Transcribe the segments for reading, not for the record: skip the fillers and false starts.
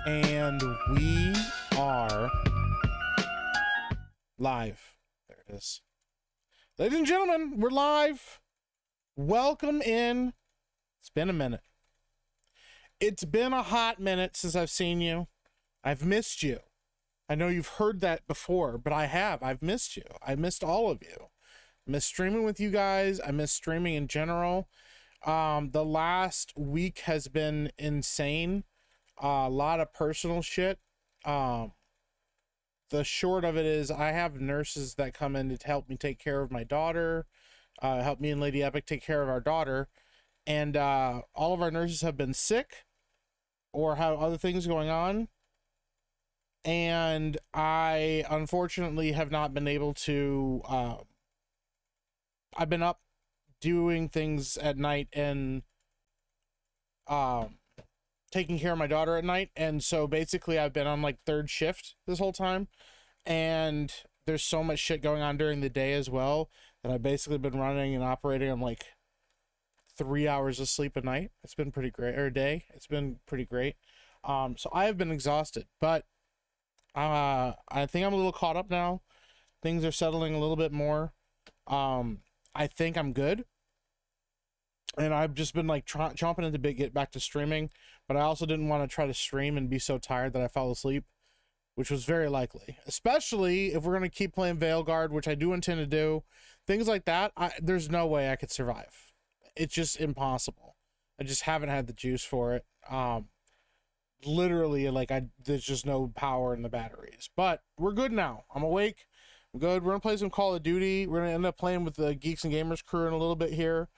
And we are live. There it is. Ladies and gentlemen, we're live. Welcome in. It's been a minute. It's been a hot minute since I've seen you. I've missed you. I know you've heard that before, but I have. I've missed you. I missed all of you. I miss streaming with you guys. I miss streaming in general. The last week has been insane. A lot of personal shit. The short of it is I have nurses that come in to help me take care of my daughter, help me and Lady Epic take care of our daughter, and all of our nurses have been sick or have other things going on, and I unfortunately have not been able to I've been up doing things at night and taking care of my daughter at night, and so basically I've been on like third shift this whole time, and there's so much shit going on during the day as well that I've basically been running and operating on like 3 hours of sleep a night. It's been pretty great, or a day. It's been pretty great. So I have been exhausted, but I think I'm a little caught up now. Things are settling a little bit more. I think I'm good. And I've just been like chomping at the bit, get back to streaming, but I also didn't want to try to stream and be so tired that I fell asleep, which was very likely, especially if we're going to keep playing Veilguard, which I do intend to do. Things like that, there's no way I could survive. It's just impossible. I just haven't had the juice for it. Literally, like, there's just no power in the batteries, but we're good now. I'm awake. I'm good. We're going to play some Call of Duty. We're going to end up playing with the Geeks and Gamers crew in a little bit here.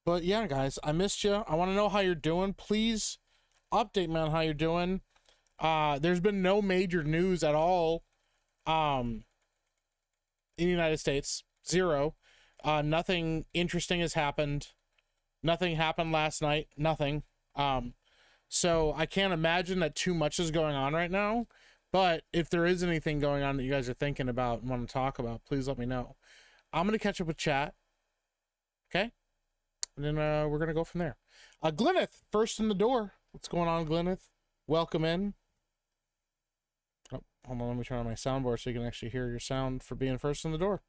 But yeah, guys, I missed you. I want to know how you're doing. Please update me on how you're doing. There's been no major news at all in the United States. Zero. Nothing interesting has happened. Nothing happened last night. Nothing. So I can't imagine that too much is going on right now. But if there is anything going on that you guys are thinking about and want to talk about, please let me know. I'm going to catch up with chat. Okay? And then we're going to go from there. Glyneth, first in the door. What's going on, Glyneth? Welcome in. Oh, hold on, let me turn on my soundboard so you can actually hear your sound for being first in the door.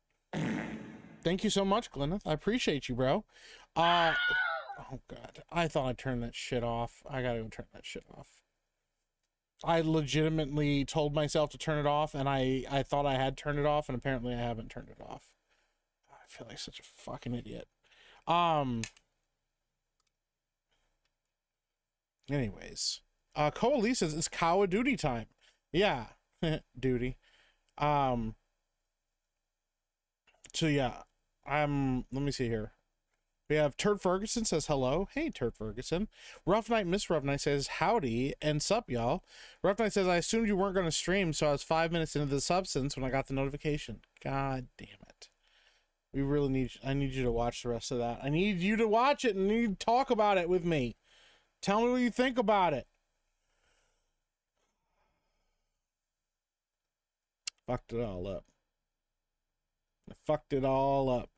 Thank you so much, Glyneth. I appreciate you, bro. Oh, God. I thought I turned that shit off. I gotta go turn that shit off. I legitimately told myself to turn it off, and I thought I had turned it off, and apparently I haven't turned it off. I feel like such a fucking idiot. Anyways, Coalesce says it's cow duty time. Yeah, duty. So yeah, let me see here. We have Turd Ferguson says hello. Hey, Turd Ferguson. Rough Night Miss Rough Night says howdy and sup, y'all. Rough Night says I assumed you weren't going to stream, so I was 5 minutes into the substance when I got the notification. God damn it. We really I need you to watch the rest of that. I need you to watch it and you need to talk about it with me. Tell me what you think about it. Fucked it all up. I fucked it all up.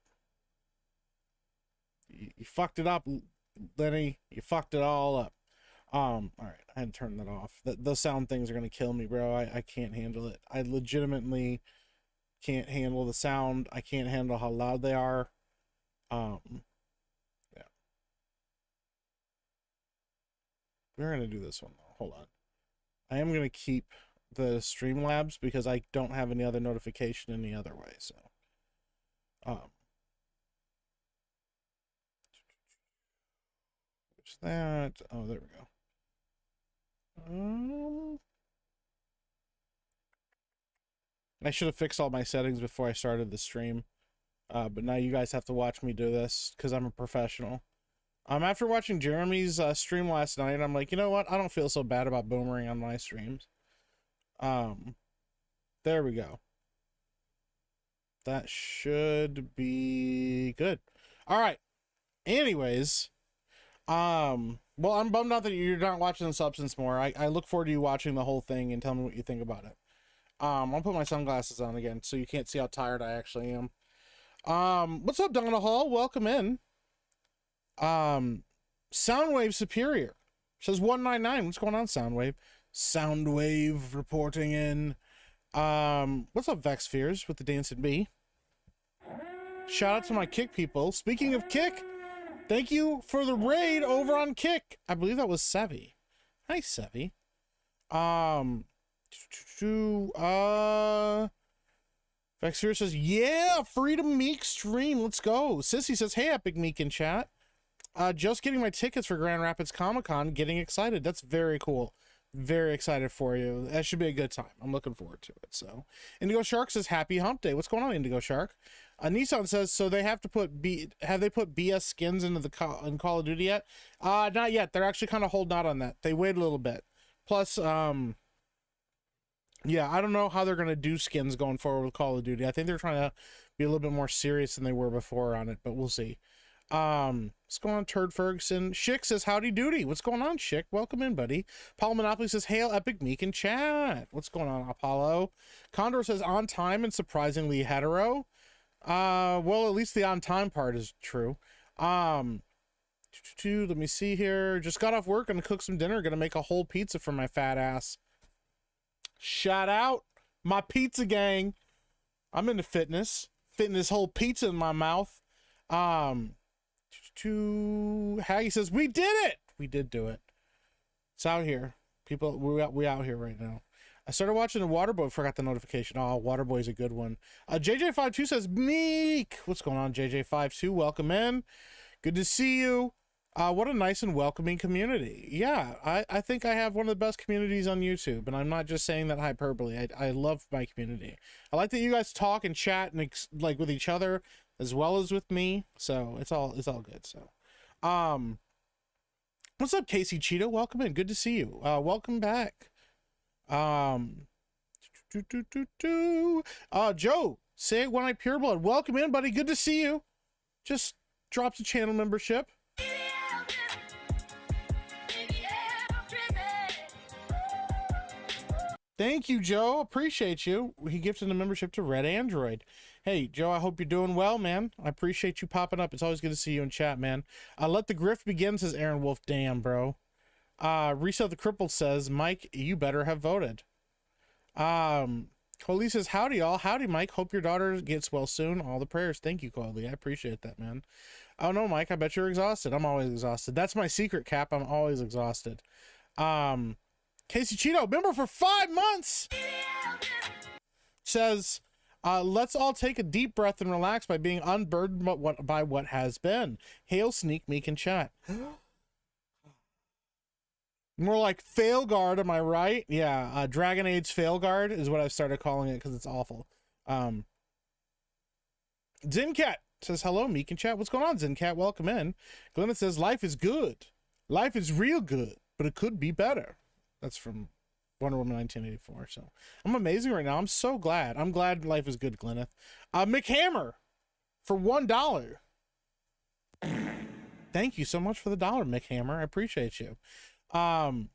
You fucked it up, Lenny. You fucked it all up. All right. I had to turn that off. Those sound things are going to kill me, bro. I can't handle it. I legitimately can't handle the sound. I can't handle how loud they are. Yeah. We're gonna do this one though. Hold on. I am gonna keep the Streamlabs because I don't have any other notification any other way. So, what's that? Oh, there we go. I should have fixed all my settings before I started the stream. But now you guys have to watch me do this because I'm a professional. After watching Jeremy's stream last night, I'm like, you know what? I don't feel so bad about boomering on my streams. There we go. That should be good. All right. Anyways, well, I'm bummed out that you're not watching the Substance more. I look forward to you watching the whole thing and tell me what you think about it. I'll put my sunglasses on again so you can't see how tired I actually am. What's up, Donna Hall? Welcome in. Soundwave Superior Says 199. What's going on, Soundwave? Soundwave reporting in. What's up, Vex Fears with the Dancing Bee? Shout out to my Kick people. Speaking of Kick, thank you for the raid over on Kick. I believe that was Sevi. Hi, Sevi. Vex Fears says, yeah, Freedom Meek stream. Let's go. Sissy says, hey, Epic Meek in chat. Just getting my tickets for Grand Rapids Comic-Con. Getting excited. That's very cool. Very excited for you. That should be a good time. I'm looking forward to it. So, Indigo Shark says, happy hump day. What's going on, Indigo Shark? Nissan says, so they have to put have they put BS skins into the in Call of Duty yet? Not yet. They're actually kind of holding out on that. They wait a little bit. Plus, yeah, I don't know how they're going to do skins going forward with Call of Duty. I think they're trying to be a little bit more serious than they were before on it, but we'll see. What's going on, Turd Ferguson? Schick says, howdy doody. What's going on, Schick? Welcome in, buddy. Apollo Monopoly says, hail Epic Meek in chat. What's going on, Apollo? Condor says, on time and surprisingly hetero. Well, at least the on time part is true. Let me see here. Just got off work. Gonna cook some dinner. Gonna make a whole pizza for my fat ass. Shout out my pizza gang. I'm into fitness. Fitting this whole pizza in my mouth. Haggy says, we did it. We did do it. It's out here. People, we out here right now. I started watching the Waterboy. Forgot the notification. Oh, Waterboy's a good one. JJ52 says, Meek. What's going on, JJ52? Welcome in. Good to see you. What a nice and welcoming community. Yeah, I think I have one of the best communities on YouTube, and I'm not just saying that hyperbole. I love my community. I like that you guys talk and chat and like with each other as well as with me. So it's all good. So, what's up, Casey Cheeto? Welcome in. Good to see you. Welcome back. Joe, say it when I pure blood. Welcome in, buddy. Good to see you. Just dropped a channel membership. Thank you, Joe. Appreciate you. He gifted a membership to Red Android. Hey, Joe, I hope you're doing well, man. I appreciate you popping up. It's always good to see you in chat, man. Let the grift begin, says Aaron Wolf. Damn, bro. Reset the Crippled says, Mike, you better have voted. Coley says, howdy, y'all. Howdy, Mike. Hope your daughter gets well soon. All the prayers. Thank you, Coley. I appreciate that, man. Oh, no, Mike. I bet you're exhausted. I'm always exhausted. That's my secret, Cap. I'm always exhausted. Casey Cheeto, member for 5 months, says, let's all take a deep breath and relax by being unburdened by what has been. Hail Sneak Meek in chat. More like fail guard, am I right? Yeah, Dragon Age fail guard is what I've started calling it because it's awful. Zincat says, hello, Meek in chat. What's going on, Zincat? Welcome in. Glenn says, life is good. Life is real good, but it could be better. That's from Wonder Woman 1984. So I'm amazing right now. I'm so glad. I'm glad life is good, Glenneth. Mick Hammer for $1. Thank you so much for the $1, Mick Hammer. I appreciate you. Man,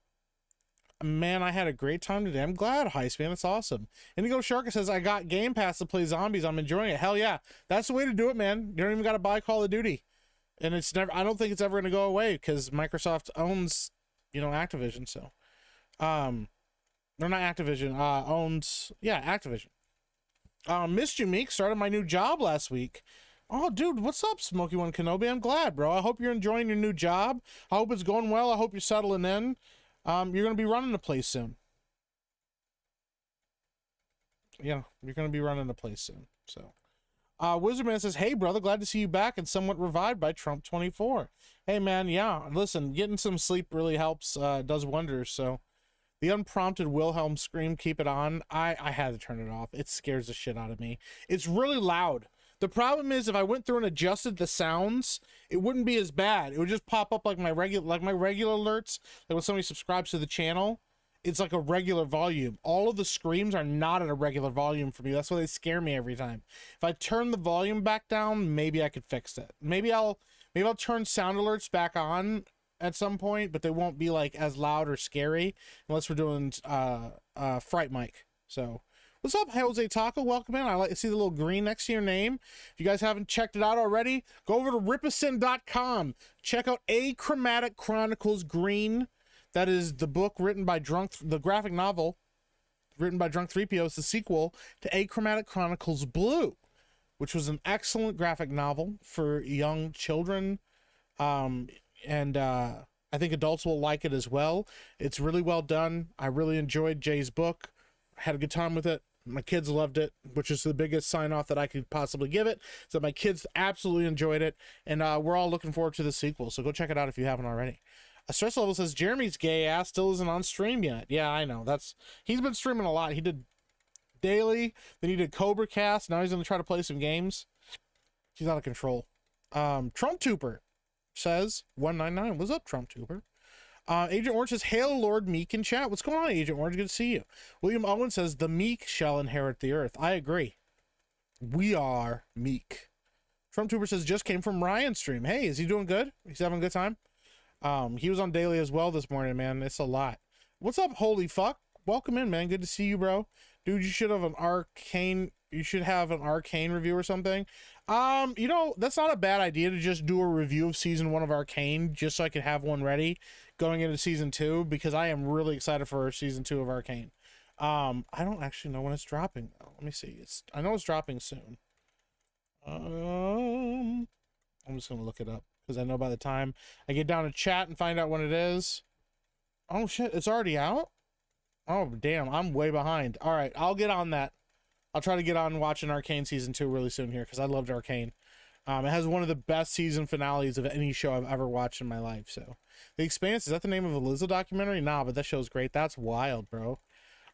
I had a great time today. I'm glad, Heist, man. It's awesome. Indigo Sharka says, I got Game Pass to play zombies. I'm enjoying it. Hell yeah. That's the way to do it, man. You don't even got to buy Call of Duty. And it's never, I don't think it's ever going to go away because Microsoft owns, you know, Activision. So, they're not Activision, owns, yeah, Activision. Missed you, Meek. Started my new job last week. Oh, dude, what's up, Smokey One Kenobi? I'm glad, bro. I hope you're enjoying your new job. I hope it's going well. I hope you're settling in. You're going to be running the place soon. Yeah, you're going to be running the place soon. So, Wizardman says, hey, brother, glad to see you back and somewhat revived by Trump 24. Hey, man, yeah, listen, getting some sleep really helps, does wonders. So, the unprompted Wilhelm scream, keep it on. I had to turn it off. It scares the shit out of me. It's really loud. The problem is if I went through and adjusted the sounds, it wouldn't be as bad. It would just pop up like my regular alerts. Like when somebody subscribes to the channel, it's like a regular volume. All of the screams are not at a regular volume for me. That's why they scare me every time. If I turn the volume back down, maybe I could fix it. Maybe I'll turn sound alerts back on at some point, but they won't be like as loud or scary unless we're doing Fright Mike. So what's up, Jose Taco? Welcome in. I like to see the little green next to your name. If you guys haven't checked it out already, go over to ripacin.com. Check out Achromatic Chronicles Green. That is the book written by the graphic novel written by Drunk 3PO. It's the sequel to Achromatic Chronicles Blue, which was an excellent graphic novel for young children. And I think adults will like it as well. It's really well done. I really enjoyed Jay's book. Had a good time with it. My kids loved it, which is the biggest sign off that I could possibly give it. So my kids absolutely enjoyed it, and we're all looking forward to the sequel. So go check it out if you haven't already. A Stress Level says Jeremy's gay ass still isn't on stream yet. Yeah, I know. He's been streaming a lot. He did daily, then he did Cobra Cast. Now he's gonna try to play some games. He's out of control. Trump Tooper says 199. What's up, Trump Tooper? Agent Orange says, hail Lord Meek in chat. What's going on, Agent Orange? Good to see you. William Owen says, the meek shall inherit the earth. I agree. We are meek. Trump Tuber says, just came from Ryan's stream. Hey, is he doing good? He's having a good time? He was on daily as well this morning, man. It's a lot. What's up, holy fuck? Welcome in, man. Good to see you, bro. Dude, you should have an arcane review or something. You know, that's not a bad idea to just do a review of season 1 of Arcane, just so I could have one ready going into season 2, because I am really excited for season 2 of Arcane. I don't actually know when it's dropping though. Let me see. I know it's dropping soon. I'm just gonna look it up, because I know by the time I get down to chat and find out when it is. Oh shit, it's already out? Oh damn, I'm way behind. All right, I'll get on that. I'll try to get on watching Arcane season 2 really soon here, because I loved Arcane. It has one of the best season finales of any show I've ever watched in my life. So, The Expanse, is that the name of a Lizzo documentary? Nah, but that show's great. That's wild, bro.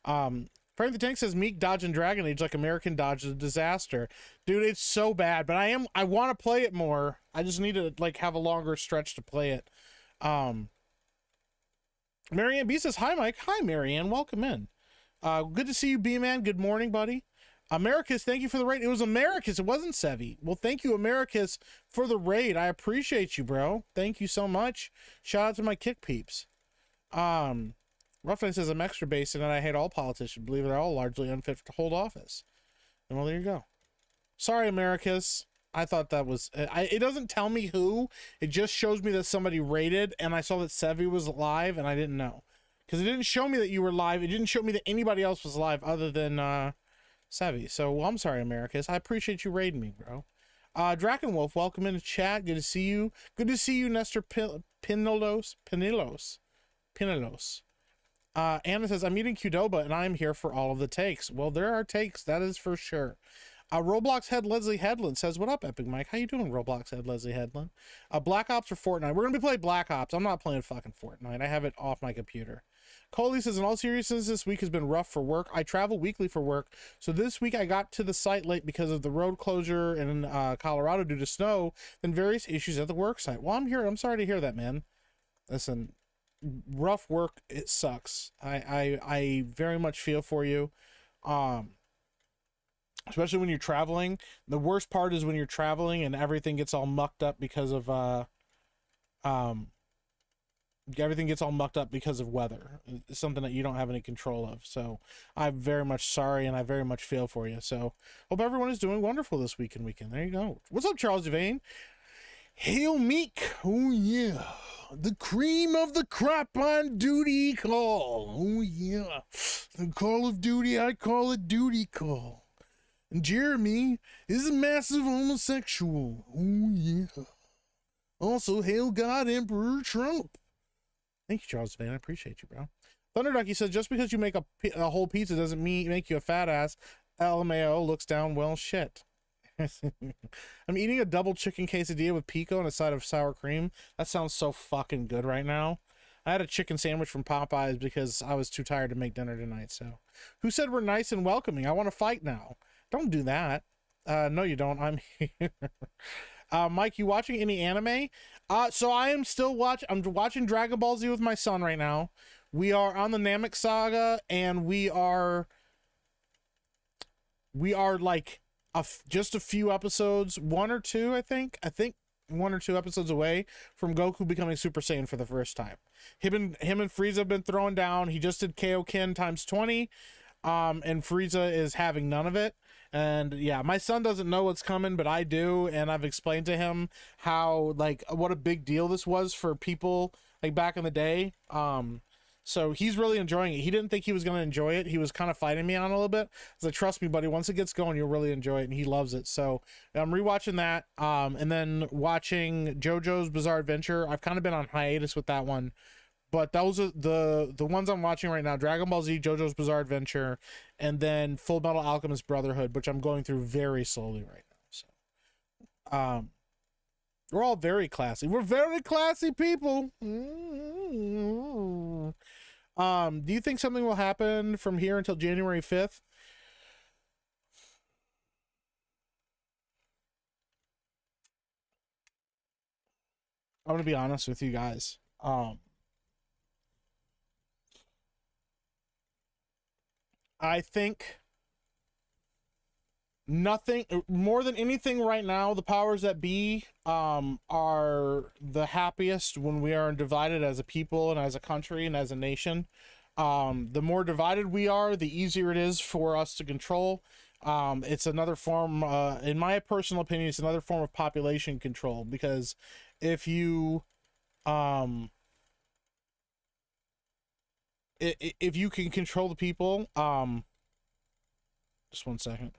Frank the Tank says Meek dodging Dragon Age like American dodged a disaster. Dude, it's so bad, but I want to play it more. I just need to like have a longer stretch to play it. Marianne B says, hi, Mike. Hi, Marianne. Welcome in. Good to see you, B-Man. Good morning, buddy. Americus, thank you for the raid. It was Americus. It wasn't Sevi. Well, thank you, Americus, for the raid. I appreciate you, bro. Thank you so much. Shout out to my kick peeps. Ruffin says, I'm extra basic and I hate all politicians. Believe they're all largely unfit to hold office. And well, there you go. Sorry, Americus. I thought that was... it doesn't tell me who. It just shows me that somebody raided, and I saw that Sevi was live, and I didn't know. Because it didn't show me that you were live. It didn't show me that anybody else was live other than Sevi. So, well, I'm sorry, Americus. I appreciate you raiding me, bro. Drakenwolf, welcome into chat. Good to see you. Good to see you, Nestor Pinilos. Anna says, I'm eating Qdoba, and I'm here for all of the takes. Well, there are takes. That is for sure. Roblox Head Leslie Headland says, what up, Epic Mike? How you doing, Roblox Head Leslie Headland? Black Ops or Fortnite? We're going to be playing Black Ops. I'm not playing fucking Fortnite. I have it off my computer. Coley says, in all seriousness, this week has been rough for work. I travel weekly for work, so this week I got to the site late because of the road closure in Colorado due to snow, then various issues at the work site. Well, I'm sorry to hear that, man. Listen, rough work, it sucks. I very much feel for you. Especially when you're traveling. The worst part is when you're traveling and everything gets all mucked up because of weather. It's something that you don't have any control of. So I'm very much sorry, and I very much feel for you. So hope everyone is doing wonderful this weekend. There you go. What's up, Charles Devane? Hail Meek. Oh yeah. The cream of the crop on duty call. Oh yeah. The Call of Duty, I call it duty call. And Jeremy is a massive homosexual. Oh yeah. Also, hail God Emperor Trump. Thank you, Charles Van. I appreciate you, bro. Thunderducky says, just because you make a whole pizza doesn't mean make you a fat ass. LMAO looks down. Well, shit. I'm eating a double chicken quesadilla with pico and a side of sour cream. That sounds so fucking good right now. I had a chicken sandwich from Popeyes because I was too tired to make dinner tonight. So, who said we're nice and welcoming? I want to fight now. Don't do that. No, you don't. I'm here. Mike, you watching any anime? So I am still I'm watching Dragon Ball Z with my son right now. We are on the Namek Saga, and we are like just a few episodes, one or two, I think 1 or 2 episodes away from Goku becoming Super Saiyan for the first time. Him and Frieza have been throwing down. He just did Kaioken times 20, and Frieza is having none of it. And yeah, my son doesn't know what's coming, but I do, and I've explained to him how, like, what a big deal this was for people like back in the day. So he's really enjoying it. He didn't think he was going to enjoy it. He was kind of fighting me on it a little bit. I was like, trust me, buddy, once it gets going, you'll really enjoy it. And he loves it. So I'm rewatching that. And then watching JoJo's Bizarre Adventure. I've kind of been on hiatus with that one. But those are the ones I'm watching right now: Dragon Ball Z, JoJo's Bizarre Adventure, and then Full Metal Alchemist Brotherhood, which I'm going through very slowly right now. So we're all very classy. We're very classy people. Do you think something will happen from here until January 5th? I'm gonna be honest with you guys. I think nothing more than anything right now, the powers that be are the happiest when we are divided as a people and as a country and as a nation. The more divided we are, the easier it is for us to control. It's another form, in my personal opinion, it's another form of population control, because if you if you can control the people, just one second.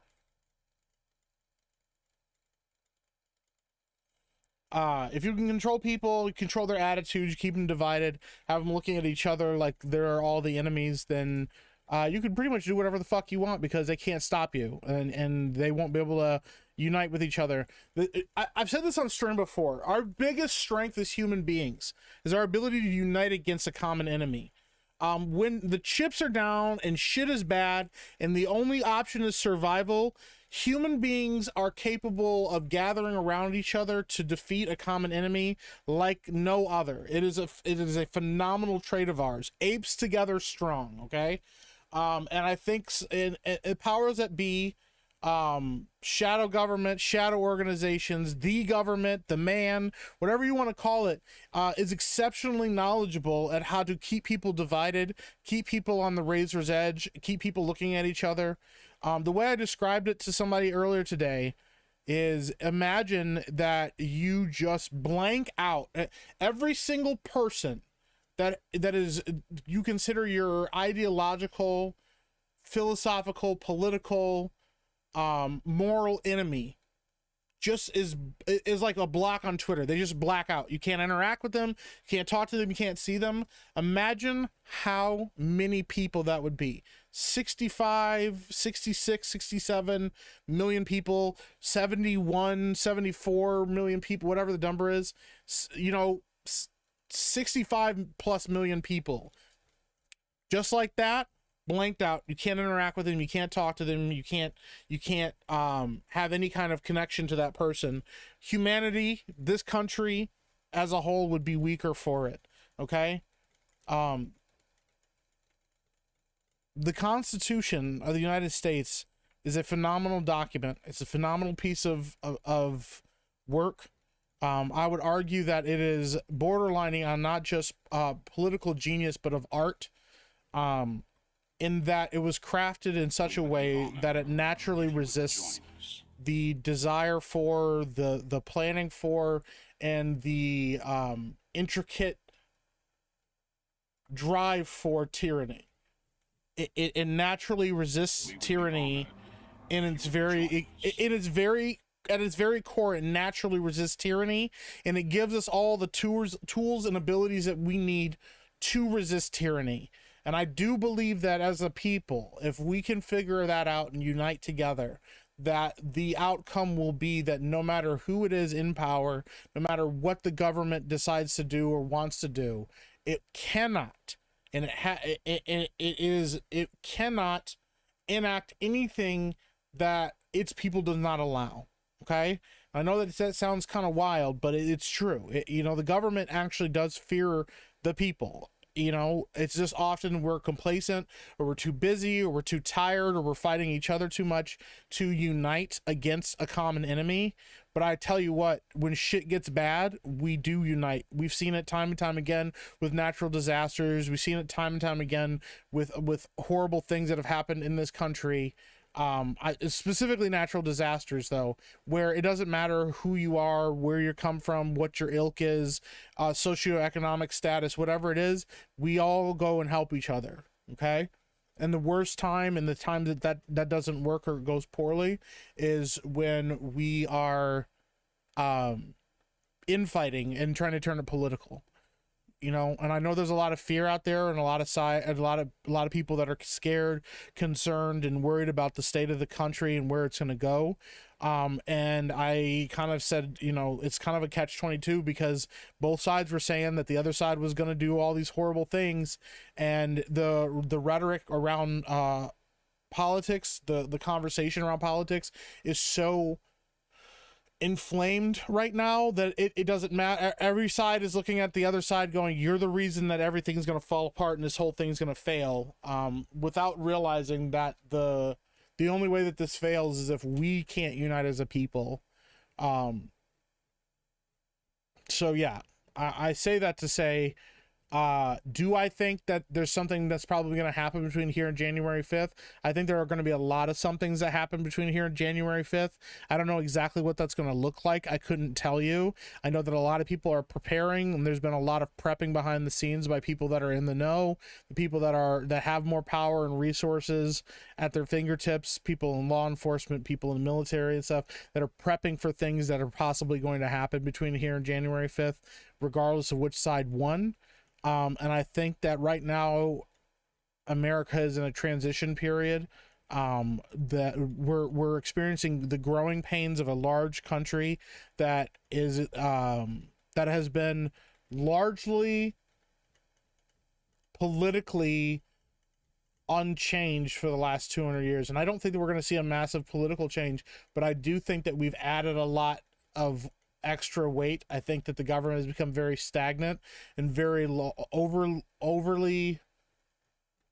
If you can control people, control their attitudes, keep them divided, have them looking at each other like they're all the enemies, then you can pretty much do whatever the fuck you want, because they can't stop you, and they won't be able to unite with each other. I've said this on stream before. Our biggest strength as human beings is our ability to unite against a common enemy. When the chips are down and shit is bad and the only option is survival, human beings are capable of gathering around each other to defeat a common enemy like no other. It is a phenomenal trait of ours. Apes together strong, okay? And I think in powers that be, shadow government, shadow organizations, the government, the man, whatever you want to call it, is exceptionally knowledgeable at how to keep people divided, keep people on the razor's edge, keep people looking at each other. The way I described it to somebody earlier today is, imagine that you just blank out every single person that is you consider your ideological, philosophical, political, moral enemy, just is like a block on Twitter. They just black out. You can't interact with them, you can't talk to them, you can't see them. Imagine how many people that would be. 65, 66, 67 million people, 71, 74 million people, whatever the number is, 65 plus million people. Just like that, blanked out. You can't interact with them, you can't talk to them, you can't have any kind of connection to that person. Humanity, this country as a whole, would be weaker for it. Okay? The Constitution of the United States is a phenomenal document. It's a phenomenal piece of work. I would argue that it is borderlining on not just political genius, but of art. In that it was crafted in such a way that it naturally resists the desire for, the planning for, and the intricate drive for tyranny. It naturally resists tyranny, and at its very core, it naturally resists tyranny, and it gives us all the tools and abilities that we need to resist tyranny. And I do believe that as a people, if we can figure that out and unite together, that the outcome will be that no matter who it is in power, no matter what the government decides to do or wants to do, it cannot, and it cannot enact anything that its people does not allow. Okay? I know that sounds kind of wild, but it's true. The government actually does fear the people. It's just often we're complacent, or we're too busy, or we're too tired, or we're fighting each other too much to unite against a common enemy. But I tell you what, when shit gets bad, we do unite. We've seen it time and time again with natural disasters. We've seen it time and time again with horrible things that have happened in this country. Specifically natural disasters, though, where it doesn't matter who you are, where you come from, what your ilk is, socioeconomic status, whatever it is, we all go and help each other. Okay. And the worst time, and the time that doesn't work or goes poorly, is when we are infighting and trying to turn it political. You know, and I know there's a lot of fear out there, and a lot of people that are scared, concerned, and worried about the state of the country and where it's going to go. And I kind of said, you know, it's kind of a catch-22, because both sides were saying that the other side was going to do all these horrible things, and the rhetoric around politics, the conversation around politics is so inflamed right now that it doesn't matter. Every side is looking at the other side going, you're the reason that everything's going to fall apart and this whole thing's going to fail, without realizing that the only way that this fails is if we can't unite as a people. So yeah, I say that to say, do I think that there's something that's probably going to happen between here and January 5th? I think there are going to be a lot of somethings that happen between here and January 5th. I don't know exactly what that's going to look like. I couldn't tell you. I know that a lot of people are preparing, and there's been a lot of prepping behind the scenes by people that are in the know, the people that have more power and resources at their fingertips, people in law enforcement, people in the military and stuff, that are prepping for things that are possibly going to happen between here and January 5th, regardless of which side won. And I think that right now America is in a transition period, that we're experiencing the growing pains of a large country that is that has been largely politically unchanged for the last 200 years. And I don't think that we're going to see a massive political change, but I do think that we've added a lot of extra weight. I think that the government has become very stagnant and very overly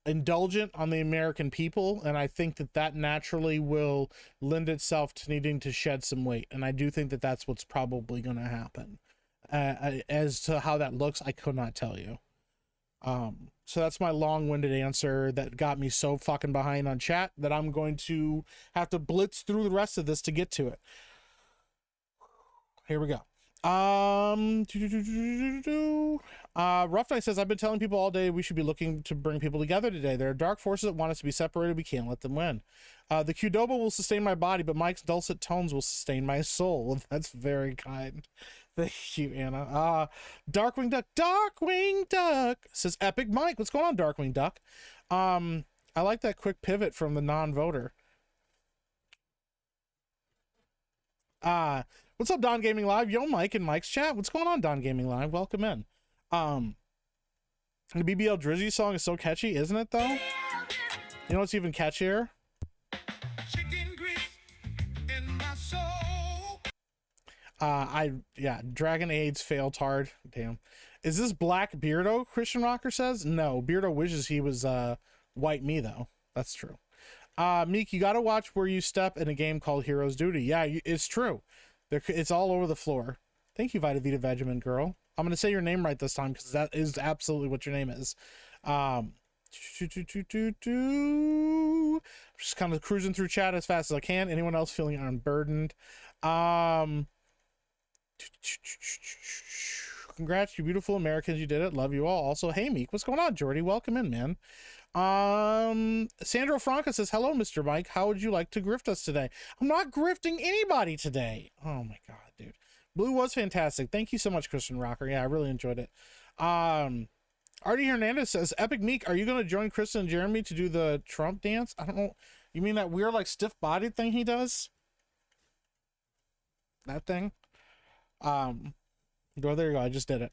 indulgent on the American people, and I think that naturally will lend itself to needing to shed some weight, and I do think that that's what's probably going to happen. As to how that looks, I could not tell you. So that's my long-winded answer that got me so fucking behind on chat that I'm going to have to blitz through the rest of this to get to it. Here we go. Rough Night says, I've been telling people all day we should be looking to bring people together today. There are dark forces that want us to be separated. We can't let them win. The Qdoba will sustain my body, but Mike's dulcet tones will sustain my soul. That's very kind. Thank you, Anna. Darkwing Duck says, Epic Mike. What's going on, Darkwing Duck? I like that quick pivot from the non-voter. What's up, Don Gaming Live? Yo, Mike and Mike's chat. What's going on, Don Gaming Live? Welcome in. The BBL Drizzy song is so catchy, isn't it, though? You know what's even catchier? Chicken grits in my soul. Dragon AIDS failed hard. Damn. Is this Black Beardo? Christian Rocker says? No, Beardo wishes he was white me, though. That's true. Meek, you gotta watch where you step in a game called Heroes Duty. Yeah, it's true. It's all over the floor. Thank you, Vita Vita Vegemin girl. I'm gonna say your name right this time, because that is absolutely what your name is. Just kind of cruising through chat as fast as I can. Anyone else feeling unburdened? Congrats, you beautiful Americans, you did it. Love you all. Also, hey Meek, what's going on, Jordy? Welcome in, man. Sandro Franca says, hello, Mr. Mike. How would you like to grift us today? I'm not grifting anybody today. Oh my God, dude. Blue was fantastic. Thank you so much, Christian Rocker. Yeah, I really enjoyed it. Artie Hernandez says, Epic Meek, are you going to join Kristen and Jeremy to do the Trump dance? I don't know. You mean that weird, like, stiff-bodied thing he does? That thing? Oh, there you go. I just did it.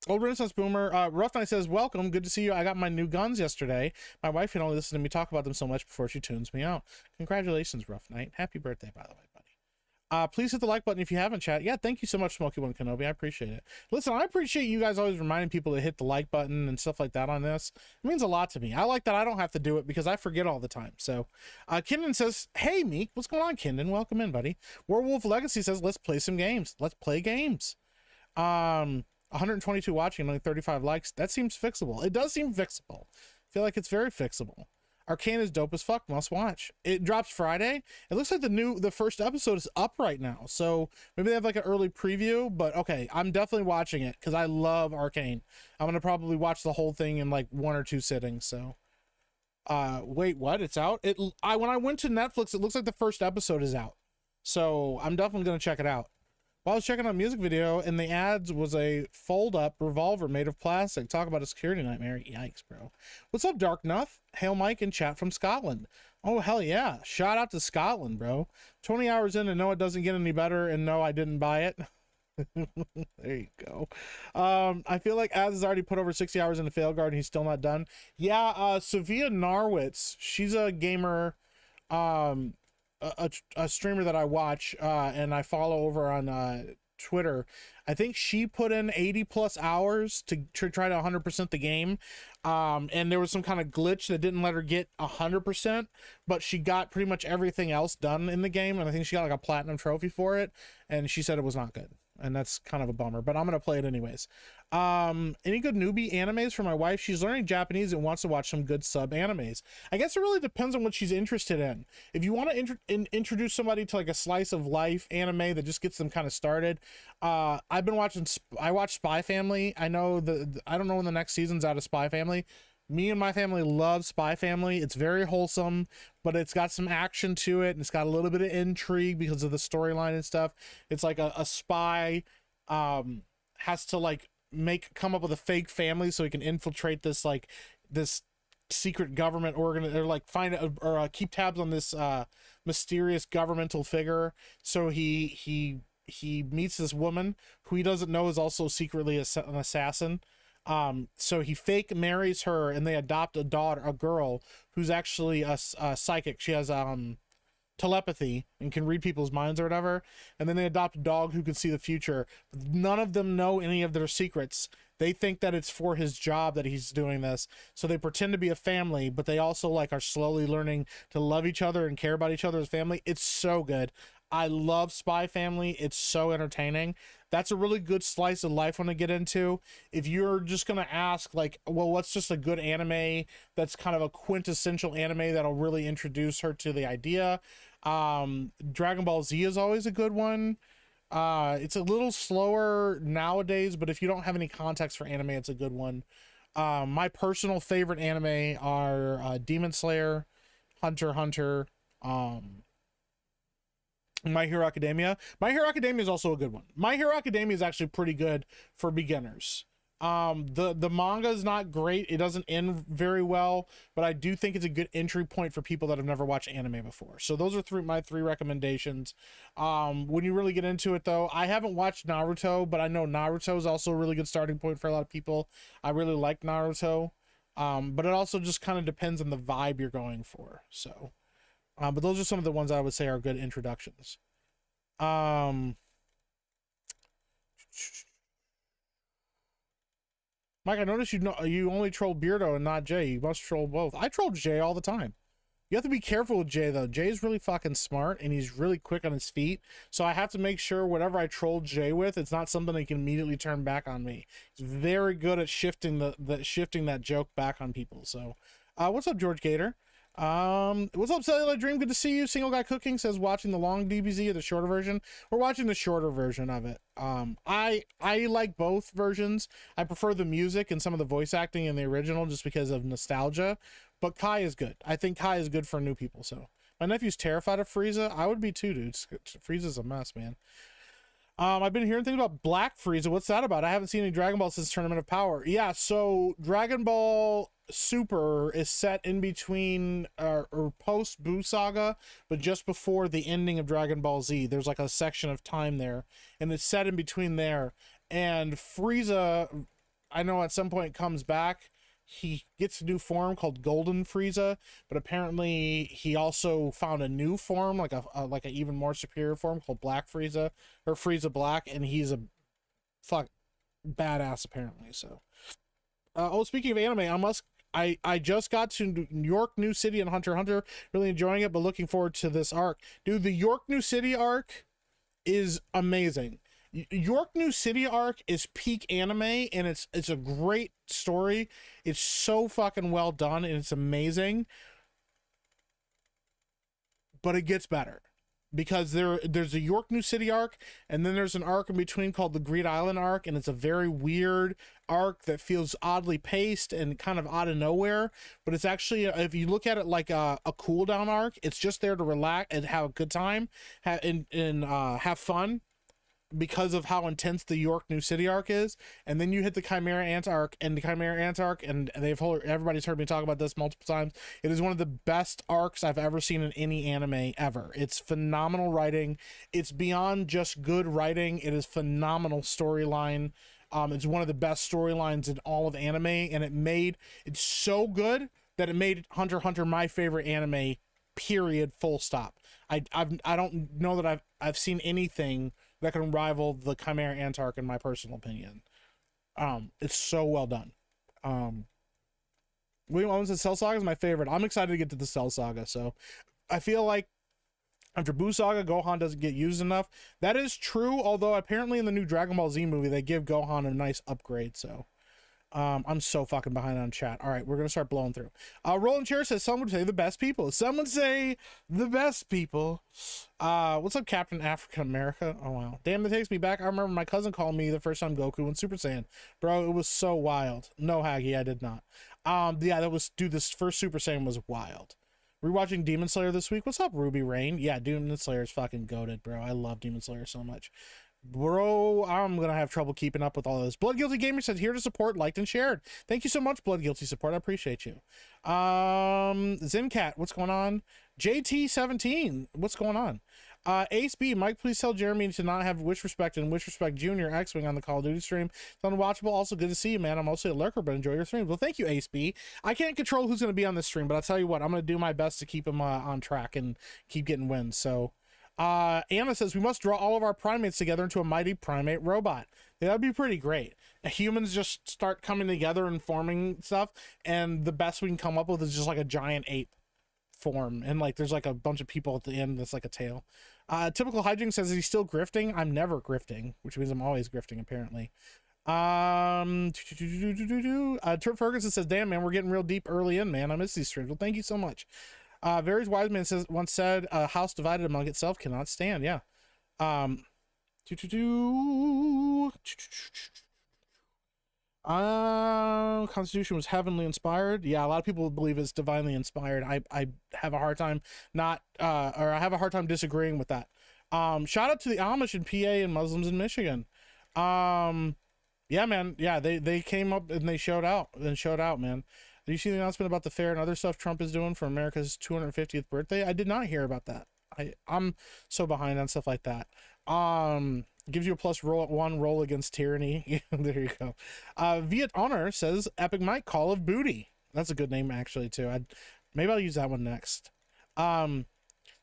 Old Renaissance Boomer, Rough Night says, welcome, good to see you. I got my new guns yesterday. My wife can only listen to me talk about them so much before she tunes me out. Congratulations, Rough Night. Happy birthday, by the way, buddy. Please hit the like button if you haven't, chat. Yeah, thank you so much, Smokey One Kenobi. I appreciate it. Listen, I appreciate you guys always reminding people to hit the like button and stuff like that on this. It means a lot to me. I like that I don't have to do it because I forget all the time. So, Kindon says, hey, Meek, what's going on, Kindon? Welcome in, buddy. Werewolf Legacy says, let's play some games. Let's play games. 122 watching, only 35 likes. That seems fixable. It does seem fixable. I feel like it's very fixable. Arcane is dope as fuck. Must watch. It drops Friday. It looks like the first episode is up right now. So maybe they have like an early preview, but okay, I'm definitely watching it because I love Arcane. I'm gonna probably watch the whole thing in like 1 or 2 sittings. So wait, what? It's out? When I went to Netflix, it looks like the first episode is out. So I'm definitely gonna check it out. While I was checking out a music video, and the ads was a fold-up revolver made of plastic. Talk about a security nightmare. Yikes, bro. What's up, Dark Nuff? Hail Mike in chat from Scotland. Oh, hell yeah. Shout out to Scotland, bro. 20 hours in and no, it doesn't get any better, and no, I didn't buy it. There you go. I feel like Az has already put over 60 hours into Failguard, and he's still not done. Yeah, Sophia Narwitz, she's a gamer, a streamer that I watch and I follow over on Twitter. I think she put in 80 plus hours to try to 100% the game, and there was some kind of glitch that didn't let her get 100%, but she got pretty much everything else done in the game, and I think she got like a platinum trophy for it, and she said it was not good, and that's kind of a bummer, but I'm gonna play it anyways. Any good newbie animes for my wife? She's learning Japanese and wants to watch some good sub animes. I guess it really depends on what she's interested in. If you want to introduce somebody to like a slice of life anime that just gets them kind of started, I've been watching, I watched Spy Family. I know I don't know when the next season's out of Spy Family. Me and my family love Spy Family. It's very wholesome, but it's got some action to it, and it's got a little bit of intrigue because of the storyline and stuff. It's like a spy has to like come up with a fake family so he can infiltrate this secret government organ, or like find or keep tabs on this mysterious governmental figure. So he meets this woman who he doesn't know is also secretly an assassin. So he fake marries her, and they adopt a girl who's actually a psychic. She has telepathy and can read people's minds or whatever, and then they adopt a dog who can see the future. None of them know any of their secrets. They think that it's for his job that he's doing this, so they pretend to be a family, but they also like are slowly learning to love each other and care about each other as family. It's so good. I love Spy Family. It's so entertaining. That's a really good slice of life one to get into. If you're just going to ask, like, well, what's just a good anime that's kind of a quintessential anime that'll really introduce her to the idea? Dragon Ball Z is always a good one. It's a little slower nowadays, but if you don't have any context for anime, it's a good one. My personal favorite anime are Demon Slayer, Hunter x Hunter, My Hero Academia. My Hero Academia is also a good one. My Hero Academia is actually pretty good for beginners. The manga is not great. It doesn't end very well, but I do think it's a good entry point for people that have never watched anime before. So those are my three recommendations. When you really get into it though, I haven't watched Naruto, but I know Naruto is also a really good starting point for a lot of people. I really like Naruto. But it also just kind of depends on the vibe you're going for. So, but those are some of the ones I would say are good introductions. Mike, I noticed you only troll Beardo and not Jay. You must troll both. I troll Jay all the time. You have to be careful with Jay though. Jay's really fucking smart and he's really quick on his feet. So I have to make sure whatever I troll Jay with, it's not something he can immediately turn back on me. He's very good at shifting shifting that joke back on people. So, what's up, George Gator? What's up, Cellular Dream? Good to see you. Single Guy Cooking says watching the long DBZ or the shorter version. We're watching the shorter version of it. I like both versions. I prefer the music and some of the voice acting in the original just because of nostalgia. But Kai is good. I think Kai is good for new people. So my nephew's terrified of Frieza. I would be too, dude. Frieza's a mess, man. I've been hearing things about Black Frieza. What's that about? I haven't seen any Dragon Ball since Tournament of Power. Yeah, so Dragon Ball Super is set in between or post Buu Saga, but just before the ending of Dragon Ball Z. There's like a section of time there, and it's set in between there. And Frieza, I know at some point comes back. He gets a new form called Golden Frieza, but apparently he also found a new form, like a even more superior form called Black Frieza, or Frieza Black, and he's a badass apparently. So, speaking of anime, I just got to York New City and Hunter x Hunter, really enjoying it, but looking forward to this arc, dude. The York New City arc is amazing. York New City arc is peak anime, and it's a great story. It's so fucking well done, and it's amazing. but it gets better. Because there's a York New City arc, and then there's an arc in between called the Greed Island arc, and it's a very weird arc that feels oddly paced and kind of out of nowhere. But it's actually, if you look at it like a cooldown arc, it's just there to relax and have a good time, have fun, because of how intense the York New City arc is. And then you hit the Chimera Ant arc, and the Chimera Ant arc, and everybody's heard me talk about this multiple times. It is one of the best arcs I've ever seen in any anime ever. It's phenomenal writing. It's beyond just good writing. It is phenomenal storyline. It's one of the best storylines in all of anime, and it's so good that it made Hunter x Hunter my favorite anime, period, full stop. I don't know that I've seen anything that can rival the Chimera Ant arc in my personal opinion. It's so well done. William Owens says Cell Saga is my favorite. I'm excited to get to the Cell Saga. So I feel like after Buu Saga, Gohan doesn't get used enough. That is true, although apparently in the new Dragon Ball Z movie, they give Gohan a nice upgrade. So I'm so fucking behind on chat. All right, we're gonna start blowing through. Roland Chair says some would say the best people. Some would say the best people. What's up, Captain African America? Oh wow, damn, it takes me back. I remember my cousin called me the first time Goku went Super Saiyan. Bro, it was so wild. No, Haggy, I did not. Yeah, this first Super Saiyan was wild. Rewatching Demon Slayer this week. What's up, Ruby Rain? Yeah, Demon Slayer is fucking goated, bro. I love Demon Slayer so much. Bro, I'm gonna have trouble keeping up with all this. Blood Guilty Gamer says here to support, liked and shared. Thank you so much, Blood Guilty support. I appreciate you. Zencat, what's going on? JT17, what's going on? Ace B, Mike, please tell Jeremy to not have Wish Respect and Wish Respect Junior X-Wing on the Call of Duty stream. It's unwatchable. Also good to see you, man. I'm mostly a lurker, but enjoy your streams. Well, thank you, Ace B. I can't control who's going to be on this stream, but I'll tell you what, I'm going to do my best to keep him on track and keep getting wins. So, Anna says we must draw all of our primates together into a mighty primate robot. Yeah, that'd be pretty great. Humans just start coming together and forming stuff, and the best we can come up with is just like a giant ape form, and like there's like a bunch of people at the end that's like a tail. Typical Hijink says, is he still grifting? I'm never grifting, which means I'm always grifting apparently. Turp Ferguson says, damn man, we're getting real deep early in, man. I miss these streams. Well, thank you so much. Very Wise Man says, once said, a house divided among itself cannot stand. Yeah. Constitution was heavenly inspired. Yeah, a lot of people believe it's divinely inspired. I have a hard time I have a hard time disagreeing with that. Shout out to the Amish in PA and Muslims in Michigan. Yeah, man. Yeah, they came up and they showed out, man. Did you see the announcement about the fair and other stuff Trump is doing for America's 250th birthday? I did not hear about that. I'm so behind on stuff like that. Gives you a +1 roll against tyranny. There you go. Viet Honor says, Epic Mike, Call of Booty. That's a good name actually too. Maybe I'll use that one next. So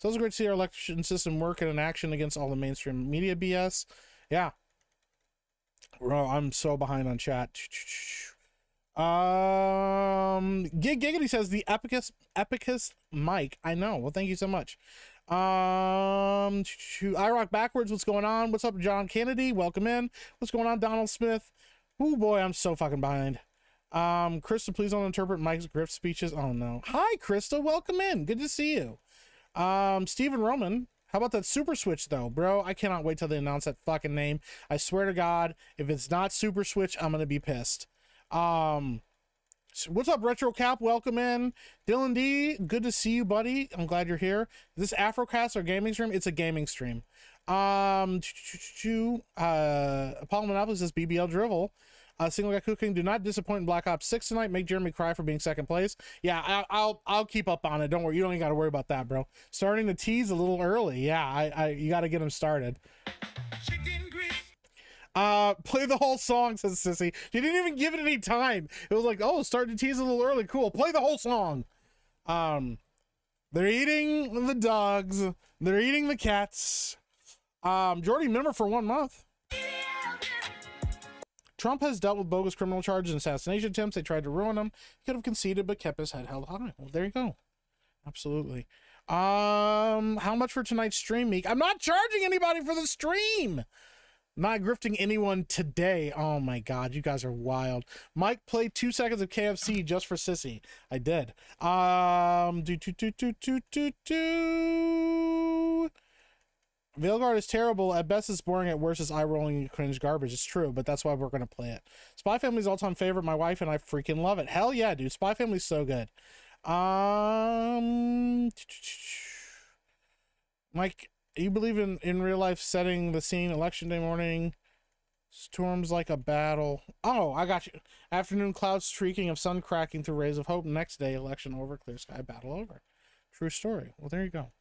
it's great to see our election system work in action against all the mainstream media BS. Yeah. Bro, I'm so behind on chat. Giggity says the epicus Mike. I know. Well, thank you so much. I Rock Backwards, what's going on? What's up, John Kennedy? Welcome in. What's going on, Donald Smith? Oh boy, I'm so fucking behind. Krista, please don't interpret Mike's grift speeches. Oh no. Hi, Krista, welcome in. Good to see you. Stephen Roman, how about that Super Switch though, bro? I cannot wait till they announce that fucking name. I swear to God, if it's not Super Switch, I'm gonna be pissed. What's up, Retro Cap? Welcome in. Dylan D, good to see you, buddy. I'm glad you're here. Is this Afrocast or gaming stream? It's a gaming stream. Apollo Monopoly says BBL Drivel. Single Guy Cooking, do not disappoint in Black Ops 6 tonight. Make Jeremy cry for being second place. Yeah, I'll keep up on it. Don't worry. You don't even got to worry about that, bro. Starting the tease a little early. Yeah, you got to get him started. Play the whole song, says Sissy. She didn't even give it any time. It was like, oh, start to tease a little early. Cool. Play the whole song. They're eating the dogs. They're eating the cats. Jordy, member for 1 month. Trump has dealt with bogus criminal charges and assassination attempts. They tried to ruin him. He could have conceded, but kept his head held high. Well, there you go. Absolutely. How much for tonight's stream, Meek? I'm not charging anybody for the stream. Not grifting anyone today. Oh my god, you guys are wild. Mike played 2 seconds of KFC just for Sissy. I did. Veilguard is terrible. At best, it's boring. At worst, it's eye-rolling and cringe garbage. It's true, but that's why we're gonna play it. Spy Family's all-time favorite. My wife and I freaking love it. Hell yeah, dude. Spy Family's so good. Mike, you believe in real life setting the scene? Election day morning, storms like a battle. Oh, I got you. Afternoon clouds streaking of sun cracking through rays of hope. Next day, election over, clear sky, battle over. True story. Well, there you go.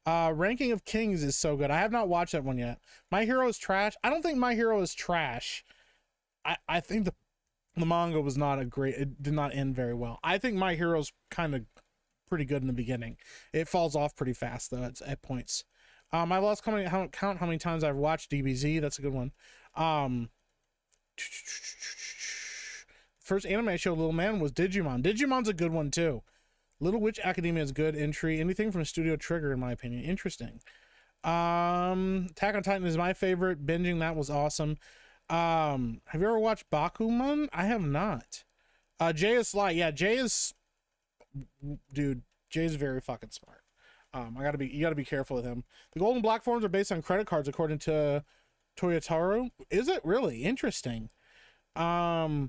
Ranking of Kings is so good. I have not watched that one yet. My Hero is trash. I don't think My Hero is trash. I think the manga was not a great, it did not end very well. I think My Hero's kind of pretty good in the beginning. It falls off pretty fast though at points. I lost count how many times I've watched DBZ. That's a good one. First anime I showed Little Man was Digimon. Digimon's a good one too. Little Witch Academia is good entry. Anything from Studio Trigger, in my opinion. Interesting. Attack on Titan is my favorite. Binging that was awesome. Have you ever watched Bakuman? I have not. Jay is sly. Yeah, Jay is, dude. Jay's very fucking smart. You gotta be careful with him. The gold and black forms are based on credit cards, according to Toyotaro. Is it really? Interesting. Akira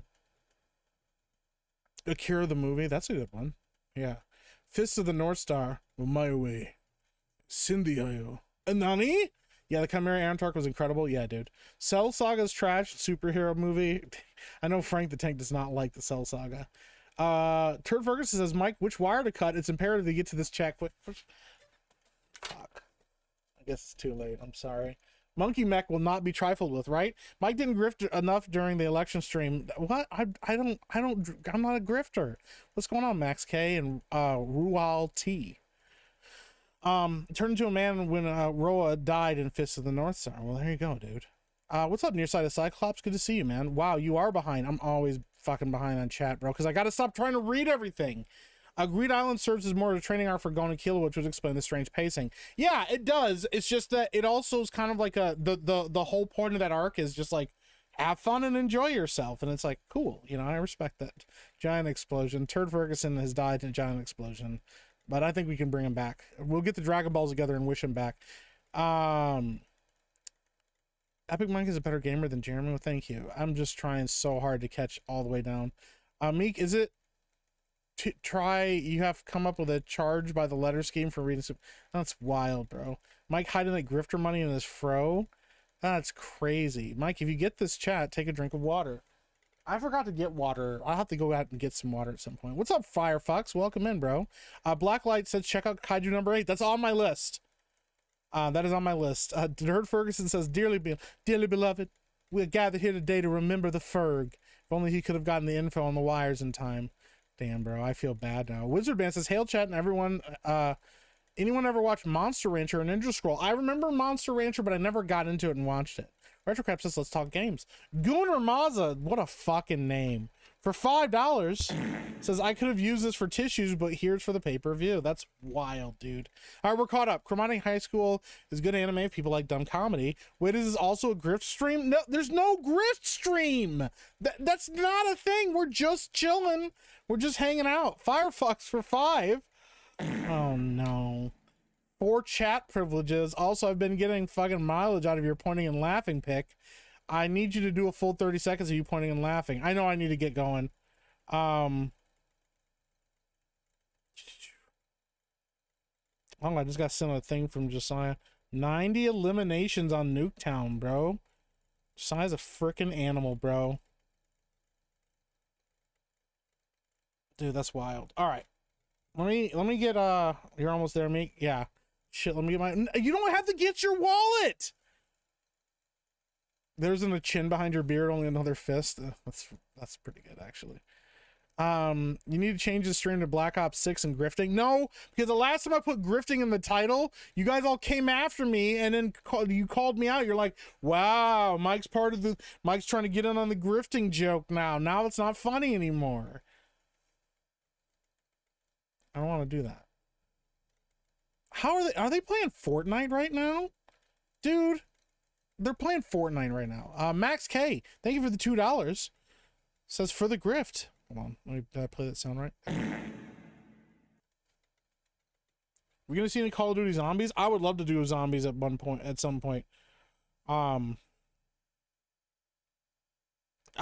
the movie. That's a good one. Yeah. Fist of the North Star. My way. Cindy Nani? Yeah, the Chimera Antark was incredible. Yeah, dude. Cell Saga's trash. Superhero movie. I know Frank the Tank does not like the Cell Saga. Turd Ferguson says, Mike, which wire to cut? It's imperative to get to this check. Fuck. I guess it's too late. I'm sorry. Monkey Mech will not be trifled with, right? Mike didn't grift enough during the election stream. What? I'm not a grifter. What's going on, Max K and Rual T? Turned into a man when Roa died in Fist of the North Star. Well, there you go, dude. What's up, near side of Cyclops? Good to see you, man. Wow, you are behind. I'm always fucking behind on chat, bro, because I gotta stop trying to read everything. Greed Island serves as more of a training arc for Gon and Killua, which would explain the strange pacing. Yeah, it does. It's just that it also is kind of like the whole point of that arc is just like have fun and enjoy yourself, and it's like cool, you know. I respect that. Giant explosion. Turd Ferguson has died in a giant explosion, but I think we can bring him back. We'll get the Dragon Balls together and wish him back. Epic Mike is a better gamer than Jeremy. Well, thank you. I'm just trying so hard to catch all the way down. Meek, is it you have come up with a charge by the letter scheme for reading some? That's wild, bro. Mike hiding that grifter money in his fro. That's crazy. Mike, if you get this chat, take a drink of water. I forgot to get water. I'll have to go out and get some water at some point. What's up, Firefox? Welcome in, bro. Blacklight says check out Kaiju number 8. That's on my list. That is on my list. Nerd Ferguson says, dearly beloved, we are gathered here today to remember the Ferg. If only he could have gotten the info on the wires in time. Damn, bro, I feel bad now. Wizard Man says, hail chat and everyone. Anyone ever watched Monster Rancher or Ninja Scroll? I remember Monster Rancher, but I never got into it and watched it. Retrocrap says, let's talk games. Gunnar Maza, what a fucking name. For $5, says, I could have used this for tissues, but here's for the pay-per-view. That's wild, dude. All right, we're caught up. Chromatic High School is good anime if people like dumb comedy. Wait, is this also a grift stream? No, there's no grift stream. That's not a thing. We're just chilling. We're just hanging out. Firefox for $5. Oh, no. 4 chat privileges. Also, I've been getting fucking mileage out of your pointing and laughing pick. I need you to do a full 30 seconds of you pointing and laughing. I know I need to get going. Oh, I just got sent a thing from Josiah. 90 eliminations on Nuketown, bro. Josiah's a freaking animal, bro. Dude, that's wild. All right. Let me get you're almost there, Meek. Yeah. Shit, let me get my you don't have to get your wallet. There's a chin behind your beard, only another fist. That's pretty good, actually. You need to change the stream to Black Ops 6 and grifting. No, because the last time I put grifting in the title, you guys all came after me, and then you called me out. You're like, wow, Mike's trying to get in on the grifting joke now. Now it's not funny anymore. I don't want to do that. How are they playing Fortnite right now? Dude. they're playing Fortnite right now. Max K, thank you for the $2. Says for the grift. Hold on, did I play that sound right? We're gonna see any Call of Duty zombies. I would love to do zombies at some point. I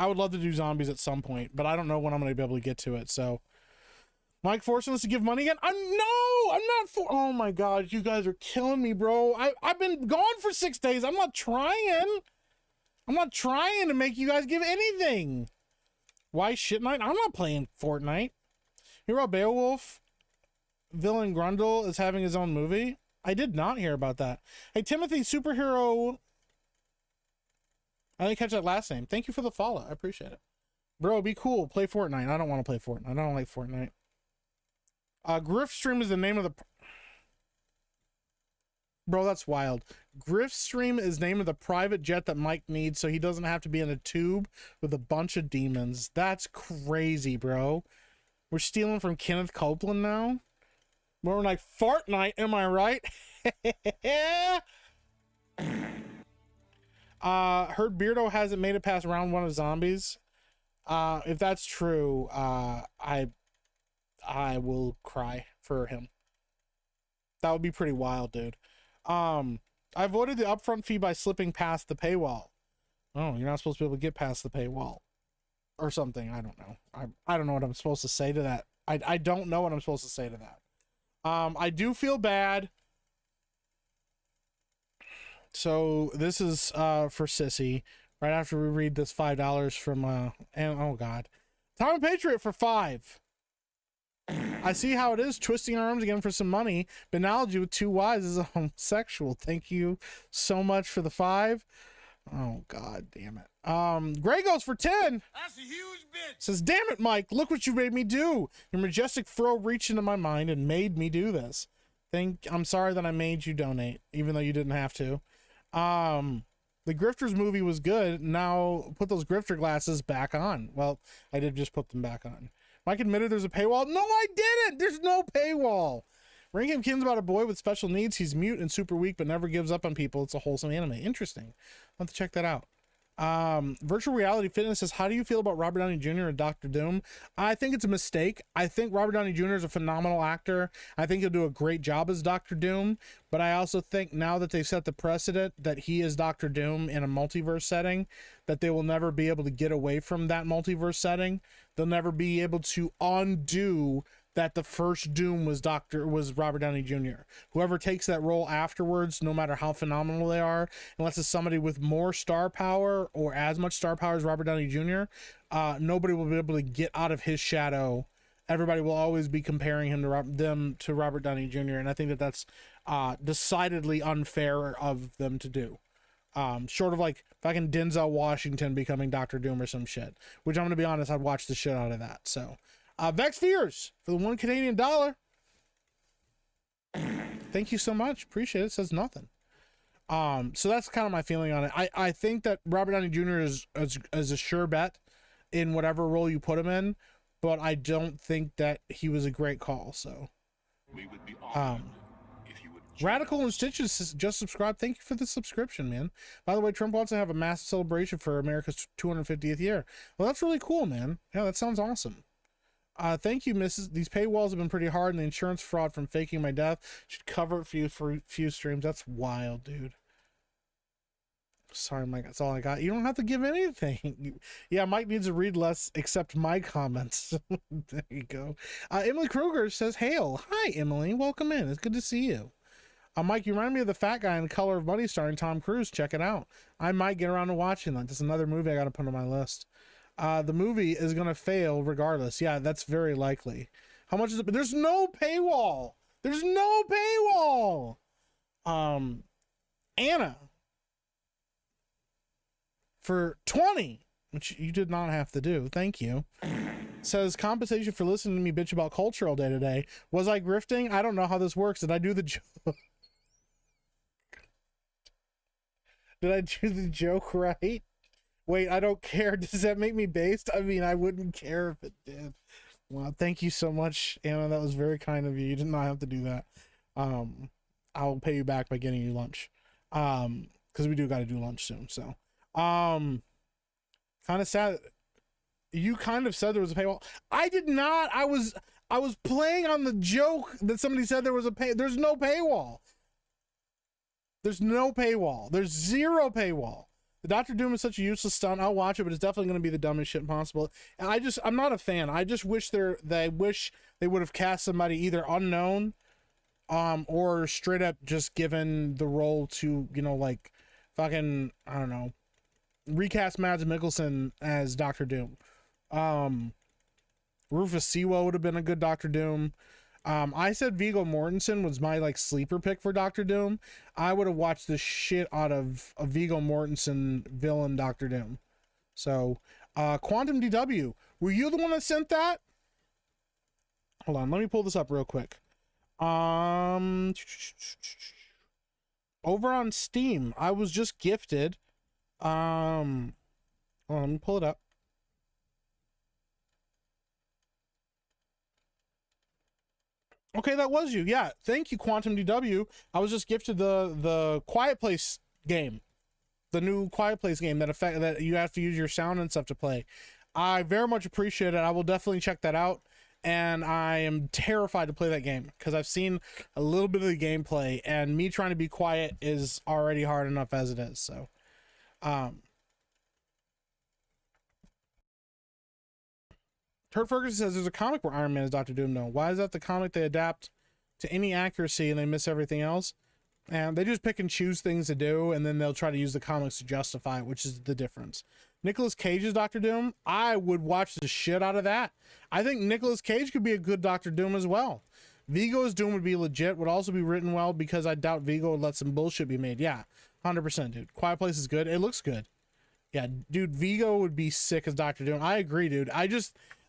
would love to do zombies at some point, but I don't know when I'm gonna be able to get to it. So, Mike forcing us to give money again. I'm not for. Oh my god, you guys are killing me, bro. I've been gone for 6 days. I'm not trying. I'm not trying to make you guys give anything. Why shit night? I'm not playing Fortnite. Hear about Beowulf? Villain Grundle is having his own movie. I did not hear about that. Hey, Timothy, superhero. I didn't catch that last name. Thank you for the follow. I appreciate it. Bro, be cool. Play Fortnite. I don't want to play Fortnite. I don't like Fortnite. Griftstream is the name of the... Bro, that's wild. Griftstream is the name of the private jet that Mike needs so he doesn't have to be in a tube with a bunch of demons. That's crazy, bro. We're stealing from Kenneth Copeland now? We're like, Fortnite, am I right? Heard Beardo hasn't made it past round 1 of zombies. If that's true, I will cry for him. That would be pretty wild, dude. I avoided the upfront fee by slipping past the paywall. Oh, you're not supposed to be able to get past the paywall or something. I don't know. I don't know what I'm supposed to say to that. I don't know what I'm supposed to say to that. I do feel bad. So this is for Sissy. Right after we read this $5 from and oh god. Tom Patriot for 5. I see how it is twisting our arms again for some money. Banalogy with 2 Y's is a homosexual. Thank you so much for the 5. Oh god damn it. Gray goes for 10. That's a huge bitch. Says, damn it, Mike, look what you made me do. Your majestic fro reached into my mind and made me do this. I'm sorry that I made you donate, even though you didn't have to. The Grifters movie was good. Now put those Grifter glasses back on. Well, I did just put them back on. Mike admitted there's a paywall. No, I didn't. There's no paywall. Rankin Kin's about a boy with special needs. He's mute and super weak, but never gives up on people. It's a wholesome anime. Interesting. I'll have to check that out. Virtual Reality Fitness says, how do you feel about Robert Downey Jr. and Dr. Doom? I think it's a mistake. I think Robert Downey Jr. is a phenomenal actor. I think he'll do a great job as Dr. Doom, but I also think now that they've set the precedent that he is Dr. Doom in a multiverse setting, that they will never be able to get away from that multiverse setting. They'll never be able to undo that the first Doom was Robert Downey Jr. Whoever takes that role afterwards, no matter how phenomenal they are, unless it's somebody with more star power or as much star power as Robert Downey Jr., nobody will be able to get out of his shadow. Everybody will always be comparing him to Robert Downey Jr., and I think that that's decidedly unfair of them to do. Short of like fucking Denzel Washington becoming Dr. Doom or some shit, which I'm going to be honest, I'd watch the shit out of that. So, Vex Fears for the $1 Canadian. Thank you so much. Appreciate it. Says nothing. So that's kind of my feeling on it. I think that Robert Downey Jr. is a sure bet in whatever role you put him in, but I don't think that he was a great call. So, we would be honored if you would Radical and Stitches just subscribed. Thank you for the subscription, man. By the way, Trump wants to have a massive celebration for America's 250th year. Well, that's really cool, man. Yeah, that sounds awesome. Thank you, Mrs. These paywalls have been pretty hard, and the insurance fraud from faking my death should cover it for you for a few streams. That's wild, dude. Sorry, Mike. That's all I got. You don't have to give anything. Yeah, Mike needs to read less, except my comments. There you go. Emily Kruger says, hail. Hi, Emily. Welcome in. It's good to see you. Mike, you remind me of the fat guy in The Color of Money starring Tom Cruise. Check it out. I might get around to watching that. That's another movie I got to put on my list. The movie is going to fail regardless. Yeah, that's very likely. How much is it? But there's no paywall. There's no paywall. Anna for 20, which you did not have to do. Thank you. Says, compensation for listening to me bitch about culture all day today. Was I grifting? I don't know how this works. Did I do the joke? Did I do the joke right? Wait, I don't care. Does that make me based? I mean, I wouldn't care if it did. Well, thank you so much, Anna. That was very kind of you. You did not have to do that. I'll pay you back by getting you lunch. because we do got to do lunch soon. So, kind of sad. You kind of said there was a paywall. I did not. I was playing on the joke that somebody said there was a pay. There's no paywall. There's no paywall. There's zero paywall. The Doctor Doom is such a useless stunt. I'll watch it, but it's definitely going to be the dumbest shit possible. And I'm not a fan. I just wish they would have cast somebody either unknown, or straight up just given the role to, you know, like fucking, I don't know, recast Mads Mikkelsen as Doctor Doom. Rufus Sewell would have been a good Doctor Doom. I said Viggo Mortensen was my like sleeper pick for Doctor Doom. I would have watched the shit out of a Viggo Mortensen villain Doctor Doom. So, Quantum DW, were you the one that sent that? Hold on, let me pull this up real quick. Over on Steam, I was just gifted. Hold on, let me pull it up. Okay, that was you. Yeah, thank you, Quantum DW. I was just gifted the Quiet Place game, the new Quiet Place game that you have to use your sound and stuff to play. I very much appreciate it. I will definitely check that out, and I am terrified to play that game because I've seen a little bit of the gameplay, and me trying to be quiet is already hard enough as it is. So, Turd Ferguson says there's a comic where Iron Man is Doctor Doom. No, why is that the comic they adapt to any accuracy and they miss everything else? And they just pick and choose things to do, and then they'll try to use the comics to justify it, which is the difference. Nicolas Cage's Doctor Doom, I would watch the shit out of that. I think Nicolas Cage could be a good Doctor Doom as well. Viggo's Doom would be legit, would also be written well, because I doubt Viggo would let some bullshit be made. Yeah, 100%, dude. Quiet Place is good. It looks good. Yeah, dude, Viggo would be sick as Doctor Doom. I agree, dude.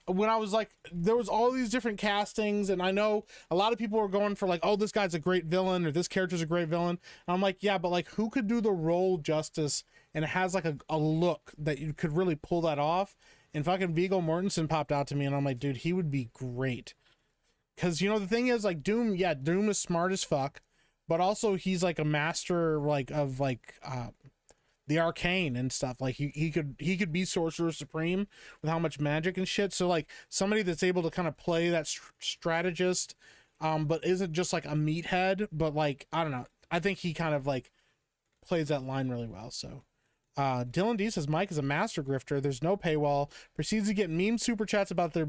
When I was like, there was all these different castings, and I know a lot of people were going for like, oh, this guy's a great villain, or this character's a great villain. And I'm like, yeah, but like, who could do the role justice and it has like a look that you could really pull that off? And fucking Viggo Mortensen popped out to me, and I'm like, dude, he would be great. Because, you know, the thing is, like, Doom, yeah, Doom is smart as fuck, but also he's like a master like of like the arcane and stuff. Like he could be Sorcerer Supreme with how much magic and shit. So like somebody that's able to kind of play that strategist, but isn't just like a meathead, but like, I don't know, I think he kind of like plays that line really well. So Dylan D says Mike is a master grifter. There's no paywall. Proceeds to get meme super chats about there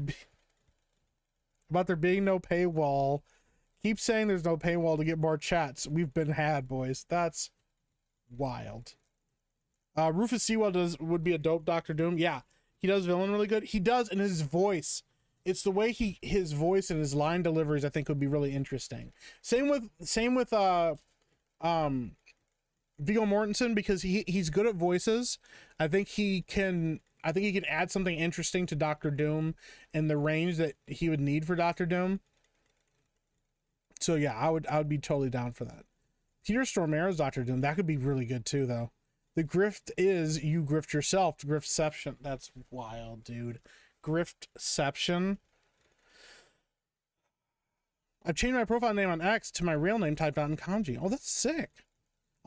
being no paywall. Keep saying there's no paywall to get more chats. We've been had, boys. That's wild. Rufus Sewell would be a dope Doctor Doom. Yeah, he does villain really good. He does, and his voice, it's the way his voice and his line deliveries I think would be really interesting. Same with Viggo Mortensen, because he's good at voices. I think he can add something interesting to Doctor Doom in the range that he would need for Doctor Doom. So yeah, I would be totally down for that. Peter Stormare's Doctor Doom, that could be really good too, though. The grift is you grift yourself. Griftception. That's wild, dude. Griftception. I've changed my profile name on X to my real name typed out in kanji. Oh, that's sick.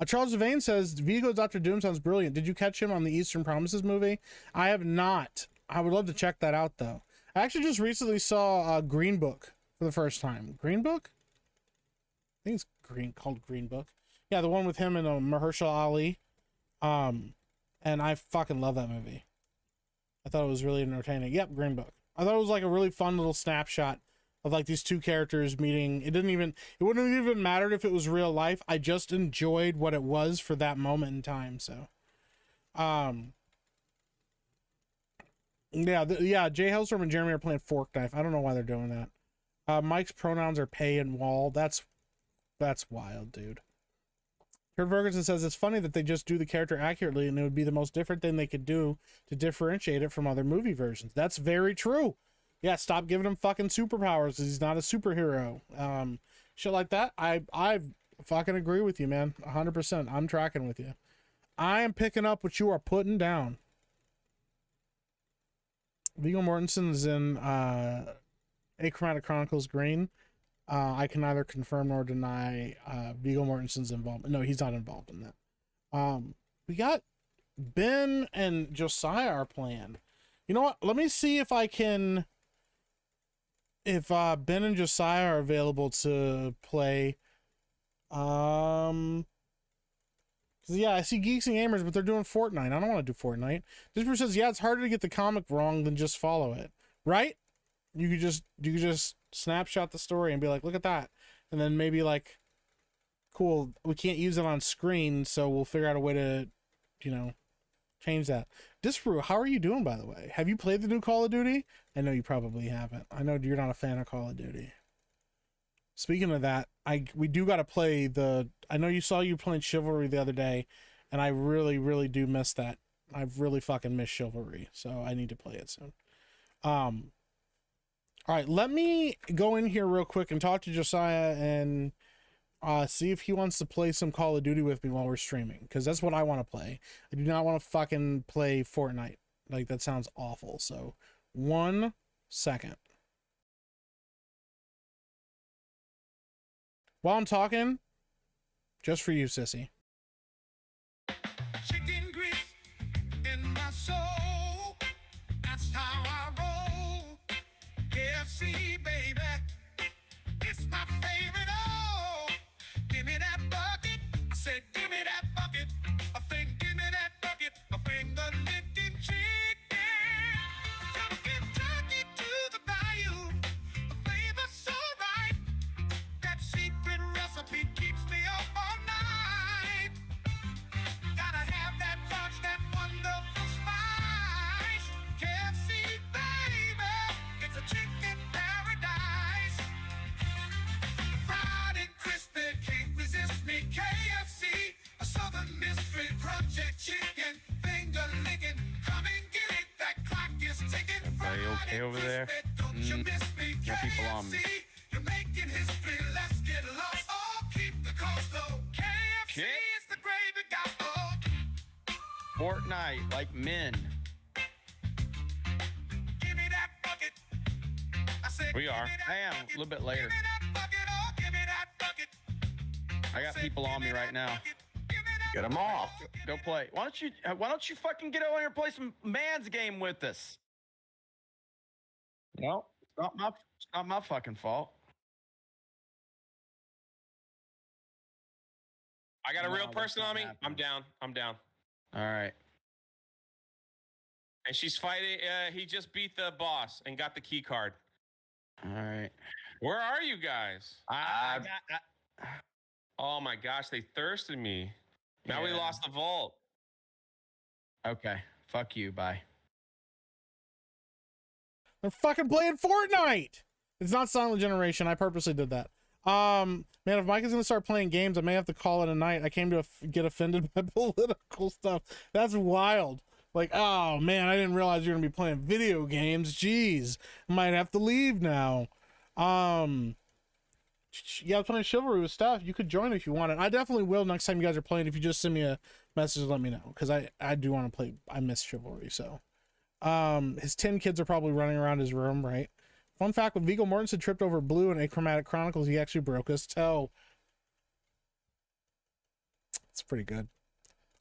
Charles Devane says Viggo's Doctor Doom sounds brilliant. Did you catch him on the Eastern Promises movie? I have not. I would love to check that out, though. I actually just recently saw Green Book for the first time. Green Book? I think it's called Green Book. Yeah, the one with him and Mahershala Ali. And I fucking love that movie. I thought it was really entertaining. Yep, Green Book. I thought it was like a really fun little snapshot of like these two characters meeting. It wouldn't have even mattered if it was real life. I just enjoyed what it was for that moment in time. So, yeah, Jay Hellstrom and Jeremy are playing Fork Knife. I don't know why they're doing that. Mike's pronouns are pay and wall. That's wild, dude. Kurt Ferguson says it's funny that they just do the character accurately, and it would be the most different thing they could do to differentiate it from other movie versions. That's very true. Yeah, stop giving him fucking superpowers. He's not a superhero. Shit like that. I fucking agree with you, man. 100%. I'm tracking with you. I am picking up what you are putting down. Viggo Mortensen is in Achromatic Chronicles Green. I can neither confirm nor deny Viggo Mortensen's involvement. No, he's not involved in that. We got Ben and Josiah are playing. You know what? Let me see if I can, if Ben and Josiah are available to play. 'Cause yeah, I see Geeks and Gamers, but they're doing Fortnite. I don't want to do Fortnite. Disper says, yeah, it's harder to get the comic wrong than just follow it, right? You could just snapshot the story and be like, look at that, and then maybe like, cool, we can't use it on screen, so we'll figure out a way to, you know, change that. Disprove, how are you doing, by the way? Have you played the new Call of Duty? I know you probably haven't. I know you're not a fan of Call of Duty. Speaking of that, we do got to play the, I know you saw you playing Chivalry the other day, and I really, really do miss that. I've really fucking missed Chivalry, so I need to play it soon. All right, let me go in here real quick and talk to Josiah and see if he wants to play some Call of Duty with me while we're streaming, because that's what I want to play. I do not want to fucking play Fortnite. Like, that sounds awful. So, 1 second. While I'm talking, just for you, sissy. Chicken grease in my soul. That's how I roll. KFC, baby. It's my favorite. Oh, give me that bucket. I said, give me that bucket. I think, give me that bucket. A finger licking chicken. From Kentucky to the bayou. The flavor's so right. That secret recipe keeps me up all night. Gotta have that punch, that wonderful spice. KFC, baby, it's a chicken paradise. Fried and crispy, can't resist me. KFC, a southern mystery, project chicken, finger licking. Come and get it, that clock is ticking. Everybody okay over there? Don't you miss me, Got people on me. KFC. You're making history, let's get lost. Oh, keep the coast low. KFC Okay. is the gravy gobble. Fortnite, like men. Give me that bucket. I said, We give are. me that I am, a bucket. little bit later. Give me that bucket. Oh, give me that bucket. I got Said, people on give me right that now. bucket. Give me that Get them bucket. off. Give Go me play. Why don't you fucking get over here and play some man's game with us? No, it's not my fucking fault. I got a No, real that's person not on me. happening. I'm down. I'm down. All right. And she's fighting. He just beat the boss and got the key card. All right. Where are you guys? I Oh my gosh, they thirsted me. Now we Yeah. lost the vault. okay. Fuck you. Bye. I'm fucking playing Fortnite. It's not Silent Generation. I purposely did that. Man, if Mike is gonna start playing games, I may have to call it a night. I came to get offended by political stuff. That's wild. Like, oh man, I didn't realize you're gonna be playing video games. Jeez, I might have to leave now. Yeah, I was playing Chivalry with Steph. You could join if you wanted. I definitely will next time you guys are playing. If you just send me a message, let me know, because I do want to play. I miss Chivalry. So, his 10 kids are probably running around his room, right? Fun fact: when Viggo Mortensen tripped over Blue in Achromatic Chronicles, he actually broke his toe. It's pretty good.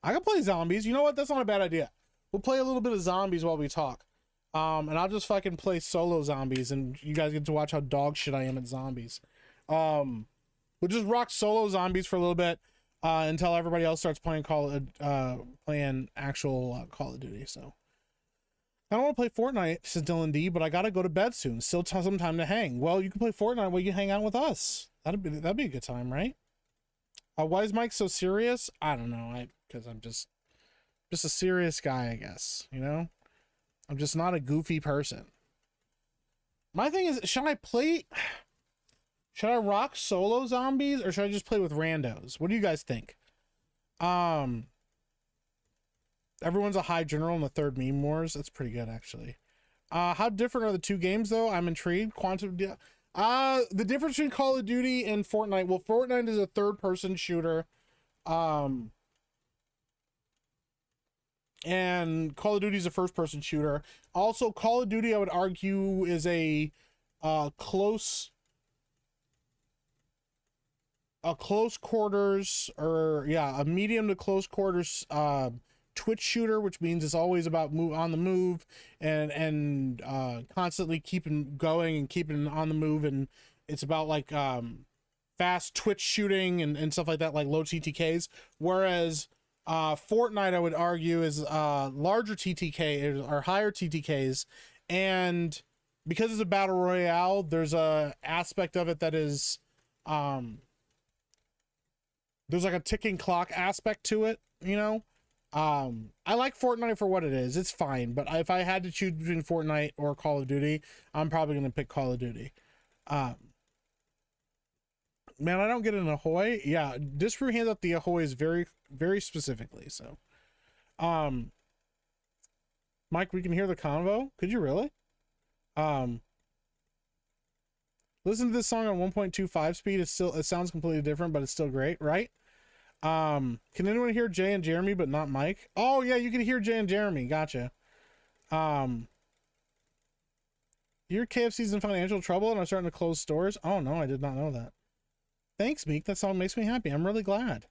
I can play zombies. You know what? That's not a bad idea. We'll play a little bit of zombies while we talk. And I'll just fucking play solo zombies, and you guys get to watch how dog shit I am at zombies. We'll just rock solo zombies for a little bit until everybody else starts playing playing actual Call of Duty. So I don't want to play Fortnite, says Dylan D, but I gotta go to bed soon. Still some time to hang. Well, you can play Fortnite while you hang out with us. That'd be a good time, right? Why is Mike so serious? I don't know. Because I'm just a serious guy, I guess. You know, I'm just not a goofy person. My thing is, should I rock solo zombies or should I just play with randos? What do you guys think? Everyone's a high general in the third meme wars. That's pretty good, actually. How different are the two games, though? I'm intrigued. The difference between Call of Duty and Fortnite. Well, Fortnite is a third-person shooter. And Call of Duty is a first-person shooter. Also, Call of Duty, I would argue, is a close a close quarters, or yeah, a medium to close quarters twitch shooter, which means it's always about on the move and constantly keeping going and keeping on the move, and it's about like fast twitch shooting and stuff like that, like low TTKs. Whereas Fortnite, I would argue, is larger TTK or higher TTKs, and because it's a battle royale, there's a aspect of it that is there's like a ticking clock aspect to it, you know. I like Fortnite for what it is. It's fine, but if I had to choose between Fortnite or Call of Duty, I'm probably gonna pick Call of Duty. Man, I don't get an ahoy. Yeah, Disprue hands out the ahoys very, very specifically. So, Mike, we can hear the convo. Could you really? Listen to this song on 1.25 speed. It sounds completely different, but it's still great, right? Can anyone hear Jay and Jeremy, but not Mike? Oh yeah, you can hear Jay and Jeremy. Gotcha. Your KFC's in financial trouble and are starting to close stores. Oh no, I did not know that. Thanks, Meek. That song makes me happy. I'm really glad.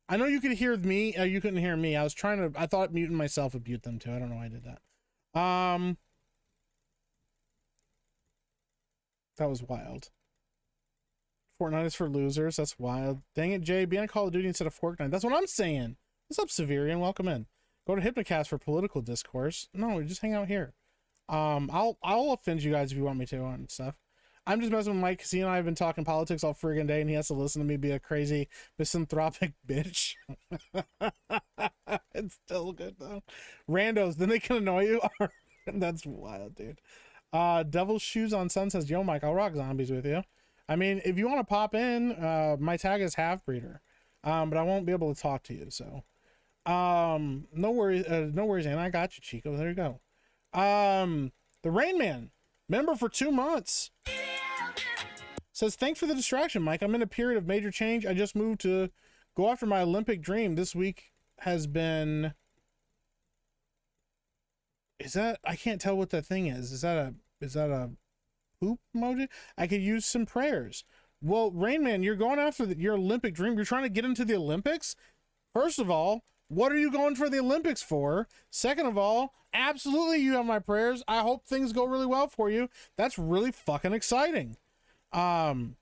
I know you could hear me. You couldn't hear me. I thought muting myself would mute them too. I don't know why I did that. That was wild. Fortnite is for losers. That's wild. Dang it, Jay. Be on Call of Duty instead of Fortnite. That's what I'm saying. What's up, Severian? Welcome in. Go to Hypnocast for political discourse. No, just hang out here. I'll offend you guys if you want me to on stuff. I'm just messing with Mike because he and I have been talking politics all friggin' day, and he has to listen to me be a crazy misanthropic bitch. It's still good though. Randos, then they can annoy you. That's wild, dude. Devil's Shoes on Sun says, "Yo, Mike, I'll rock zombies with you." I mean, if you want to pop in, my tag is Half Breeder, but I won't be able to talk to you. So, no worries, and I got you, Chico. There you go. The Rain Man, member for 2 months, says, "Thanks for the distraction, Mike. I'm in a period of major change. I just moved to go after my Olympic dream. This week has been." Is that? I can't tell what that thing is. Is that a poop emoji? I could use some prayers. Well, Rain Man, you're going after your Olympic dream. You're trying to get into the Olympics. First of all, what are you going for the Olympics for? Second of all, absolutely, you have my prayers. I hope things go really well for you. That's really fucking exciting. Fortnite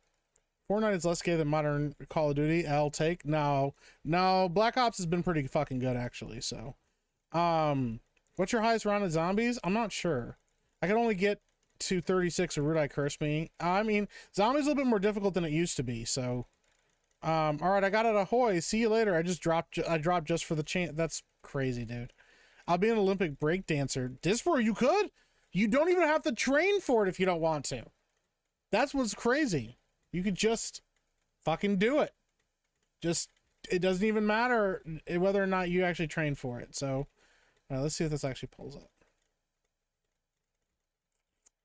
is less gay than modern Call of Duty. I'll take. No, Black Ops has been pretty fucking good actually. So, what's your highest round of zombies? I'm not sure. I can only get to 36 or Rude I Curse Me. I mean, zombies a little bit more difficult than it used to be. So, all right, I got it. Ahoy. See you later. I dropped just for the chance. That's crazy, dude. I'll be an Olympic break dancer. Disper, you could. You don't even have to train for it if you don't want to. That's what's crazy. You could just fucking do it. It doesn't even matter whether or not you actually train for it. So, all right, let's see if this actually pulls up.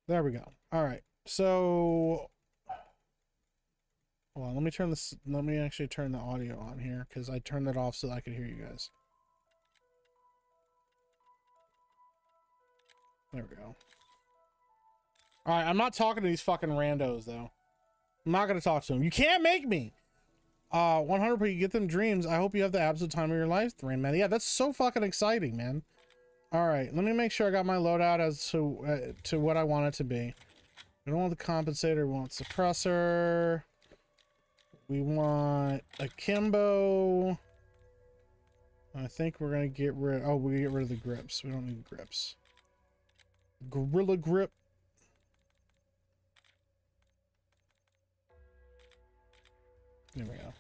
There we go. All right. So, hold on. Let me actually turn the audio on here because I turned it off so that I could hear you guys. There we go. All right. I'm not talking to these fucking randos though. I'm not going to talk to them. You can't make me. 100, but you get them dreams. I hope you have the absolute time of your life, Rain Man. Yeah, that's so fucking exciting, man. All right, let me make sure I got my loadout as to what I want it to be. We don't want the compensator. We want suppressor. We want a Kimbo. I think we're gonna get rid. Oh, we get rid of the grips. We don't need grips. Gorilla Grip. There we go.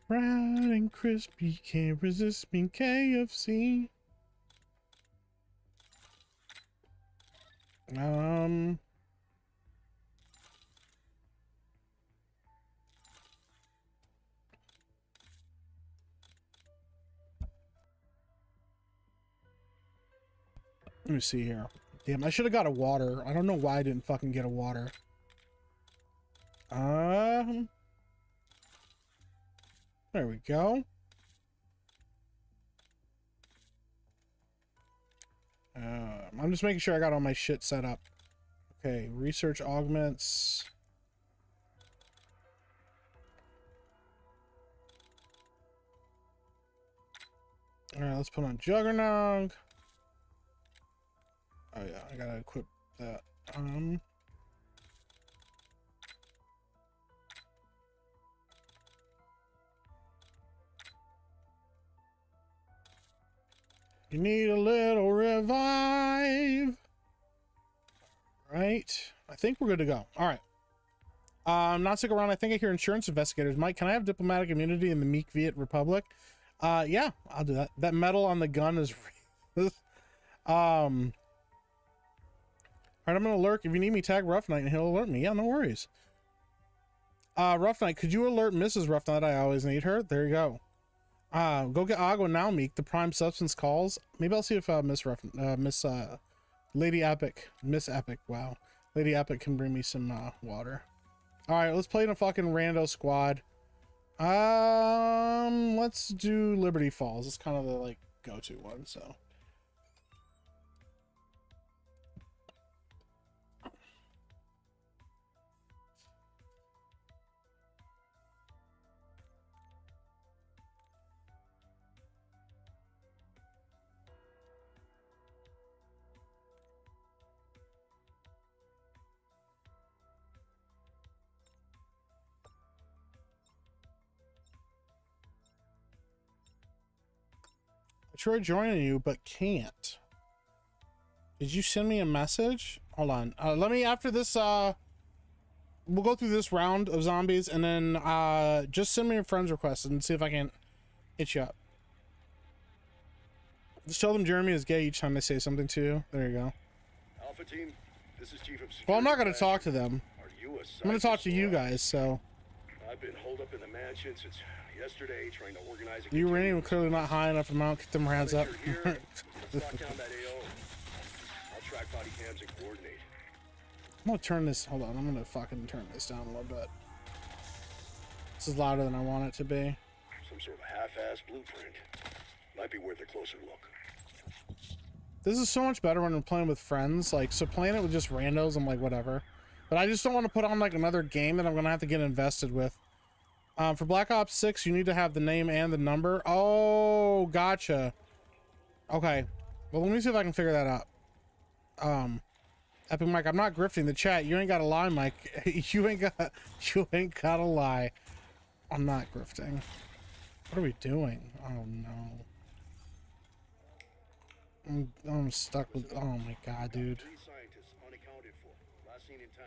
Fried and crispy, can't resist me, KFC. Let me see here. Damn, I should have got a water. I don't know why I didn't fucking get a water. There we go. I'm just making sure I got all my shit set up. Okay, research augments. All right, let's put on Juggernog. Oh yeah, I gotta equip that. You need a little revive. Right. I think we're good to go. All right. Not stick around. I think I hear insurance investigators. Mike, can I have diplomatic immunity in the Meek Viet Republic? Yeah, I'll do that. That metal on the gun is all right, I'm gonna lurk. If you need me, tag Rough Knight and he'll alert me. Yeah, no worries. Rough Knight, could you alert Mrs. Rough Knight? I always need her. There you go. Go get Agua now, Meek. The prime substance calls. Maybe I'll see if Lady Epic, Miss Epic, wow, Lady Epic can bring me some water. All right, let's play in a fucking rando squad. Let's do Liberty Falls. It's kind of the like go-to one. So. I tried joining you, but can't. Did you send me a message? Hold on. Let me, after this, we'll go through this round of zombies and then just send me a friend's request and see if I can hit you up. Just tell them Jeremy is gay each time they say something to you. There you go. Alpha team, this is Chief of Security. Well, I'm not going to talk to them. Are you a I'm going to talk to you guys, so. I've been holed up in the mansion since yesterday trying to organize a Uranium were clearly not high enough amount. Get them hands up. Let's lock down that AO. I'll track body cams and coordinate. I'm gonna turn this, hold on, I'm gonna fucking turn this down a little bit. This is louder than I want it to be. Some sort of half-assed blueprint. Might be worth a closer look. This is so much better when I'm playing with friends. Like, so playing it with just randos, I'm like, whatever. But I just don't want to put on like another game that I'm gonna have to get invested with. For Black Ops 6, you need to have the name and the number. Oh, gotcha. Okay. Well, let me see if I can figure that out. Epic Mike, I'm not grifting the chat. You ain't got to lie, Mike. you ain't got to lie. I'm not grifting. What are we doing? Oh no. I'm stuck with, oh my god, dude. 3 scientists unaccounted for. Last seen in town.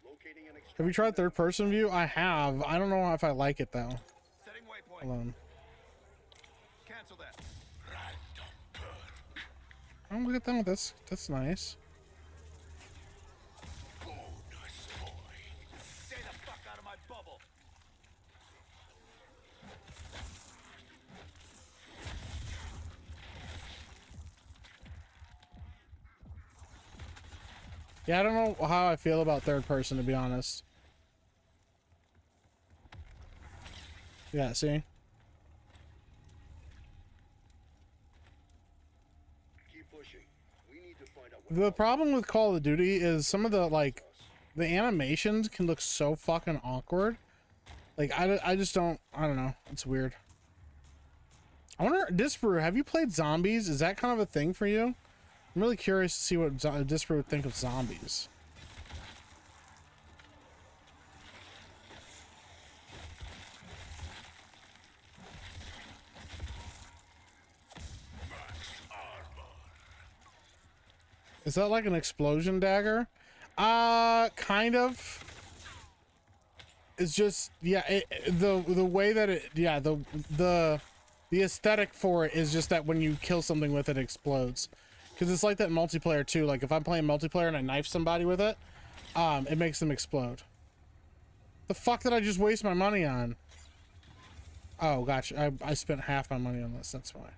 Locating an Have you tried third person view? I have. I don't know if I like it though. Setting waypoint. Hold on. Cancel that. Oh, look at that. That's nice. Stay the fuck out of my bubble. Yeah, I don't know how I feel about third person, to be honest. Yeah, see? Keep pushing. We need to find out The problem with Call of Duty is some of the, like, the animations can look so fucking awkward. Like, I just don't, I don't know. It's weird. I wonder, Disparu, have you played zombies? Is that kind of a thing for you? I'm really curious to see what Disparu would think of zombies. Is that like an explosion dagger? Kind of. It's just, yeah, the way that it, yeah, the aesthetic for it is just that when you kill something with it, it explodes. Because it's like that in multiplayer too. Like if I'm playing multiplayer and I knife somebody with it, it makes them explode. The fuck did I just waste my money on? Oh, gotcha. I spent half my money on this. That's why.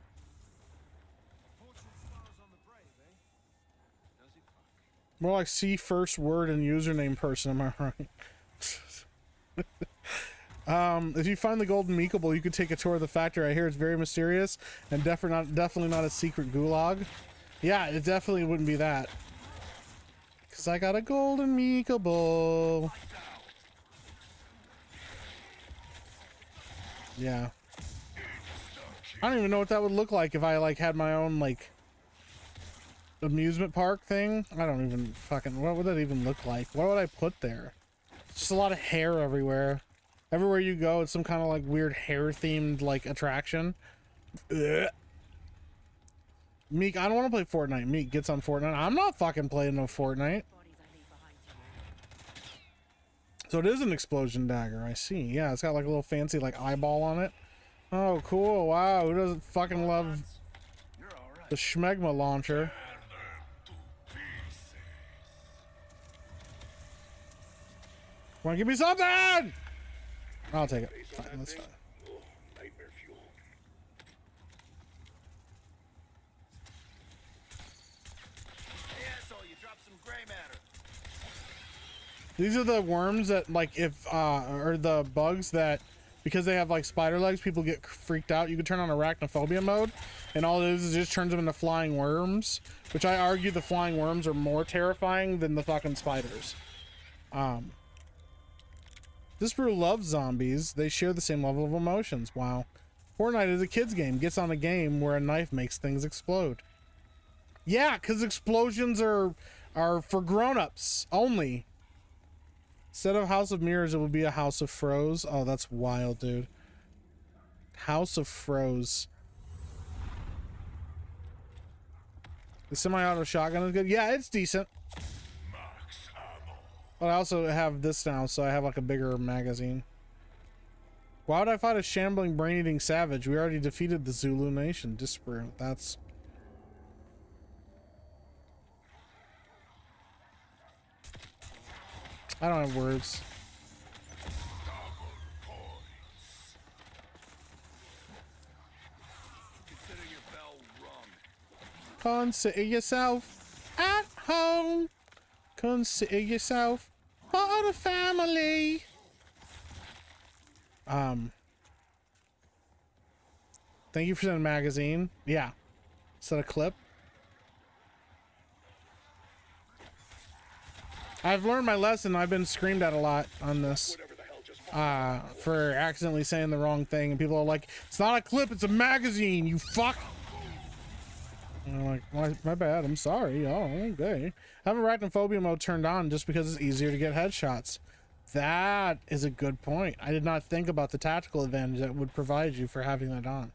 More like see first word and username person, am I right? If you find the golden meekable, you could take a tour of the factory. I hear it's very mysterious and definitely not a secret gulag. Yeah, it definitely wouldn't be that. Cause I got a golden Meekable. Yeah. I don't even know what that would look like if I like had my own like amusement park thing. I don't even fucking, what would that even look like? What would I put there? Just a lot of hair everywhere. Everywhere you go, it's some kind of like weird hair themed like attraction. Ugh. Meek, I don't want to play Fortnite. Meek gets on Fortnite. I'm not fucking playing no Fortnite. So it is an explosion dagger. I see. Yeah, it's got like a little fancy like eyeball on it. Oh, cool. Wow. Who doesn't fucking love the Schmegma launcher? Come on, give me something! I'll take it. Fine, that's fine. Oh, nightmare fuel. Hey, asshole, you dropped some gray matter. These are the worms that like if or the bugs that because they have like spider legs, people get freaked out. You can turn on arachnophobia mode, and all it is it just turns them into flying worms, which I argue the flying worms are more terrifying than the fucking spiders. This brew loves zombies. They share the same level of emotions. Wow. Fortnite is a kid's game. Gets on a game where a knife makes things explode. Yeah, because explosions are for grown-ups only. Instead of House of Mirrors, it would be a House of Froze. Oh, that's wild, dude. House of Froze. The semi-auto shotgun is good. Yeah, it's decent. But I also have this now, so I have like a bigger magazine. Why would I fight a shambling, brain-eating savage? We already defeated the Zulu Nation. Disparate. That's... I don't have words. Consider your bell rung. Consider yourself at home. Consider yourself part of the family. Thank you for sending a magazine. Yeah. Is that a clip? I've learned my lesson. I've been screamed at a lot on this. Whatever the hell just For accidentally saying the wrong thing, and people are like, it's not a clip, it's a magazine, you fuck. And I'm like, my bad, I'm sorry. Oh, okay. I have arachnophobia mode turned on just because it's easier to get headshots. That is a good point. I did not think about the tactical advantage that would provide you for having that on.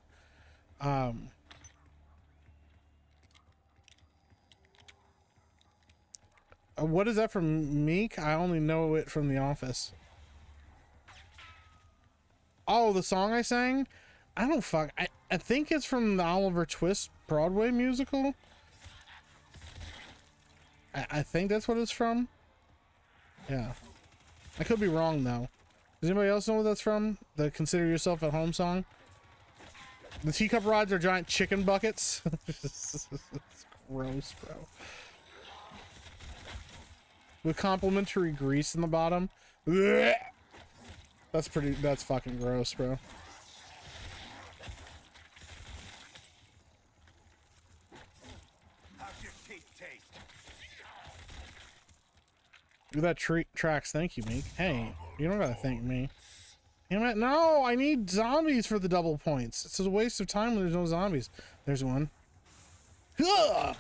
What is that from Meek? I only know it from The Office. Oh, the song I sang? I don't fuck. I think it's from the Oliver Twist Broadway musical. I think that's what it's from. Yeah. I could be wrong though. Does anybody else know what that's from? The Consider Yourself at Home song? The teacup rods are giant chicken buckets. It's gross, bro. With complimentary grease in the bottom. Blech. That's fucking gross, bro. How's your teeth taste? Do that tracks. Thank you, Meek. Hey, you don't gotta thank me. Damn it. No, I need zombies for the double points. It's a waste of time when there's no zombies. There's one. Ugh!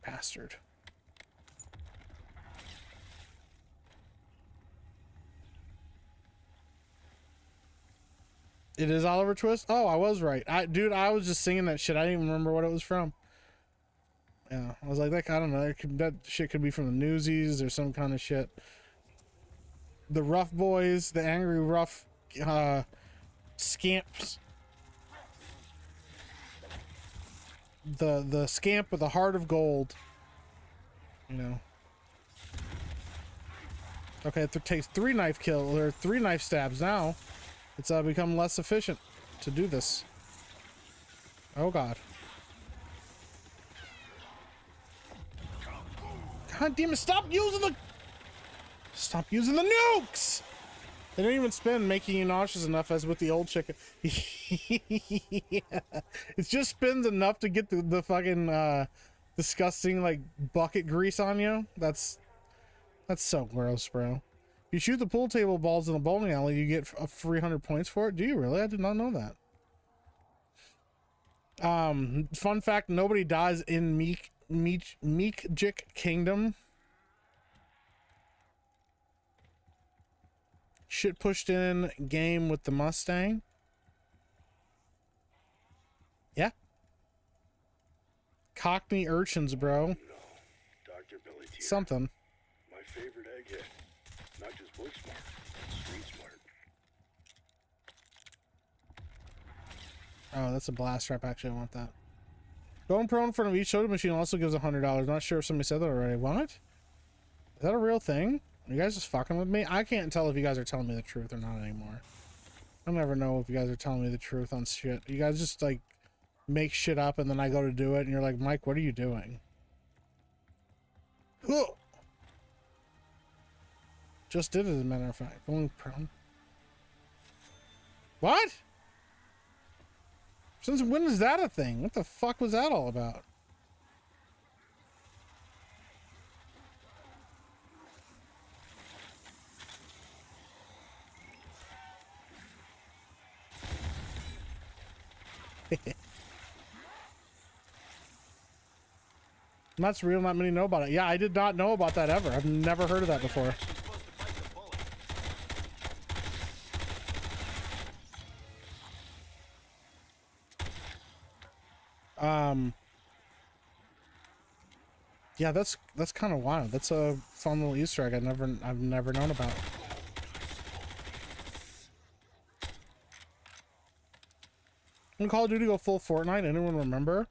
Bastard. It is Oliver Twist? Oh, I was right. Dude, I was just singing that shit. I didn't even remember what it was from. Yeah, I was like, I don't know. That shit could be from the Newsies or some kind of shit. The Rough Boys, the Angry Rough Scamps. The scamp with a heart of gold. You know. Okay, it takes 3 knife kills or 3 knife stabs now. It's become less efficient to do this. Oh god. God damn it, stop using the nukes! They don't even spin, making you nauseous enough as with the old chicken. Yeah. It just spins enough to get the fucking disgusting like bucket grease on you. That's so gross, bro. If you shoot the pool table balls in the bowling alley, you get 300 points for it. Do you really? I did not know that. Fun fact: nobody dies in Meek Kingdom. Shit pushed in game with the Mustang. Yeah. Cockney urchins, bro. No, Dr. Billy T. Something. My favorite egghead. Not just book smart, street smart. Oh, that's a blast trap. Actually, I want that. Going pro in front of each soda machine also gives $100. Not sure if somebody said that already. What? Is that a real thing? Are you guys just fucking with me? I can't tell if you guys are telling me the truth or not anymore. I'll never know if you guys are telling me the truth on shit. You guys just like make shit up and then I go to do it and you're like, Mike, what are you doing? Ugh. Just did it as a matter of fact. Going prone. What? Since when is that a thing? What the fuck was that all about? That's real, not many know about it. Yeah, I did not know about that ever. I've never heard of that before. Yeah, that's kind of wild. That's a fun little Easter egg I've never known about. When Call of Duty go full Fortnite, anyone remember?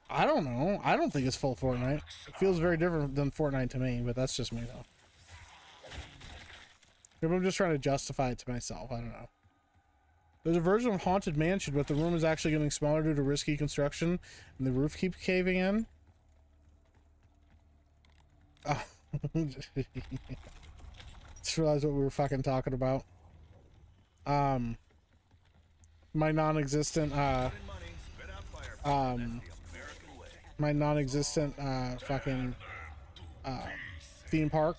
I don't know. I don't think it's full Fortnite. It feels very different than Fortnite to me, but that's just me though. Maybe I'm just trying to justify it to myself. I don't know. There's a version of Haunted Mansion, but the room is actually getting smaller due to risky construction, and the roof keeps caving in. Oh. Just realized what we were fucking talking about. My non-existent fucking theme park.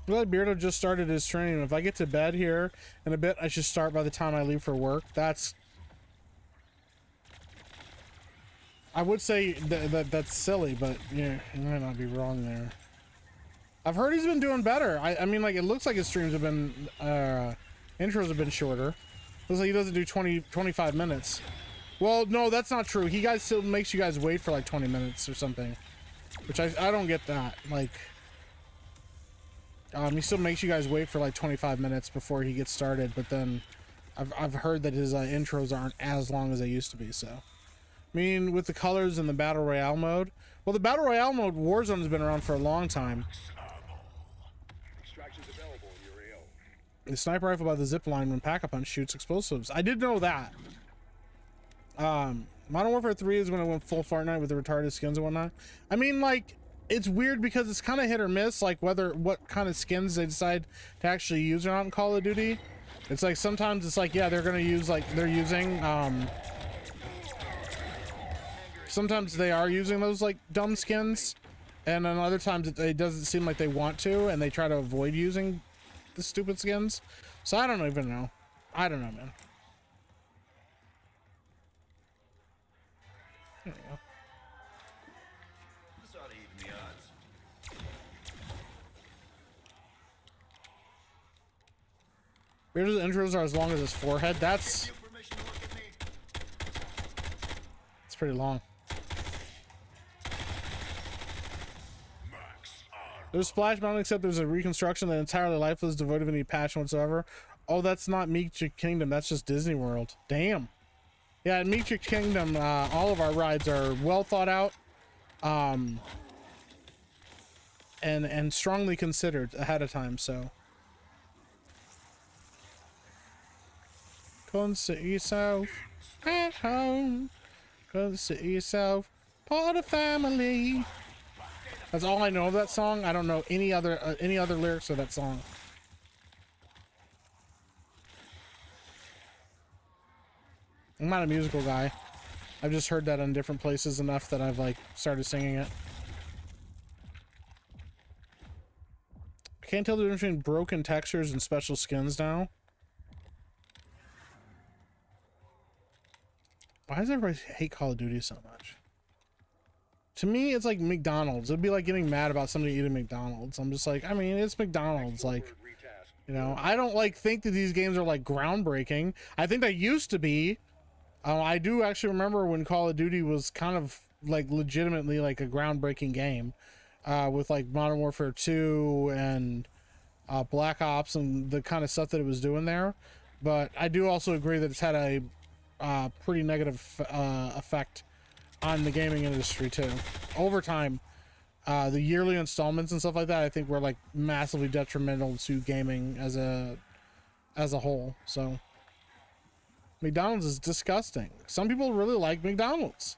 Well, Beardo just started his stream. If I get to bed here in a bit, I should start by the time I leave for work. That's... I would say that's silly, but yeah, you might not be wrong there. I've heard he's been doing better. I mean, like, it looks like his streams have been, intros have been shorter. Looks like he doesn't do 25 minutes. Well, no, that's not true. He guys still makes you guys wait for like 20 minutes or something. Which I don't get that. Like, he still makes you guys wait for like 25 minutes before he gets started, but then I've heard that his intros aren't as long as they used to be, so. I mean, with the colors and the Battle Royale mode. Well, the Battle Royale mode, Warzone has been around for a long time. Extractions available in your AO. The sniper rifle by the zip line when Pack-a-Punch shoots explosives. I did know that. Modern Warfare 3 is when it went full Fortnite with the retarded skins and whatnot. I mean, like, it's weird because it's kind of hit or miss, like what kind of skins they decide to actually use or not in Call of Duty. It's like sometimes it's like, yeah, they're gonna use, like, they're using sometimes they are using those like dumb skins, and then other times it doesn't seem like they want to, and they try to avoid using the stupid skins. So I don't even know. I don't know, man. There you go. This ought to even the odds. Beardo's intros are as long as his forehead. That's pretty long. There's Splash Mountain, except there's a reconstruction that entirely lifeless, devoid of any passion whatsoever. Oh, that's not Meek Kingdom. That's just Disney World. Damn. Yeah, in Meek Kingdom, all of our rides are well thought out, and strongly considered ahead of time. So, consider yourself at home. Consider yourself part of the family. That's all I know of that song. I don't know any other lyrics of that song. I'm not a musical guy. I've just heard that in different places enough that I've like started singing it. I can't tell the difference between broken textures and special skins now. Why does everybody hate Call of Duty so much? To me, it's like McDonald's. It'd be like getting mad about somebody eating McDonald's. I'm just like, I mean, it's McDonald's. Like, you know, I don't like think that these games are like groundbreaking. I think they used to be. I do actually remember when Call of Duty was kind of like legitimately like a groundbreaking game, with like Modern Warfare 2 and Black Ops and the kind of stuff that it was doing there. But I do also agree that it's had a pretty negative effect on the gaming industry too. Over time, the yearly installments and stuff like that, I think were like massively detrimental to gaming as a whole. So McDonald's is disgusting. Some people really like McDonald's,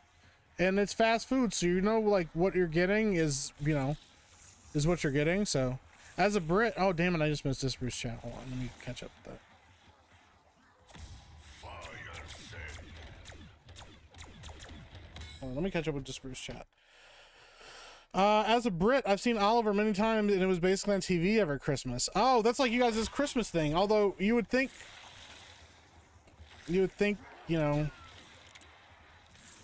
and it's fast food, so you know like what you're getting is, you know, is what you're getting. So as a Brit, oh damn it, I just missed this Bruce chat. Hold on, let me catch up with that. Let me catch up with just Bruce chat. As a Brit, I've seen Oliver many times, and it was basically on TV every Christmas. Oh, that's like you guys' Christmas thing. Although you would think, you know,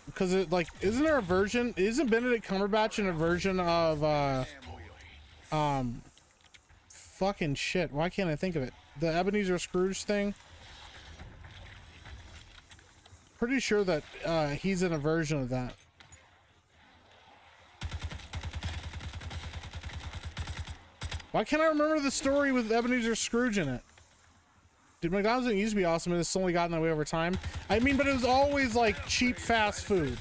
because it like, isn't there a version? Isn't Benedict Cumberbatch in a version of fucking shit? Why can't I think of it? The Ebenezer Scrooge thing. Pretty sure that he's in a version of that. Why can't I remember the story with Ebenezer Scrooge in it? Dude, McDonald's didn't used to be awesome, and it's only gotten that way over time. I mean, but it was always like cheap fast food.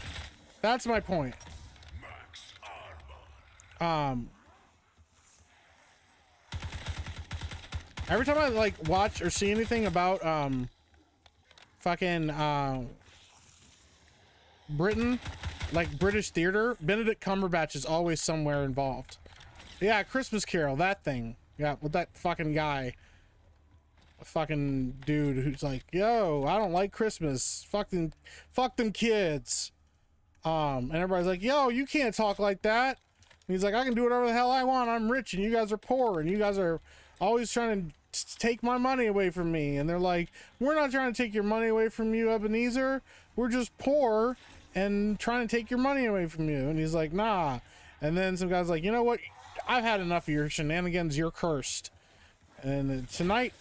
That's my point. Every time I like watch or see anything about fucking Britain, like British theater, Benedict Cumberbatch is always somewhere involved. Yeah, Christmas Carol, that thing. Yeah, with that fucking guy. A fucking dude who's like, yo, I don't like Christmas. Fuck them kids. And everybody's like, yo, you can't talk like that. And he's like, I can do whatever the hell I want. I'm rich and you guys are poor and you guys are always trying to take my money away from me. And they're like, we're not trying to take your money away from you, Ebenezer. We're just poor and trying to take your money away from you. And he's like, nah. And then some guy's like, you know what? I've had enough of your shenanigans. You're cursed. And tonight,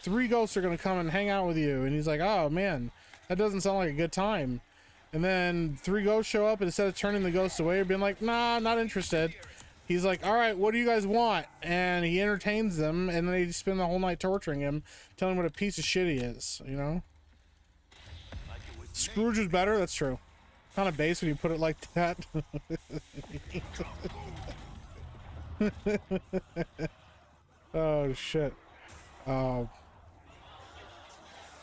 3 ghosts are going to come and hang out with you. And he's like, oh man, that doesn't sound like a good time. And then 3 ghosts show up, and instead of turning the ghosts away or being like, nah, not interested, he's like, all right, what do you guys want? And he entertains them, and then they spend the whole night torturing him, telling him what a piece of shit he is, you know? Scrooge was better? That's true. Kind of base when you put it like that. Oh, shit.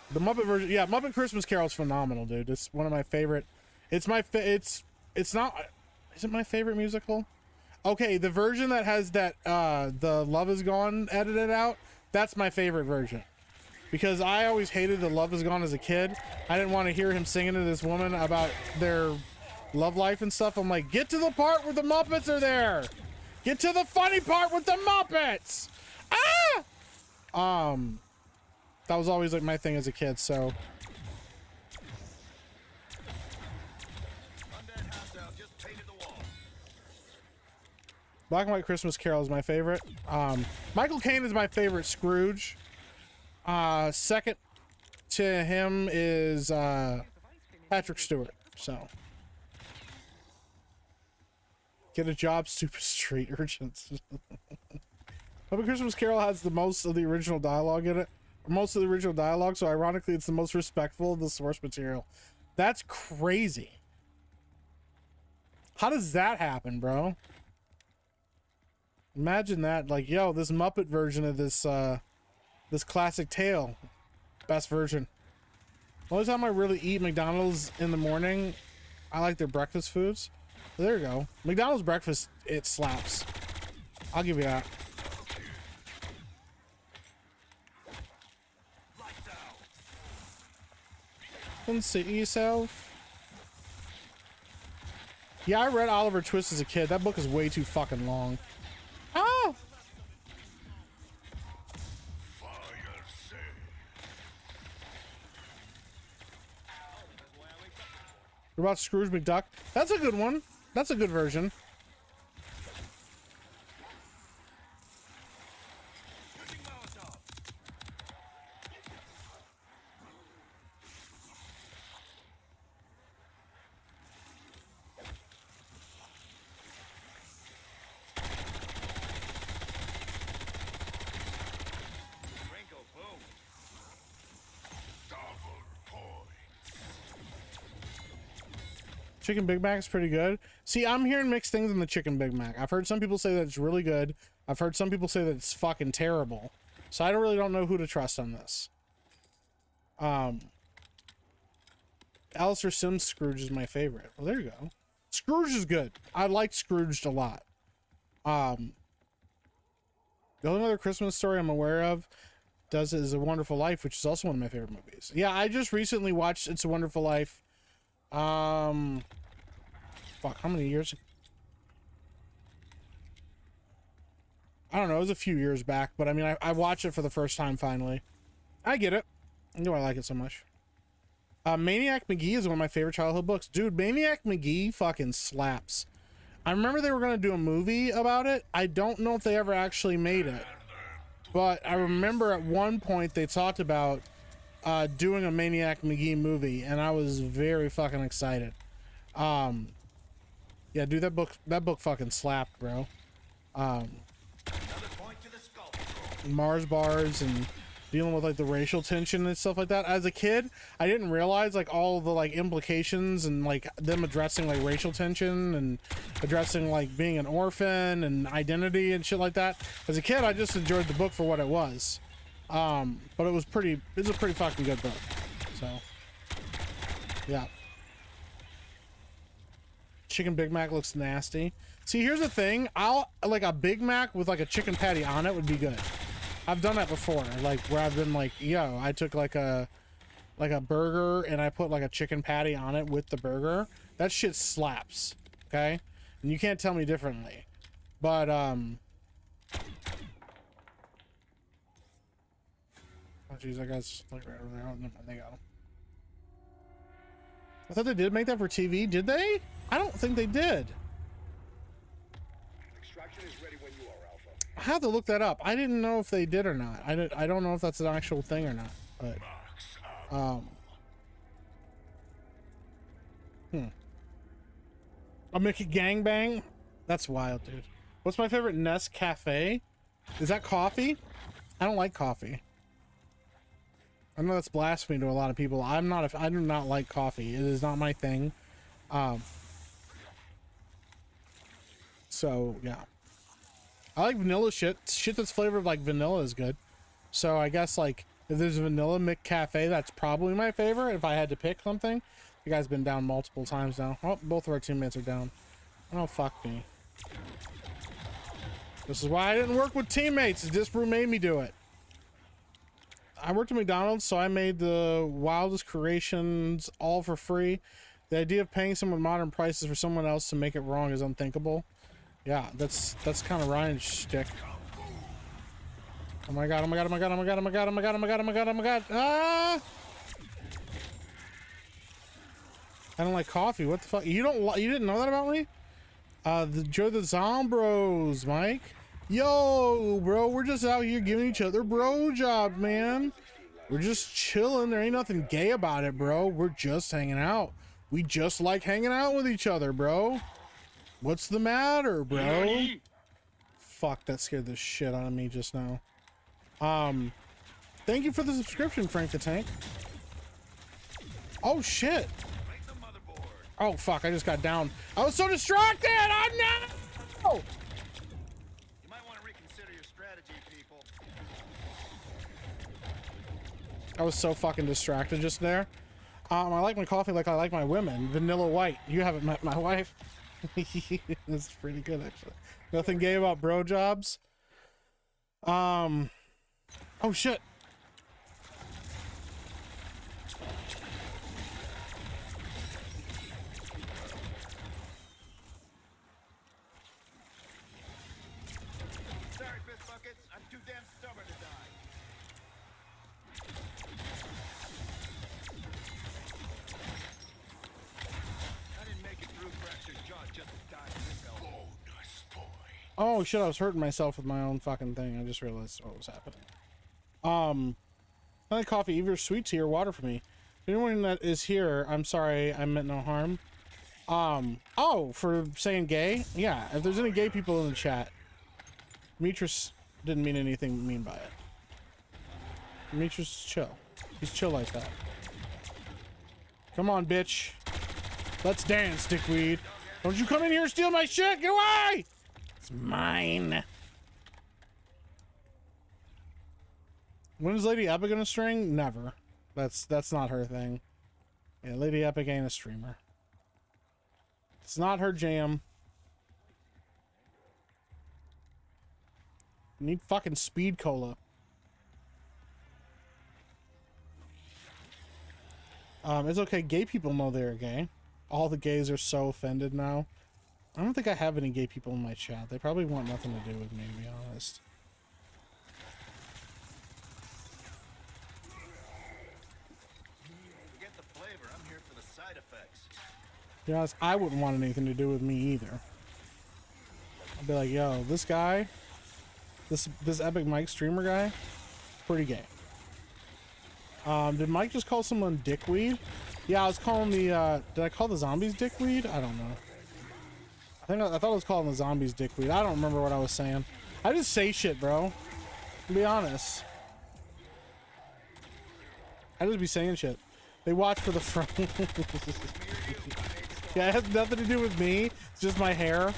The Muppet version, yeah, Muppet Christmas Carol's phenomenal, dude. It's one of my favorite. It's my it's not, is it my favorite musical? Okay, the version that has that the Love Is Gone edited out, that's my favorite version. Because I always hated the Love Is Gone as a kid. I didn't want to hear him singing to this woman about their love life and stuff. I'm like, get to the part where the Muppets are there. Get to the funny part with the Muppets. Ah! That was always like my thing as a kid, so. Black and White Christmas Carol is my favorite. Michael Caine is my favorite Scrooge. Second to him is Patrick Stewart, so. Get a job, stupid street urchins. Muppet Christmas Carol has the most of the original dialogue in it. Most of the original dialogue, so ironically it's the most respectful of the source material. That's crazy. How does that happen, bro? Imagine that, like, yo, this Muppet version of this this classic tale, best version. The only time I really eat McDonald's in the morning, I like their breakfast foods. There you go. McDonald's breakfast, it slaps. I'll give you that. Don't sit yourself. Yeah, I read Oliver Twist as a kid. That book is way too fucking long. Oh! What about Scrooge McDuck? That's a good one. That's a good version. Chicken Big Mac is pretty good. See, I'm hearing mixed things on the Chicken Big Mac. I've heard some people say that it's really good. I've heard some people say that it's fucking terrible. So I don't know who to trust on this. Alistair Sims Scrooge is my favorite. Well, there you go. Scrooge is good. I liked Scrooged a lot. The only other Christmas story I'm aware of does it is A Wonderful Life, which is also one of my favorite movies. Yeah, I just recently watched It's a Wonderful Life. Fuck, how many years? I don't know, it was a few years back, but I mean, I watched it for the first time finally. I get it. I know I like it so much. Maniac McGee is one of my favorite childhood books. Dude, Maniac McGee fucking slaps. I remember they were going to do a movie about it. I don't know if they ever actually made it. But I remember at one point they talked about doing a Maniac McGee movie, and I was very fucking excited. Yeah, dude, that book fucking slapped, bro. Mars bars and dealing with like the racial tension and stuff like that. As a kid, I didn't realize like all the like implications and like them addressing like racial tension and addressing like being an orphan and identity and shit like that. As a kid, I just enjoyed the book for what it was. But it's a pretty fucking good book. So yeah. Chicken Big Mac looks nasty. See, here's the thing. I'll like a Big Mac with like a chicken patty on it would be good. I've done that before, like where I've been like, yo, I took like a burger and I put like a chicken patty on it with the burger. That shit slaps. Okay, and you can't tell me differently. But oh jeez, that guy's like right over there. Oh, no, they go. I thought they did make that for TV. Did they? I don't think they did. Extraction is ready when you are, Alpha. I have to look that up. I didn't know if they did or not. I don't know if that's an actual thing or not. But a Mickey gangbang? That's wild, dude. What's my favorite Nest Cafe? Is that coffee? I don't like coffee. I know that's blasphemy to a lot of people. I do not like coffee. It is not my thing. So yeah, I like vanilla shit. Shit that's flavored like vanilla is good. So I guess like if there's a vanilla McCafe, that's probably my favorite. If I had to pick something, you guys been down multiple times now. Oh, both of our teammates are down. Oh fuck me. This is why I didn't work with teammates. This room made me do it. I worked at McDonald's, so I made the wildest creations all for free. The idea of paying someone modern prices for someone else to make it wrong is unthinkable. Yeah, that's kind of Ryan's shtick. Oh my god, oh my god, oh my god, oh my god, oh my god, oh my god, oh my god, oh my god, oh my god. Ah! I don't like coffee. What the fuck? You didn't know that about me? Joe the Zombros, Mike. Yo, bro, we're just out here giving each other bro job, man. We're just chilling. There ain't nothing gay about it, bro. We're just hanging out. We just like hanging out with each other, bro. What's the matter, bro? Fuck, that scared the shit out of me just now. Thank you for the subscription, Frank the Tank. Oh, shit. Oh, fuck, I just got down. I was so distracted! Oh, no! You might want to reconsider your strategy, people. I was so fucking distracted just there. I like my coffee like I like my women. Vanilla white. You haven't met my wife. That's pretty good, actually. Nothing gay about bro jobs. Oh shit. Sorry, piss buckets. I'm too damn stubborn to die. I didn't make it through fractured jaw just to die in this elbow. Oh shit, I was hurting myself with my own fucking thing. I just realized what was happening. I like coffee, either sweet tea or water for me. Anyone that is here, I'm sorry, I meant no harm. Oh, for saying gay? Yeah, if there's any gay people in the chat, Demetrius didn't mean anything mean by it. Demetrius is chill. He's chill like that. Come on, bitch. Let's dance, dickweed. Don't you come in here and steal my shit! Get away! It's mine. When is Lady Epic gonna string? Never. That's not her thing. Yeah, Lady Epic ain't a streamer. It's not her jam. Need fucking speed cola. It's okay. Gay people know they're gay. All the gays are so offended now. I don't think I have any gay people in my chat. They probably want nothing to do with me, to be honest. Forget the flavor. I'm here for the side effects. To be honest, I wouldn't want anything to do with me either. I'd be like, yo, this guy, this Epic Mike streamer guy, pretty gay. Did Mike just call someone dickweed? Yeah, I was calling the, did I call the zombies dickweed? I don't know. I thought I was calling the zombies dickweed. I don't remember what I was saying. I just say shit, bro. To be honest. I just be saying shit. They watch for the front. Yeah, it has nothing to do with me. It's just my hair.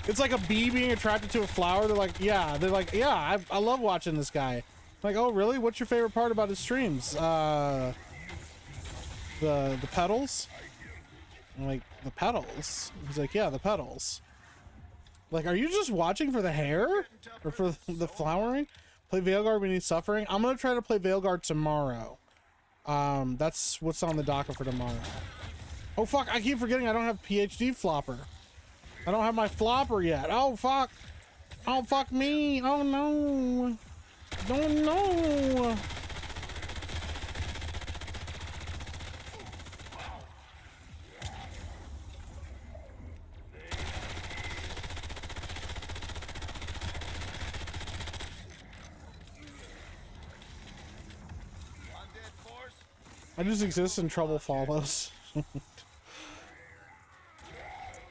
It's like a bee being attracted to a flower. They're like, yeah. I love watching this guy. I'm like, oh, really? What's your favorite part about his streams? The petals? I'm like, the petals? He's like, yeah, the petals. Like, are you just watching for the hair? Or for the flowering? Play Veilguard when he's suffering? I'm gonna try to play Veilguard tomorrow. That's what's on the docket for tomorrow. Oh, fuck, I keep forgetting I don't have PhD flopper. I don't have my flopper yet. Oh, fuck. Oh, fuck me. Oh, no. Oh, no. I just exist and trouble follows.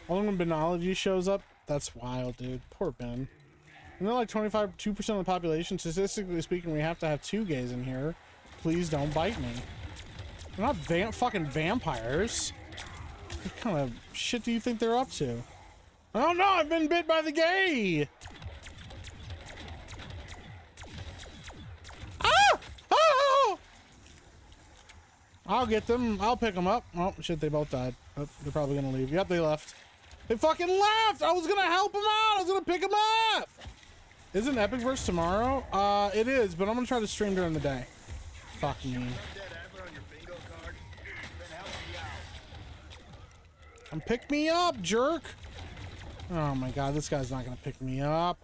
Only when Benology shows up? That's wild, dude. Poor Ben. And they're like 2% of the population. Statistically speaking, we have to have 2 gays in here. Please don't bite me. They're not fucking vampires. What kind of shit do you think they're up to? Oh no, I've been bit by the gay! Ah! Oh! I'll get them. I'll pick them up. Oh, shit, they both died. Oh, they're probably gonna leave. Yep, they left. They fucking left! I was gonna help them out! I was gonna pick them up! Isn't Epicverse tomorrow? It is, but I'm gonna try to stream during the day. Fuck me. Come pick me up, jerk! Oh my god, this guy's not gonna pick me up.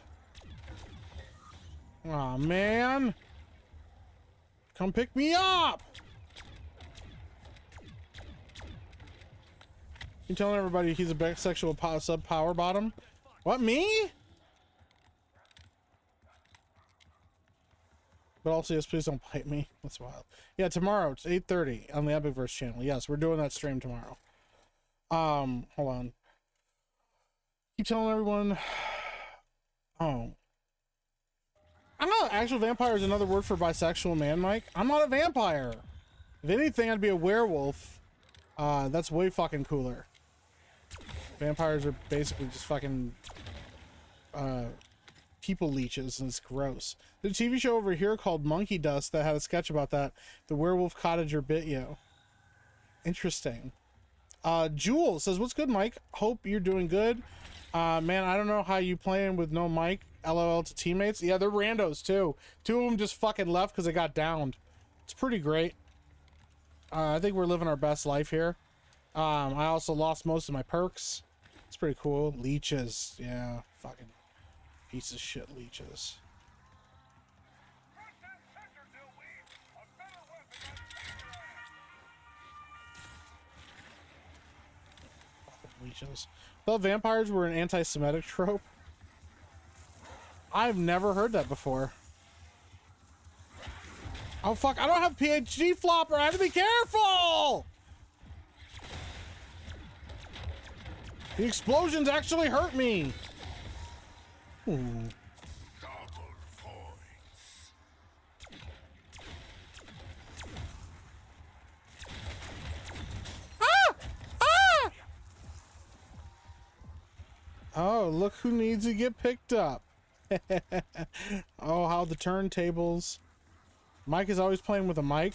Aw, man. Come pick me up! You telling everybody he's a bisexual sub power bottom? What, me? But also, yes, please don't bite me. That's wild. Yeah, tomorrow it's 8:30 on the Epicverse channel. Yes, we're doing that stream tomorrow. Hold on. Keep telling everyone. Oh. I'm not actual vampire is another word for bisexual man, Mike. I'm not a vampire. If anything, I'd be a werewolf. That's way fucking cooler. Vampires are basically just fucking people leeches, and it's gross. There's a TV show over here called Monkey Dust that had a sketch about that. The werewolf cottager bit you. Interesting. Jewel says, what's good, Mike? Hope you're doing good. Man, I don't know how you playing with no mic. LOL to teammates. Yeah, they're randos too. Two of them just fucking left because they got downed. It's pretty great. I think we're living our best life here. I also lost most of my perks. It's pretty cool. Leeches. Yeah, fucking piece of shit leeches. Leeches. Thought vampires were an anti-Semitic trope. I've never heard that before. Oh fuck, I don't have PhD flopper, I have to be careful! The explosions actually hurt me. Ooh. Oh, look who needs to get picked up. Oh, how the turntables. Mike is always playing with a mic.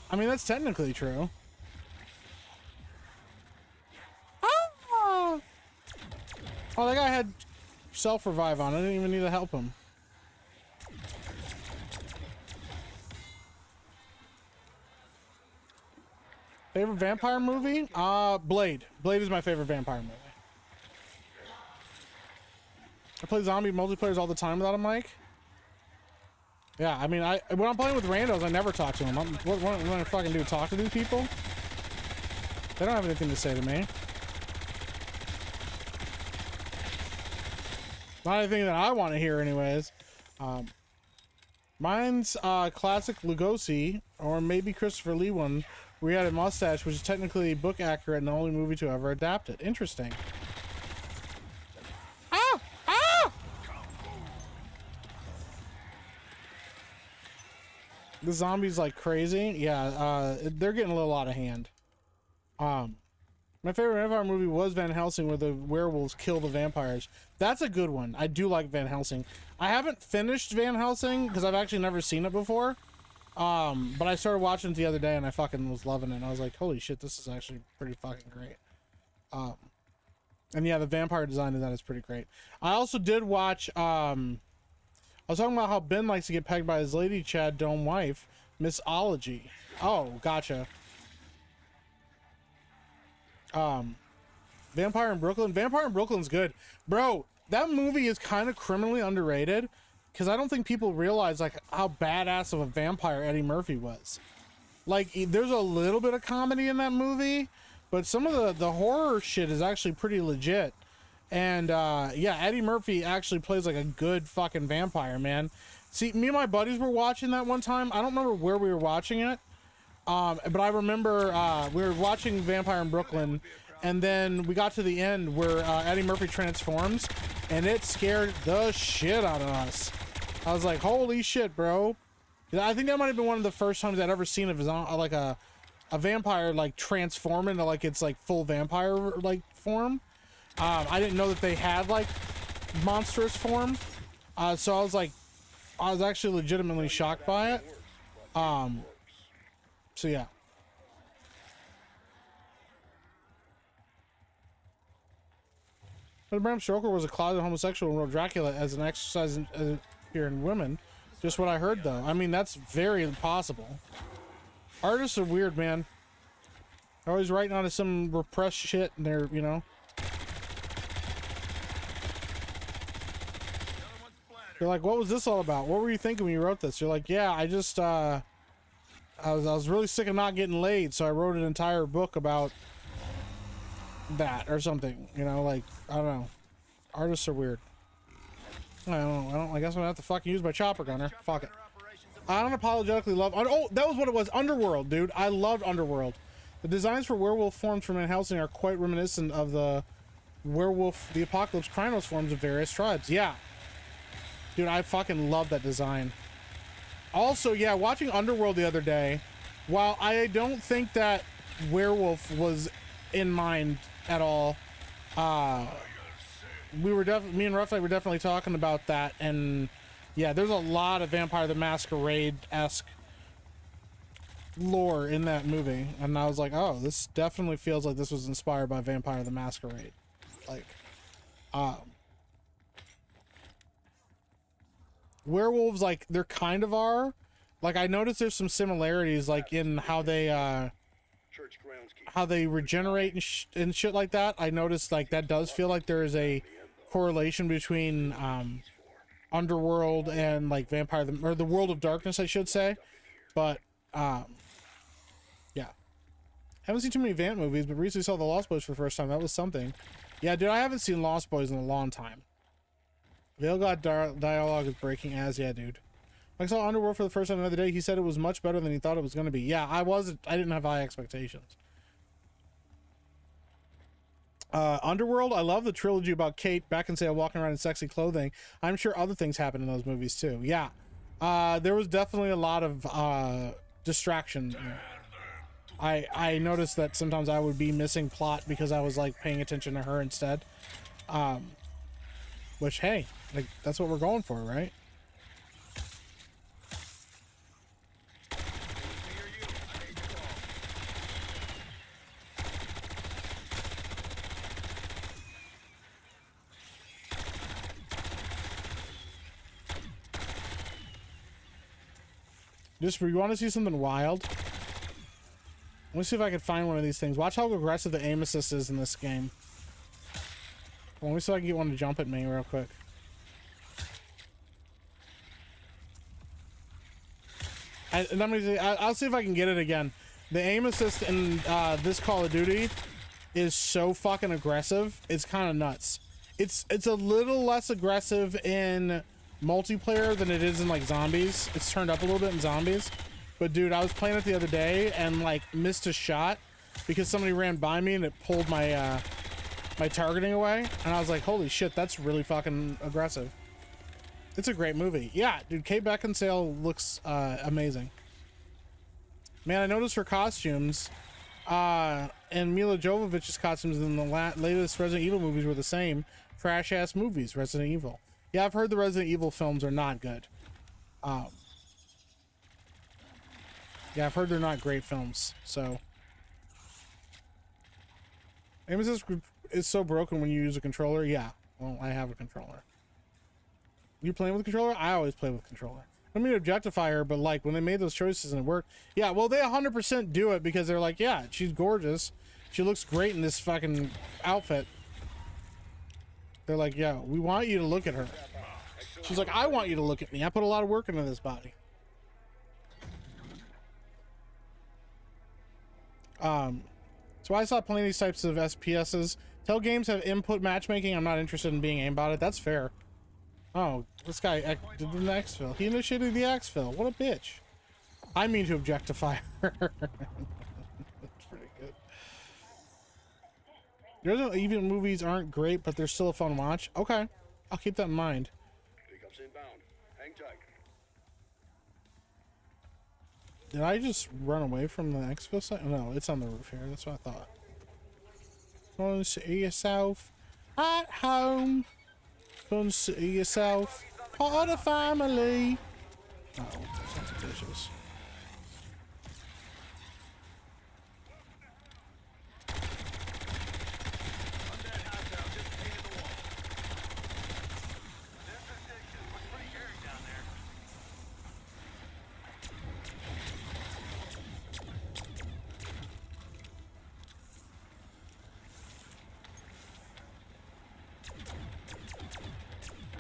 I mean, that's technically true. Ah! Oh, that guy had self-revive on. I didn't even need to help him. Favorite vampire movie? Blade. Blade is my favorite vampire movie. I play zombie multiplayers all the time without a mic. Yeah, I mean, when I'm playing with randos, I never talk to them. What am I fucking do? Talk to these people? They don't have anything to say to me. Not anything that I want to hear anyways. Mine's classic Lugosi, or maybe Christopher Lee one, where he had a mustache, which is technically book accurate and the only movie to ever adapt it. Interesting. Ah! Ah! The zombies like crazy. Yeah, they're getting a little out of hand. My favorite vampire movie was Van Helsing, where the werewolves kill the vampires. That's a good one. I do like Van Helsing. I haven't finished Van Helsing because I've actually never seen it before. But I started watching it the other day and I fucking was loving it. I was like, holy shit, this is actually pretty fucking great. And yeah, the vampire design in that is pretty great. I also did watch, I was talking about how Ben likes to get pegged by his lady Chad Dome wife, Miss Ology. Oh, gotcha. Vampire in Brooklyn. Vampire in Brooklyn's good. Bro, that movie is kind of criminally underrated because I don't think people realize like how badass of a vampire Eddie Murphy was. Like, there's a little bit of comedy in that movie, but some of the horror shit is actually pretty legit. And yeah, Eddie Murphy actually plays like a good fucking vampire, man. See, me and my buddies were watching that one time. I don't remember where we were watching it. But I remember we were watching Vampire in Brooklyn, and then we got to the end where Eddie Murphy transforms, and it scared the shit out of us. I was like, holy shit, bro. I think that might have been one of the first times I'd ever seen of like a vampire like transform into like its like full vampire like form. I didn't know that they had like monstrous form. So I was actually legitimately shocked by it. So yeah. But Bram Stoker was a closeted homosexual and wrote Dracula as an exercise in fear in women. Just what I heard though. I mean, that's very possible. Artists are weird, man. They're always writing on some repressed shit and they're, you know. You're like, what was this all about? What were you thinking when you wrote this? You're like, yeah, I just, I was really sick of not getting laid, so I wrote an entire book about that or something, you know, like, I don't know. Artists are weird. I guess I'm gonna have to fucking use my chopper gunner. Fuck it. I unapologetically love, oh, that was what it was. Underworld, dude. I loved Underworld. The designs for werewolf forms from Van Helsing are quite reminiscent of the werewolf, the apocalypse Krynos forms of various tribes. Yeah. Dude, I fucking love that design. Also, yeah, watching Underworld the other day, while I don't think that werewolf was in mind at all, me and Roughlight were definitely talking about that, and yeah, there's a lot of Vampire the Masquerade-esque lore in that movie, and I was like, oh, this definitely feels like this was inspired by Vampire the Masquerade. Like, werewolves, like, they're kind of are. Like, I noticed there's some similarities, like, in how they, Church groundskeeper. how they regenerate and shit like that. I noticed, like, that does feel like there is a correlation between, Underworld and, like, or the World of Darkness, I should say. But, yeah. Haven't seen too many Vamp movies, but recently saw The Lost Boys for the first time. That was something. Yeah, dude, I haven't seen Lost Boys in a long time. Vale God dialogue is breaking ass. Yeah, dude. I saw Underworld for the first time the other day. He said it was much better than he thought it was going to be. Yeah, I didn't have high expectations. Underworld, I love the trilogy about Kate Beckinsale walking around in sexy clothing. I'm sure other things happen in those movies too. Yeah. There was definitely a lot of distraction. I noticed that sometimes I would be missing plot because I was like paying attention to her instead. Which, hey, like, that's what we're going for, right? Just, you want to see something wild? Let me see if I can find one of these things. Watch how aggressive the aim assist is in this game. Let me see if I can get one to jump at me real quick. I'll see if I can get it again. The aim assist in this Call of Duty is so fucking aggressive. It's kind of nuts. It's a little less aggressive in multiplayer than it is in like zombies. It's turned up a little bit in zombies. But dude, I was playing it the other day and like missed a shot because somebody ran by me and it pulled my my targeting away, and I was like, holy shit, that's really fucking aggressive. It's a great movie. Yeah, dude, Kate Beckinsale looks amazing. Man, I noticed her costumes and Mila Jovovich's costumes in the latest Resident Evil movies were the same. Trash ass movies, Resident Evil. Yeah, I've heard the Resident Evil films are not good. Yeah, I've heard they're not great films, so. Amazon is so broken when you use a controller. Yeah, well, I have a controller. You playing with a controller? I always play with a controller. I mean, objectify her, but like when they made those choices and it worked. Yeah, well, they 100% do it because they're like, yeah, she's gorgeous. She looks great in this fucking outfit. They're like, yeah, we want you to look at her. She's like, I want you to look at me. I put a lot of work into this body. So I saw playing these types of SPSs. Tell games have input matchmaking. I'm not interested in being aimbotted. That's fair. Oh, this guy did the exfil. He initiated the exfil. What a bitch. I mean to objectify her. That's pretty good. Resident Evil movies aren't great, but they're still a fun watch. Okay, I'll keep that in mind. Pickups inbound. Hang tight. Did I just run away from the exfil site? No, it's on the roof here. That's what I thought. Consider yourself at home. Consider yourself part of the family. Uh oh, sounds like dishes.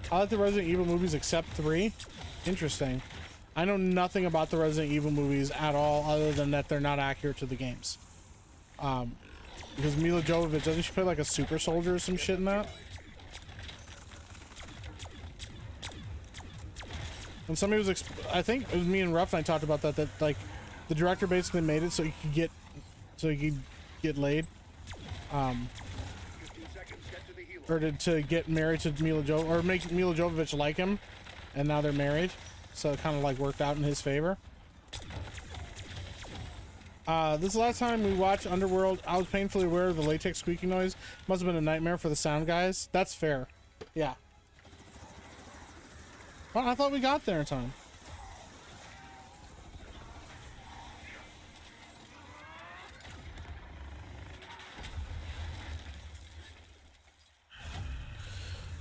I like the Resident Evil movies except 3. Interesting. I know nothing about the Resident Evil movies at all other than that they're not accurate to the games. Because Mila Jovovich, doesn't she play like a super soldier or some shit in that? And somebody was, I think it was me and Ruff and I talked about that like the director basically made it so you could get laid. 15 seconds. Get to the healer. Or to get married to Mila Jovovich, or make Mila Jovovich like him, and now they're married, so it kind of like worked out in his favor. This is the last time we watched Underworld. I was painfully aware of the latex squeaking noise. Must have been a nightmare for the sound guys. That's fair. Yeah. Well, I thought we got there in time.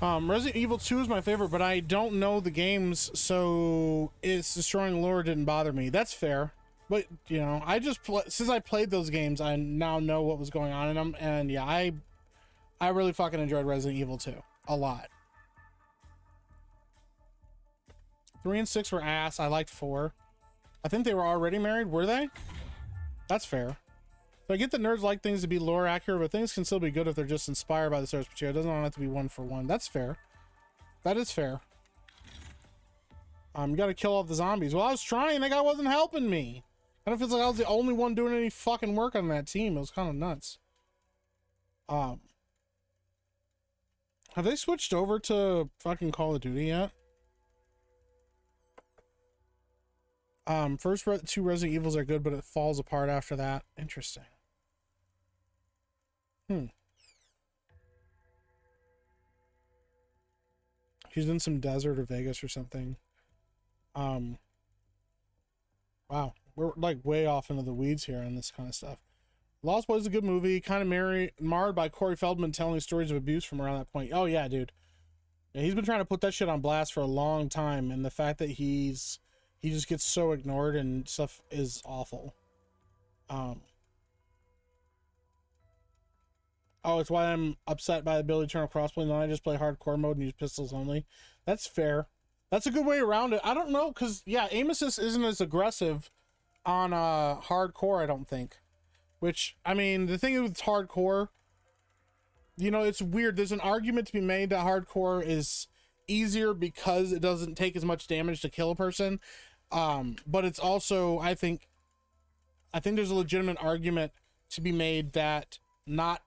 Resident Evil 2 is my favorite, but I don't know the games, so it's destroying lore didn't bother me. That's fair. But, you know, since I played those games, I now know what was going on in them, and yeah, I really fucking enjoyed Resident Evil 2 a lot. 3 and 6 were ass. I liked 4. I think they were already married. Were they? That's fair. So I get that nerds like things to be lore accurate, but things can still be good if they're just inspired by the source material. It doesn't have to be one for one. That's fair. That is fair. You gotta kill all the zombies. Well, I was trying. That guy wasn't helping me. I don't feel like I was the only one doing any fucking work on that team. It was kind of nuts. Have they switched over to fucking Call of Duty yet? First 2 Resident Evils are good, but it falls apart after that. Interesting. She's in some desert or Vegas or something. Wow, we're like way off into the weeds here on this kind of stuff. Lost Boys is a good movie, kind of marred by Corey Feldman telling stories of abuse from around that point. Oh yeah, dude. Yeah, he's been trying to put that shit on blast for a long time, and the fact that he just gets so ignored and stuff is awful. Oh, it's why I'm upset by the ability to turn off crossplay. Now I just play hardcore mode and use pistols only. That's fair. That's a good way around it. I don't know, because, yeah, aim assist isn't as aggressive on hardcore, I don't think. Which, I mean, the thing with hardcore, you know, it's weird. There's an argument to be made that hardcore is easier because it doesn't take as much damage to kill a person. But it's also, I think there's a legitimate argument to be made that not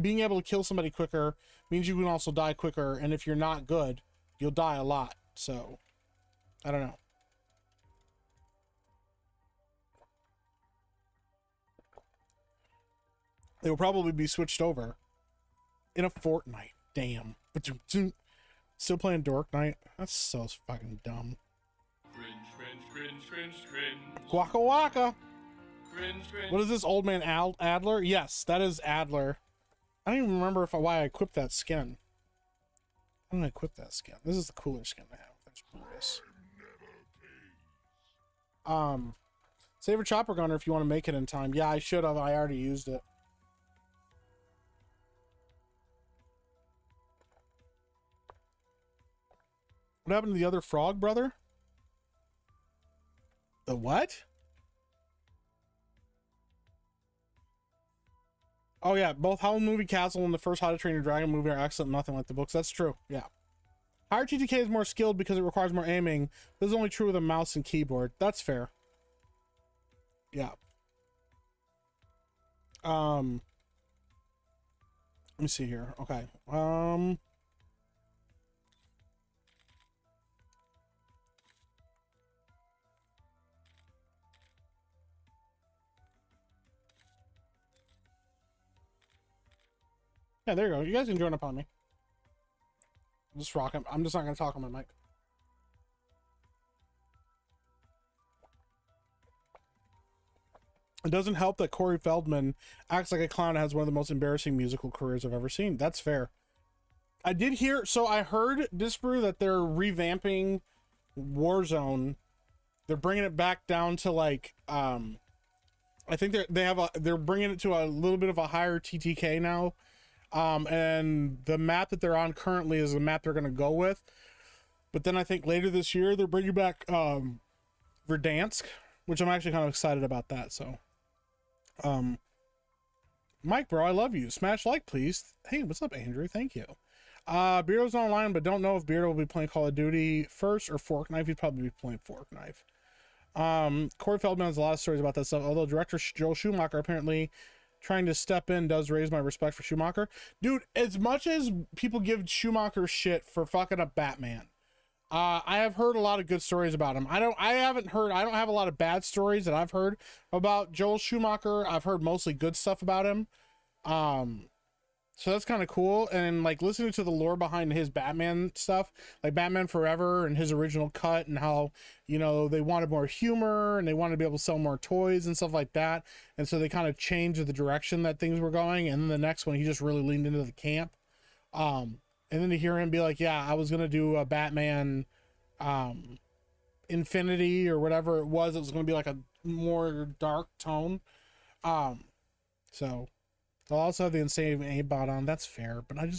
being able to kill somebody quicker means you can also die quicker, and if you're not good, you'll die a lot. So, I don't know. They will probably be switched over in a fortnight. Damn. Still playing Dork Night? That's so fucking dumb. Cringe, cringe, cringe, cringe, cringe. Waka waka. Cringe, cringe. What is this, old man Adler? Yes, that is Adler. I don't even remember why I equipped that skin. I don't equip that skin. This is the cooler skin to have. There's Brutus. Save a chopper gunner if you want to make it in time. Yeah, I should have. I already used it. What happened to the other frog, brother? The what? Oh yeah, both Howlin' Movie Castle and the first How to Train Your Dragon movie are excellent, nothing like the books. That's true, yeah. Higher TTK is more skilled because it requires more aiming. This is only true with a mouse and keyboard. That's fair. Yeah. Let me see here. Okay. Yeah, there you go. You guys can join up on me. Just rock him. I'm just not going to talk on my mic. It doesn't help that Corey Feldman acts like a clown and has one of the most embarrassing musical careers I've ever seen. That's fair. I did hear, so I heard Disbrew that they're revamping Warzone. They're bringing it back down to like, I think they're bringing it to a little bit of a higher TTK now. And the map that they're on currently is the map they're going to go with. But then I think later this year, they're bringing back, Verdansk, which I'm actually kind of excited about that. So, Mike, bro, I love you. Smash like, please. Hey, what's up, Andrew? Thank you. Beardo's online, but don't know if Beardo will be playing Call of Duty first or Fork Knife. He'd probably be playing Fork Knife. Corey Feldman has a lot of stories about that stuff, although director Joel Schumacher apparently trying to step in does raise my respect for Schumacher. Dude, as much as people give Schumacher shit for fucking up Batman, I have heard a lot of good stories about him. I don't have a lot of bad stories that I've heard about Joel Schumacher. I've heard mostly good stuff about him. So that's kind of cool. And like listening to the lore behind his Batman stuff, like Batman Forever and his original cut, and how, you know, they wanted more humor and they wanted to be able to sell more toys and stuff like that. And so they kind of changed the direction that things were going. And then the next one, he just really leaned into the camp. And And then to hear him be like, yeah, I was gonna do a Batman Infinity or whatever it was going to be like a more dark tone. So I'll also have the insane aimbot on. That's fair, but I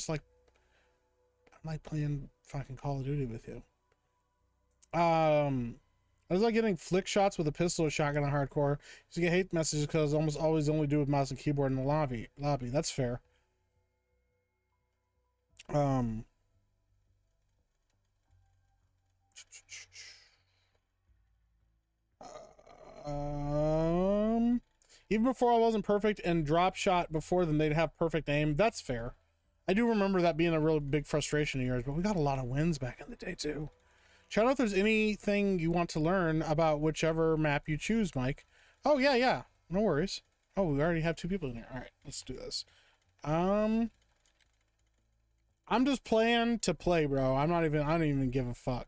like playing fucking Call of Duty with you. I was like getting flick shots with a pistol or shotgun on hardcore. You get hate messages because almost always only do with mouse and keyboard in the lobby. That's fair. Even before I wasn't perfect and drop shot before them, they'd have perfect aim. That's fair. I do remember that being a really big frustration of yours, but we got a lot of wins back in the day too. Shout out if there's anything you want to learn about whichever map you choose, Mike. Oh yeah. No worries. Oh, we already have 2 people in here. All right, let's do this. I'm just playing to play, bro. I don't even give a fuck.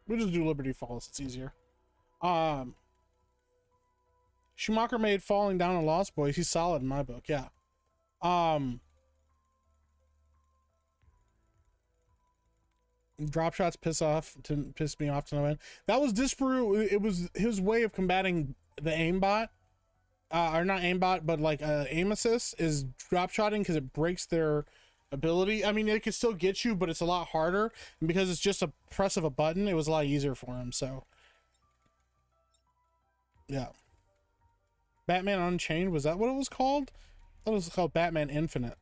We'll just do Liberty Falls. It's easier. Schumacher made Falling Down and Lost Boys. He's solid in my book. Yeah. Drop shots piss me off to no end. That was Disparu. It was his way of combating the aimbot. Or not aimbot, but like aim assist is drop shotting because it breaks their ability. I mean, it can still get you, but it's a lot harder. And because it's just a press of a button, it was a lot easier for him. So, yeah. Batman Unchained, was that what it was called? I thought it was called Batman Infinite.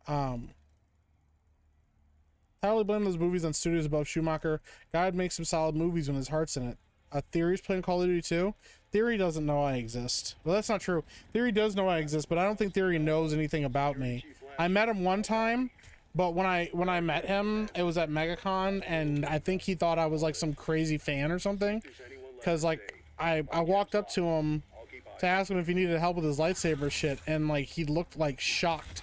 Entirely blame those movies on studios above Schumacher. God makes some solid movies when his heart's in it. Theory's playing Call of Duty too. Theory doesn't know I exist. Well, that's not true. Theory does know I exist, but I don't think Theory knows anything about me. I met him one time, but when I met him, it was at MegaCon, and I think he thought I was like some crazy fan or something. Cause like I walked up to him to ask him if he needed help with his lightsaber shit, and like he looked like shocked.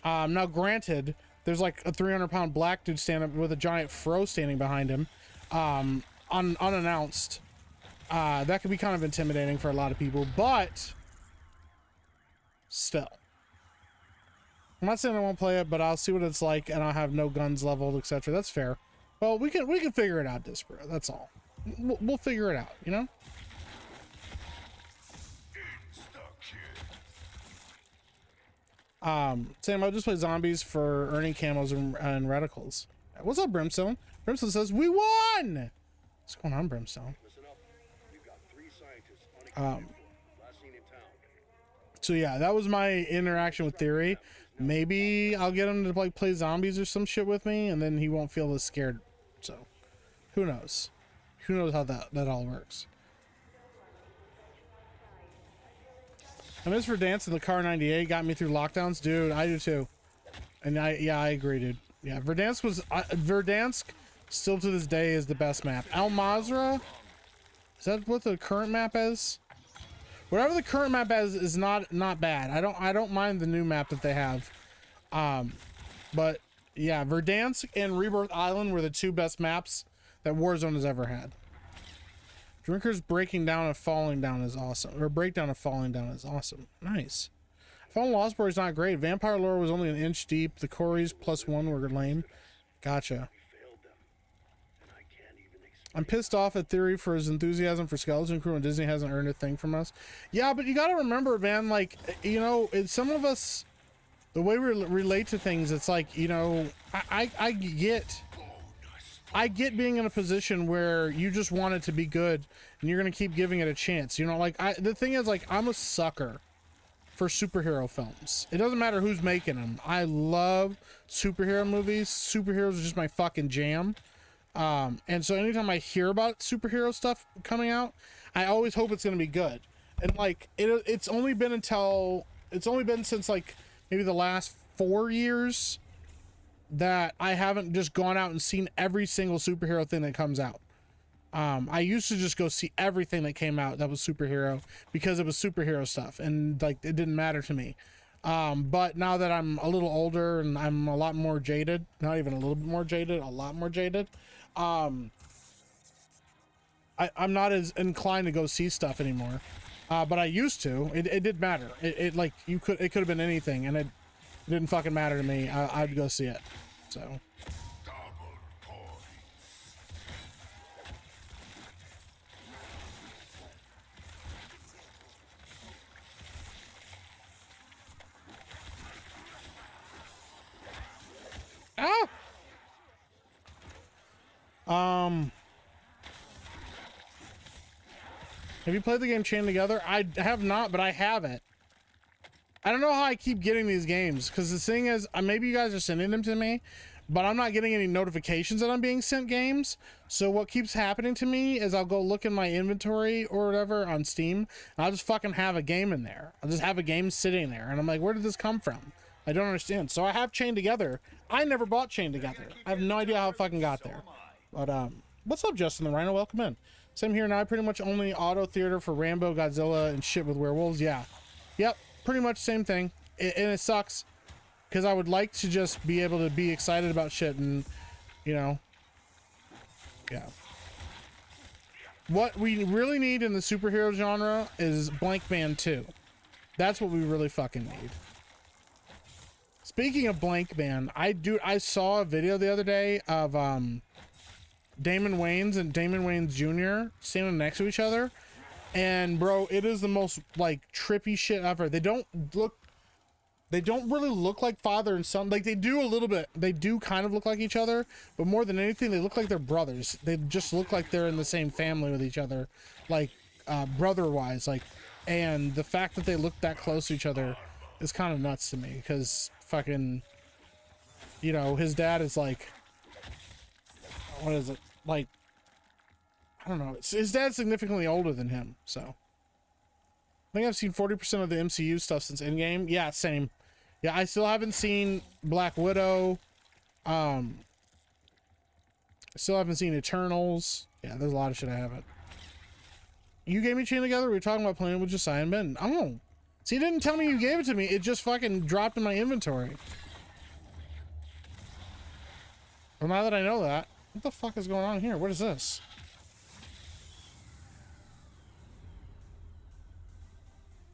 Now granted, there's like a 300-pound black dude standing up with a giant fro standing behind him, unannounced. That could be kind of intimidating for a lot of people, but still. I'm not saying I won't play it, but I'll see what it's like, and I'll have no guns leveled, etc. That's fair. Well, we can figure it out, Disparate. That's all. We'll figure it out, you know? Sam, I just play zombies for earning camos and reticles. What's up, Brimstone? Brimstone says, we won! What's going on, Brimstone? Listen up. We've got 3 scientists unaccounted for. Last seen in town. So yeah, that was my interaction with Theory. Maybe I'll get him to like play zombies or some shit with me, and then he won't feel as scared. So, who knows? Who knows how that all works? I miss Verdansk in the Car 98 got me through lockdowns, dude. I do too, and I agree, dude. Yeah, Verdansk was Verdansk. Still to this day is the best map. Al Mazrah, is that what the current map is? Whatever the current map is not bad. I don't mind the new map that they have. But yeah, Verdansk and Rebirth Island were the 2 best maps that Warzone has ever had. Drinker's breaking down and falling down is awesome. Or breakdown and falling down is awesome. Nice. Fallen Lost Boy is not great. Vampire lore was only an inch deep. The Corys +1 were lame. Gotcha. I'm pissed off at Theory for his enthusiasm for Skeleton Crew, and Disney hasn't earned a thing from us. Yeah, but you gotta remember, man, like, you know, some of us, the way we relate to things, it's like, you know, I get being in a position where you just want it to be good, and you're gonna keep giving it a chance. You know, like, the thing is, like, I'm a sucker for superhero films. It doesn't matter who's making them. I love superhero movies. Superheroes are just my fucking jam. And so anytime I hear about superhero stuff coming out, I always hope it's going to be good. And like, it's only been since like maybe the last 4 years that I haven't just gone out and seen every single superhero thing that comes out. I used to just go see everything that came out that was superhero because it was superhero stuff, and like, it didn't matter to me. But now that I'm a little older and I'm a lot more jaded, not even a little bit more jaded, a lot more jaded, I'm not as inclined to go see stuff anymore. But I used to. It didn't matter. It like it could have been anything, and it didn't fucking matter to me. I'd go see it. So. Ah! Have you played the game Chained Together? I have not, but I have it. I don't know how I keep getting these games, because the thing is, maybe you guys are sending them to me, but I'm not getting any notifications that I'm being sent games. So what keeps happening to me is I'll go look in my inventory or whatever on Steam, and I'll just fucking have a game in there. I'll just have a game sitting there, and I'm like, where did this come from? I don't understand. So I have Chained Together. I never bought Chained Together. I have no idea how it fucking got there. But what's up, Justin the Rhino? Welcome in. Same here now. I pretty much only auto theater for Rambo, Godzilla, and shit with werewolves. Yeah. Yep. Pretty much same thing. And it sucks because I would like to just be able to be excited about shit and, you know, yeah. What we really need in the superhero genre is Blank Man 2. That's what we really fucking need. Speaking of Blank Man, I saw a video the other day of Damon Wayans and Damon Wayans Jr. standing next to each other, and bro, it is the most like trippy shit ever. They don't really look like father and son. Like they do a little bit. They do kind of look like each other, but more than anything, they look like they're brothers. They just look like they're in the same family with each other, like brother-wise. Like, and the fact that they look that close to each other is kind of nuts to me because fucking, you know, his dad is like, what is it? Like, I don't know. His dad's significantly older than him, so. I think I've seen 40% of the MCU stuff since Endgame. Yeah, same. Yeah, I still haven't seen Black Widow. I still haven't seen Eternals. Yeah, there's a lot of shit I haven't. You gave me Chained Together? We were talking about playing with Josiah and Ben. Oh. See, you didn't tell me you gave it to me. It just fucking dropped in my inventory. Well, now that I know that, what the fuck is going on here? What is this?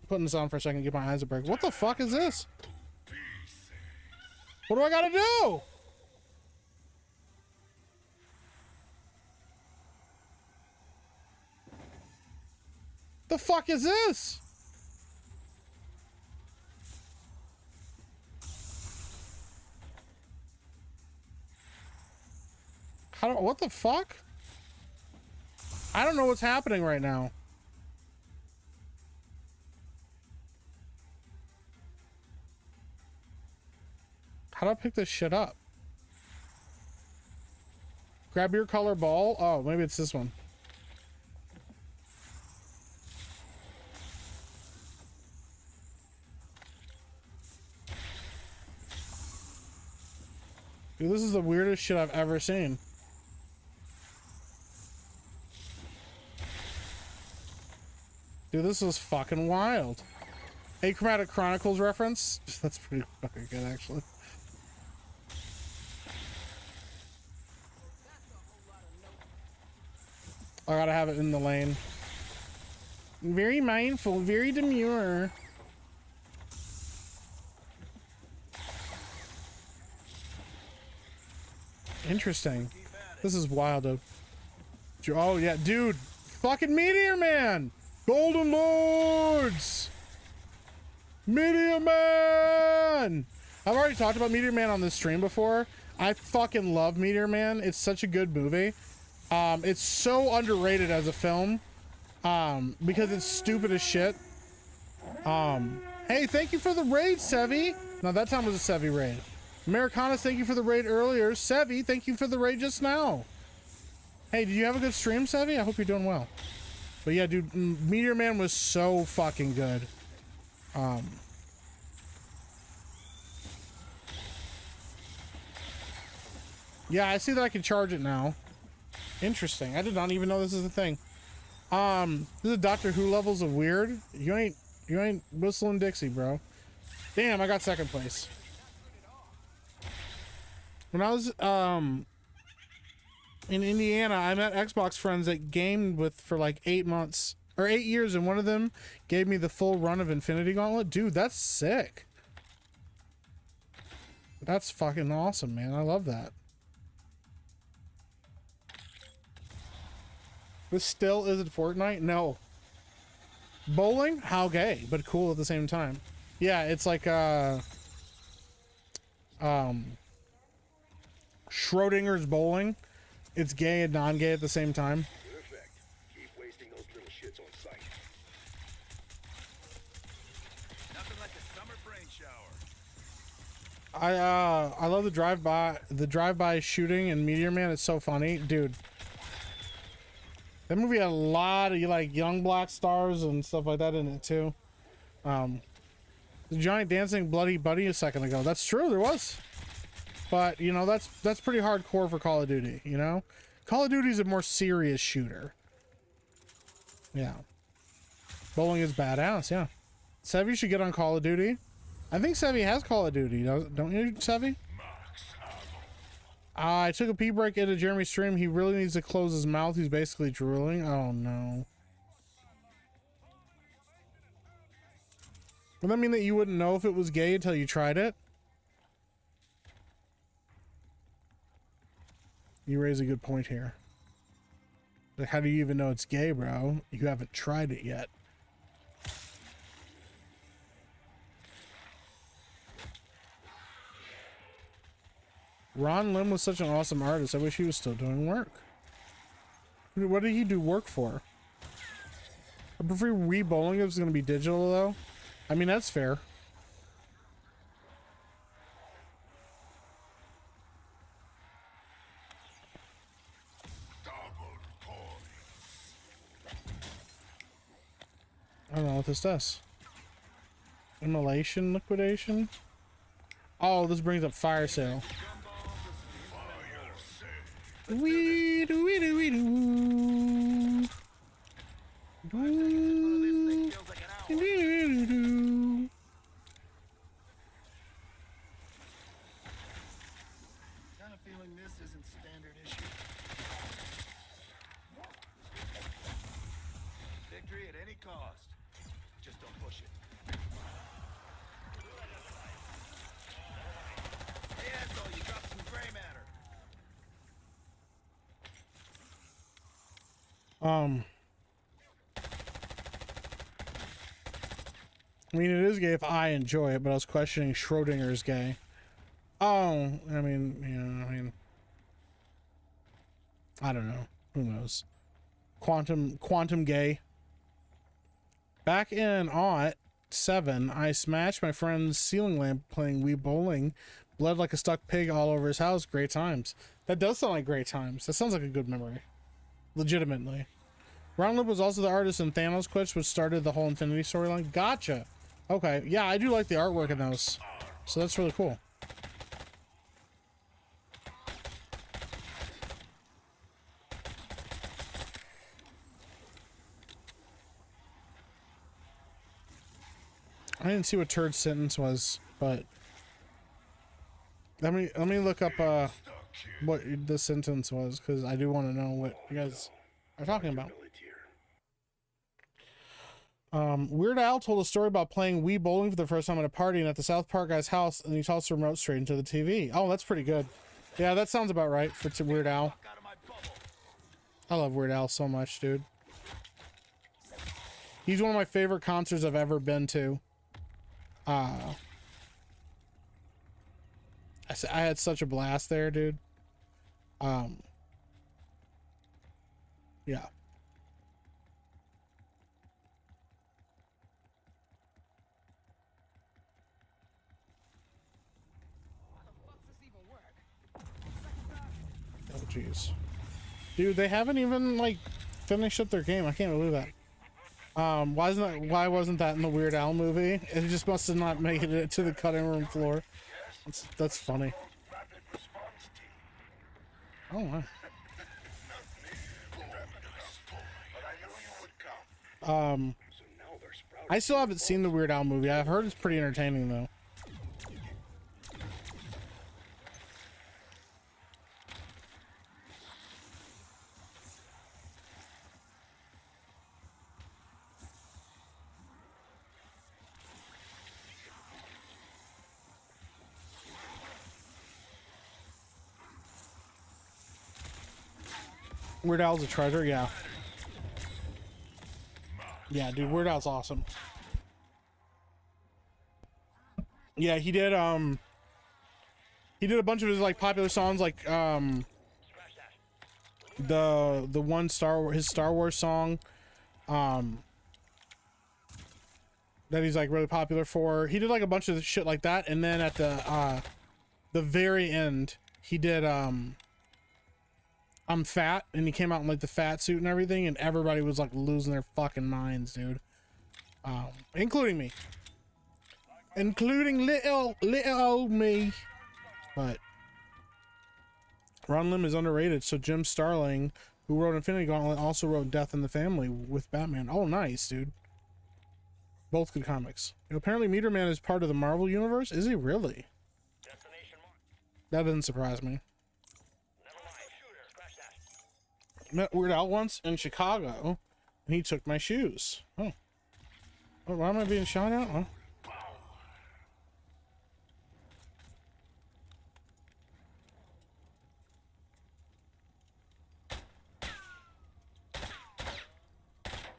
Putting this on for a second to give my eyes a break. What the fuck is this? What do I gotta do? The fuck is this? What the fuck? I don't know what's happening right now. How do I pick this shit up? Grab your color ball. Oh, maybe it's this one. Dude, this is the weirdest shit I've ever seen. Dude, this is fucking wild. Achromatic Chronicles reference? That's pretty fucking good, actually. I gotta have it in the lane. Very mindful, very demure. Interesting. This is wild, dude. Oh, yeah, dude. Fucking Meteor Man! Golden Lords! Meteor Man! I've already talked about Meteor Man on this stream before. I fucking love Meteor Man. It's such a good movie. It's so underrated as a film. Because it's stupid as shit. Hey, thank you for the raid, Sevi. No, that time was a Sevi raid. Americanas, thank you for the raid earlier. Sevi, thank you for the raid just now. Hey, did you have a good stream, Sevi? I hope you're doing well. But yeah, dude, Meteor Man was so fucking good. Yeah, I see that I can charge it now. Interesting. I did not even know this is a thing. This is Doctor Who levels of weird. You ain't whistling Dixie, bro. Damn, I got second place. When I was in Indiana, I met Xbox friends that gamed with for like 8 months. or 8 years, and one of them gave me the full run of Infinity Gauntlet. Dude, that's sick. That's fucking awesome, man. I love that. This still isn't Fortnite? No. Bowling? How gay, but cool at the same time. Yeah, it's like Schrodinger's bowling. It's gay and non-gay at the same time. Perfect. Keep wasting those little shits on sight. Nothing like a summer brain shower. I love the drive-by shooting in Meteor Man. It's so funny, dude. That movie had a lot of like young black stars and stuff like that in it too. The giant dancing bloody buddy a second ago. That's true, there was. But you know, that's pretty hardcore for Call of Duty, you know? Call of Duty is a more serious shooter. Yeah. Bowling is badass, yeah. Sevy should get on Call of Duty. I think Sevy has Call of Duty, don't you, Sevy? I took a pee break into Jeremy's stream. He really needs to close his mouth. He's basically drooling. Oh no. Would that mean that you wouldn't know if it was gay until you tried it? You raise a good point here. Like, how do you even know it's gay, bro? You haven't tried it yet. Ron Lim was such an awesome artist. I wish he was still doing work. What did he do work for? I prefer Wii bowling if it's going to be digital, though. I mean, that's fair. I don't know what this does. Immolation liquidation? Oh, this brings up fire sale. Wee doo wee doo wee doo. Doo. Doo doo doo. Kind of feeling this isn't standard issue. Victory at any cost. Just don't push it. Hey, asshole, you dropped some gray matter. I mean, it is gay if I enjoy it, but I was questioning Schrodinger's gay. Oh, I mean, yeah, I don't know. Who knows? Quantum gay. Back in '07, I smashed my friend's ceiling lamp playing Wii Bowling. Bled like a stuck pig all over his house. Great times. That does sound like great times. That sounds like a good memory. Legitimately. Ron Lip was also the artist in Thanos Quits, which started the whole Infinity storyline. Gotcha. Okay. Yeah, I do like the artwork in those. So that's really cool. I didn't see what Turd sentence was, but let me look up what the sentence was, because I do want to know what you guys are talking about. Weird Al told a story about playing Wii bowling for the first time at a party and at the South Park guy's house, and he tossed the remote straight into the TV. Oh, that's pretty good. Yeah, that sounds about right for Weird Al. I love Weird Al so much, dude. He's one of my favorite concerts I've ever been to. I had such a blast there, dude. Yeah. Oh, jeez. Dude, they haven't even, like, finished up their game. I can't believe that. Why wasn't that in the Weird Al movie? It just must have not made it to the cutting room floor. That's funny. Oh, wow. I still haven't seen the Weird Al movie. I've heard it's pretty entertaining, though. Weird Al's a treasure, yeah. Yeah, dude, Weird Al's awesome. Yeah, he did a bunch of his like popular songs, like the one his Star Wars song that he's like really popular for. He did like a bunch of shit like that, and then at the very end he did I'm Fat, and he came out in like the fat suit and everything, and everybody was like losing their fucking minds, dude. Including me. Including little old me. But Ron Lim is underrated, so Jim Starling, who wrote Infinity Gauntlet, also wrote Death in the Family with Batman. Oh, nice, dude. Both good comics. And apparently Meteor Man is part of the Marvel Universe? Is he really? That doesn't surprise me. Met Weird Al once in Chicago, and he took my shoes. Oh. Oh, why am I being shot at? Huh?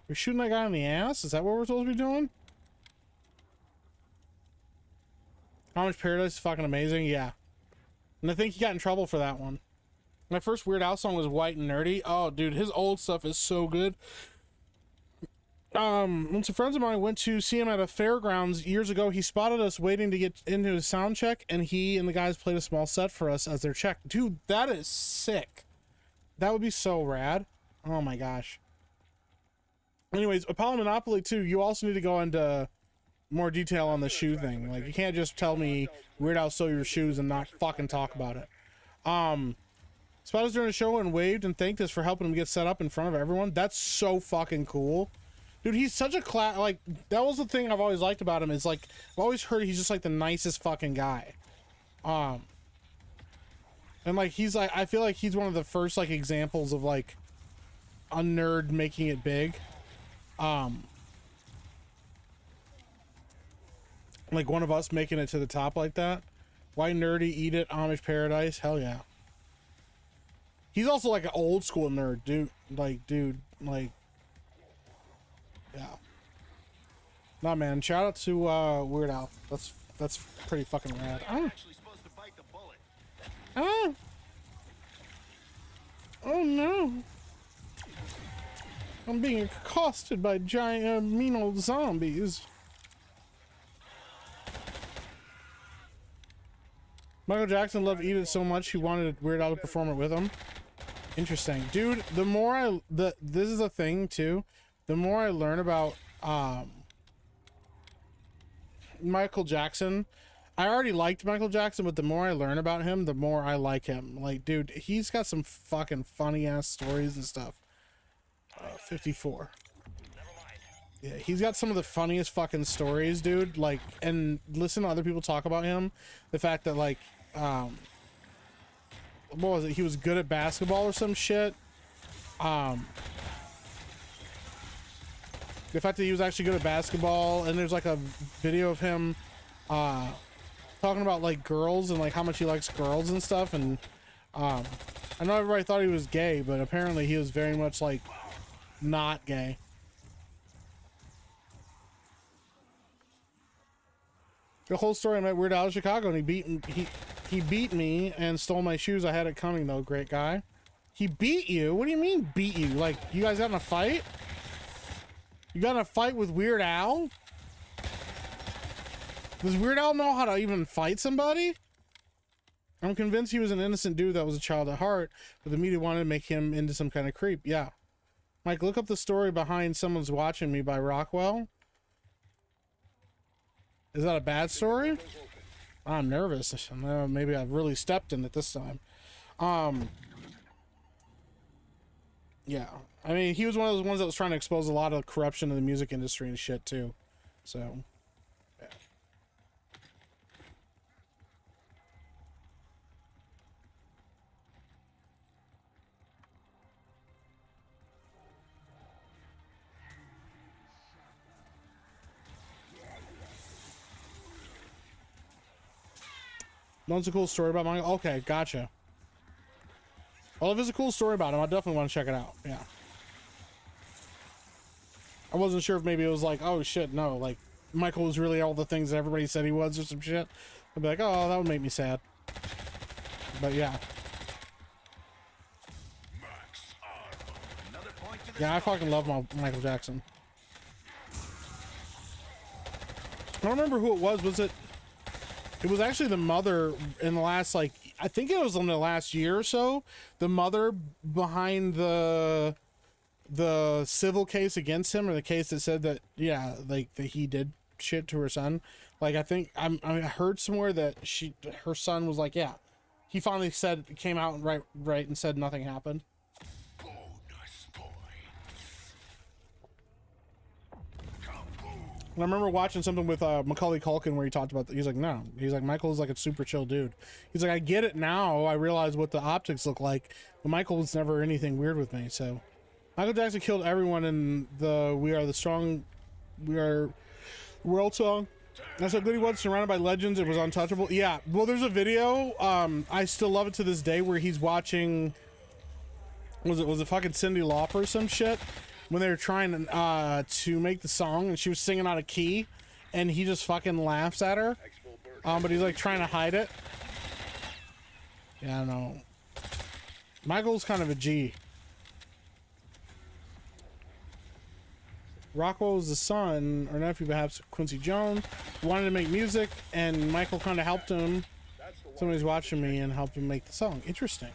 We're shooting that guy in the ass? Is that what we're supposed to be doing? Amish Paradise is fucking amazing, yeah. And I think he got in trouble for that one. My first Weird Al song was White and Nerdy. Oh, dude, his old stuff is so good. When some friends of mine went to see him at a fairgrounds years ago, he spotted us waiting to get into his sound check, and he and the guys played a small set for us as their check. Dude, that is sick. That would be so rad. Oh my gosh. Anyways, Apollo Monopoly 2, you also need to go into more detail on the shoe thing. Like, you can't just tell me Weird Al stole your shoes and not fucking talk about it. Spotted us during the show and waved and thanked us for helping him get set up in front of everyone. That's so fucking cool. Dude, he's such a like, that was the thing I've always liked about him, is like, I've always heard he's just like the nicest fucking guy. And like, he's like, I feel like he's one of the first like examples of like a nerd making it big. Like one of us making it to the top like that. Why nerdy, eat it, Amish Paradise, hell yeah. He's also like an old school nerd, dude, like, yeah. Nah, man, shout out to Weird Al. That's pretty fucking rad. Oh no. I'm being accosted by giant, mean old zombies. Michael Jackson loved Eat It so much he wanted Weird Al to perform it with him. Interesting. Dude, the more this is a thing too. The more I learn about Michael Jackson, I already liked Michael Jackson, but the more I learn about him, the more I like him. Like, dude, he's got some fucking funny ass stories and stuff. 54. Yeah, he's got some of the funniest fucking stories, dude. Like, and listen to other people talk about him. The fact that like, what was it? He was good at basketball or some shit. The fact that he was actually good at basketball, and there's like a video of him talking about like girls and like how much he likes girls and stuff. And I know everybody thought he was gay, but apparently he was very much like not gay. The whole story, I met Weird Al in Chicago, and he beat me and stole my shoes. I had it coming though, great guy. He beat you? What do you mean beat you? Like, you guys got in a fight? You got in a fight with Weird Al? Does Weird Al know how to even fight somebody? I'm convinced he was an innocent dude that was a child at heart, but the media wanted to make him into some kind of creep. Yeah. Mike, look up the story behind Someone's Watching Me by Rockwell. Is that a bad story? I'm nervous. Maybe I've really stepped in it this time. Yeah. I mean, he was one of those ones that was trying to expose a lot of corruption in the music industry and shit, too. So, yeah. That's a cool story about my... Okay, gotcha. Well, if there's a cool story about him, I definitely want to check it out. Yeah. I wasn't sure if maybe it was like, oh shit, no, like Michael was really all the things that everybody said he was or some shit. I'd be like, oh, that would make me sad. But yeah. Yeah, I fucking love Michael Jackson. I don't remember who it was. Was it? It was actually the mother in the last, like, I think it was in the last year or so. The mother behind the civil case against him, or the case that said that, yeah, like that he did shit to her son. Like, I think I heard somewhere that her son was like, yeah, he finally came out and right and said nothing happened. And I remember watching something with Macaulay Culkin where he talked about that. He's like, no. He's like, Michael's like a super chill dude. He's like, I get it now. I realize what the optics look like. But Michael was never anything weird with me. So Michael Jackson killed everyone in the We Are the Strong, We Are World song. That's how good he was. Surrounded by legends. It was untouchable. Yeah. Well, there's a video. I still love it to this day where he's watching. Was it fucking Cyndi Lauper or some shit? When they were trying to make the song and she was singing out of key and he just fucking laughs at her. But he's like trying to hide it. Yeah, I don't know. Michael's kind of a G. Rockwell was the son or nephew perhaps of Quincy Jones. Wanted to make music and Michael kind of helped him. Somebody's watching me and helped him make the song. Interesting.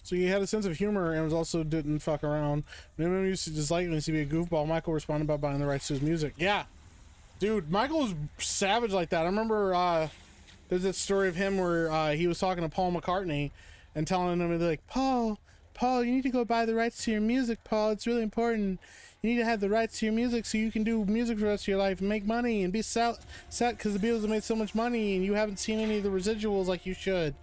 So he had a sense of humor and was also didn't fuck around. Miniman used to dislike him to be a goofball. Michael responded by buying the rights to his music. Yeah, dude, Michael was savage like that. I remember there's this story of him where he was talking to Paul McCartney and telling him, like, Paul, you need to go buy the rights to your music, Paul. It's really important. You need to have the rights to your music so you can do music for the rest of your life and make money and be set because the Beatles have made so much money and you haven't seen any of the residuals like you should.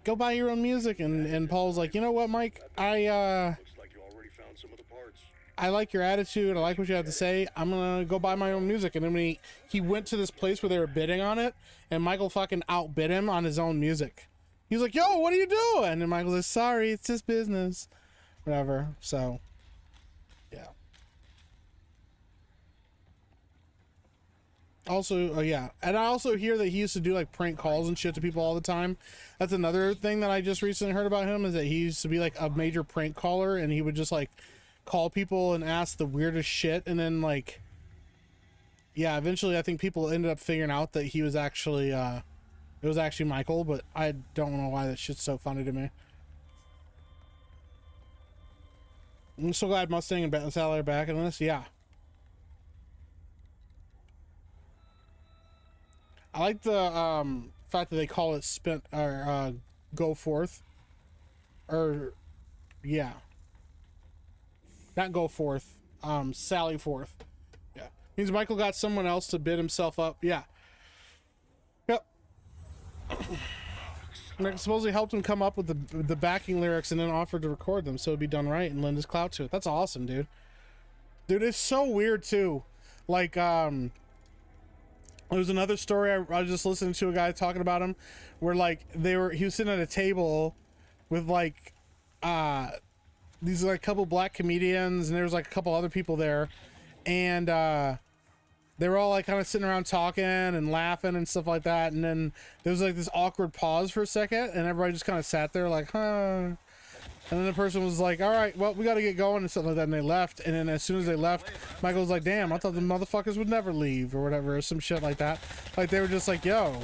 Go buy your own music. And Paul's like, you know what, Mike? Looks like you already found some of the parts. I like your attitude. I like what you have to say. I'm gonna go buy my own music. And then when he went to this place where they were bidding on it, and Michael fucking outbid him on his own music. He's like, yo, what are you doing? And Michael's like, sorry, it's just business. Whatever. So, yeah. Also, yeah. And I also hear that he used to do like prank calls and shit to people all the time. That's another thing that I just recently heard about him, is that he used to be like a major prank caller, and he would just like call people and ask the weirdest shit. And then like, yeah, eventually I think people ended up figuring out that he was actually, it was actually Michael, but I don't know why that shit's so funny to me. I'm so glad Mustang and Sally are back in this. Yeah. I like the fact that they call it go forth, or yeah, not go forth, Sally forth. Yeah, means Michael got someone else to bid himself up. Yeah, yep. And I supposedly helped him come up with the backing lyrics and then offered to record them so it'd be done right and lend his clout to it. That's awesome, dude. Dude, it's so weird too. Like there was another story I was just listening to a guy talking about him, where like he was sitting at a table with like these like couple black comedians, and there was like a couple other people there, and they were all like kind of sitting around talking and laughing and stuff like that, and then there was like this awkward pause for a second, and everybody just kind of sat there like, huh. And then the person was like, all right, well, we got to get going and something like that. And they left. And then as soon as they left, Michael was like, damn, I thought the motherfuckers would never leave or whatever, or some shit like that. Like, they were just like, yo.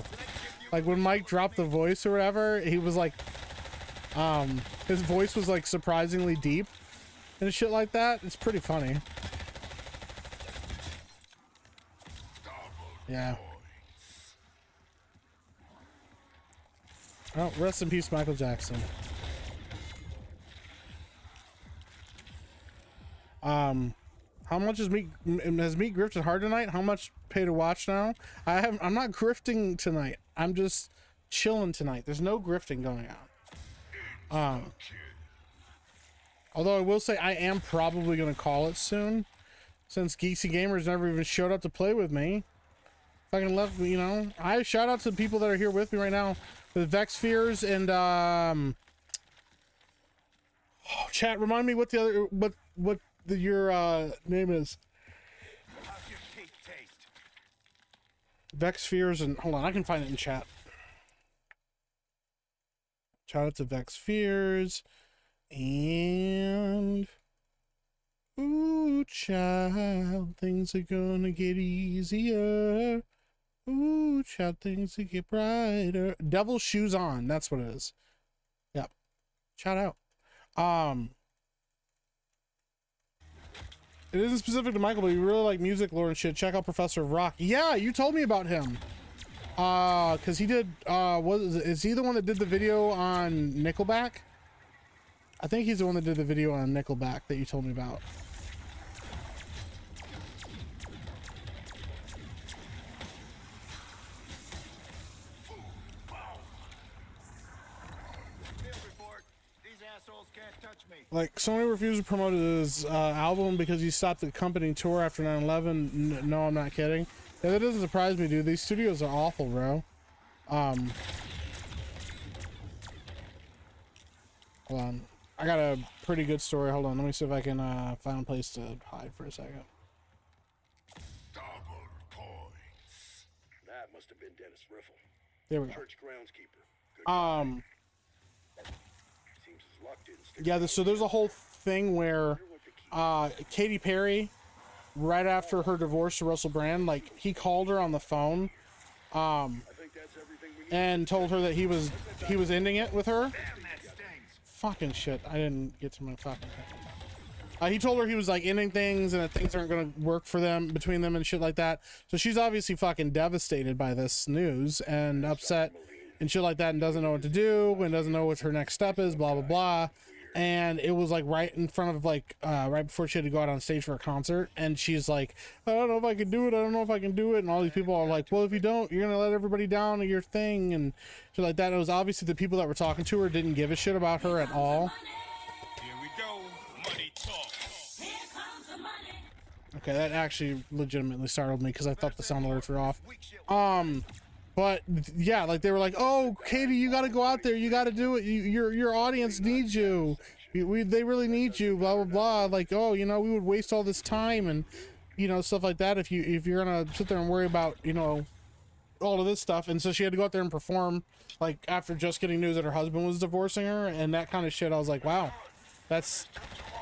Like, when Mike dropped the voice or whatever, he was like, his voice was like surprisingly deep and shit like that. It's pretty funny. Yeah. Oh, rest in peace, Michael Jackson. How much has Meek grifted hard tonight? How much pay to watch now? I'm not grifting tonight. I'm just chilling tonight. There's no grifting going on. Although I will say I am probably gonna call it soon, since Geeksy Gamers never even showed up to play with me. fucking left me, you know. I shout out to the people that are here with me right now, with Vex Fears and oh, chat. Remind me what the other your name is. How's your teeth taste? Vex Fears and hold on, I can find it in chat. Shout out to Vex Fears and ooh, child, things are gonna get easier. Ooh, child, things will get brighter. Devil Shoes On, that's what it is. Yep. Shout out. It isn't specific to Michael, but you really like music, lore, and shit. Check out Professor of Rock. Yeah, you told me about him. Cause he did, is he the one that did the video on Nickelback? I think he's the one that did the video on Nickelback that you told me about. Like, Sony refused to promote his album because he stopped the company tour after 9/11. No, I'm not kidding. Yeah, that doesn't surprise me, dude. These studios are awful, bro. Hold on. I got a pretty good story. Hold on. Let me see if I can find a place to hide for a second. Double points. That must have been Dennis Riffle, There we go. church groundskeeper. Good guy. Seems his luck didn't stick. Yeah, so there's a whole thing where Katy Perry, right after her divorce to Russell Brand, like, he called her on the phone I think that's everything we need. and told her that he was ending it with her. Damn, that stings. Fucking shit. I didn't get to my fucking thing. He told her he was like ending things and that things aren't going to work for them, between them and shit like that. So she's obviously fucking devastated by this news and upset and shit like that, and doesn't know what to do and doesn't know what her next step is, blah, blah, blah. And it was like right in front of like, right before she had to go out on stage for a concert. And she's like, I don't know if I can do it. I don't know if I can do it. And all these people are like, well, if you don't, you're going to let everybody down to your thing and shit like that. And it was obviously the people that were talking to her didn't give a shit about her at all. Here we go. Money talk. Okay, that actually legitimately startled me because I thought the sound alerts were off. But yeah, like they were like, "Oh, Katie, you got to go out there. You got to do it. Your audience needs you. They really need you." Blah blah blah. Like, oh, you know, we would waste all this time and, you know, stuff like that if you're gonna sit there and worry about, you know, all of this stuff. And so she had to go out there and perform, like, after just getting news that her husband was divorcing her and that kind of shit. I was like, wow, that's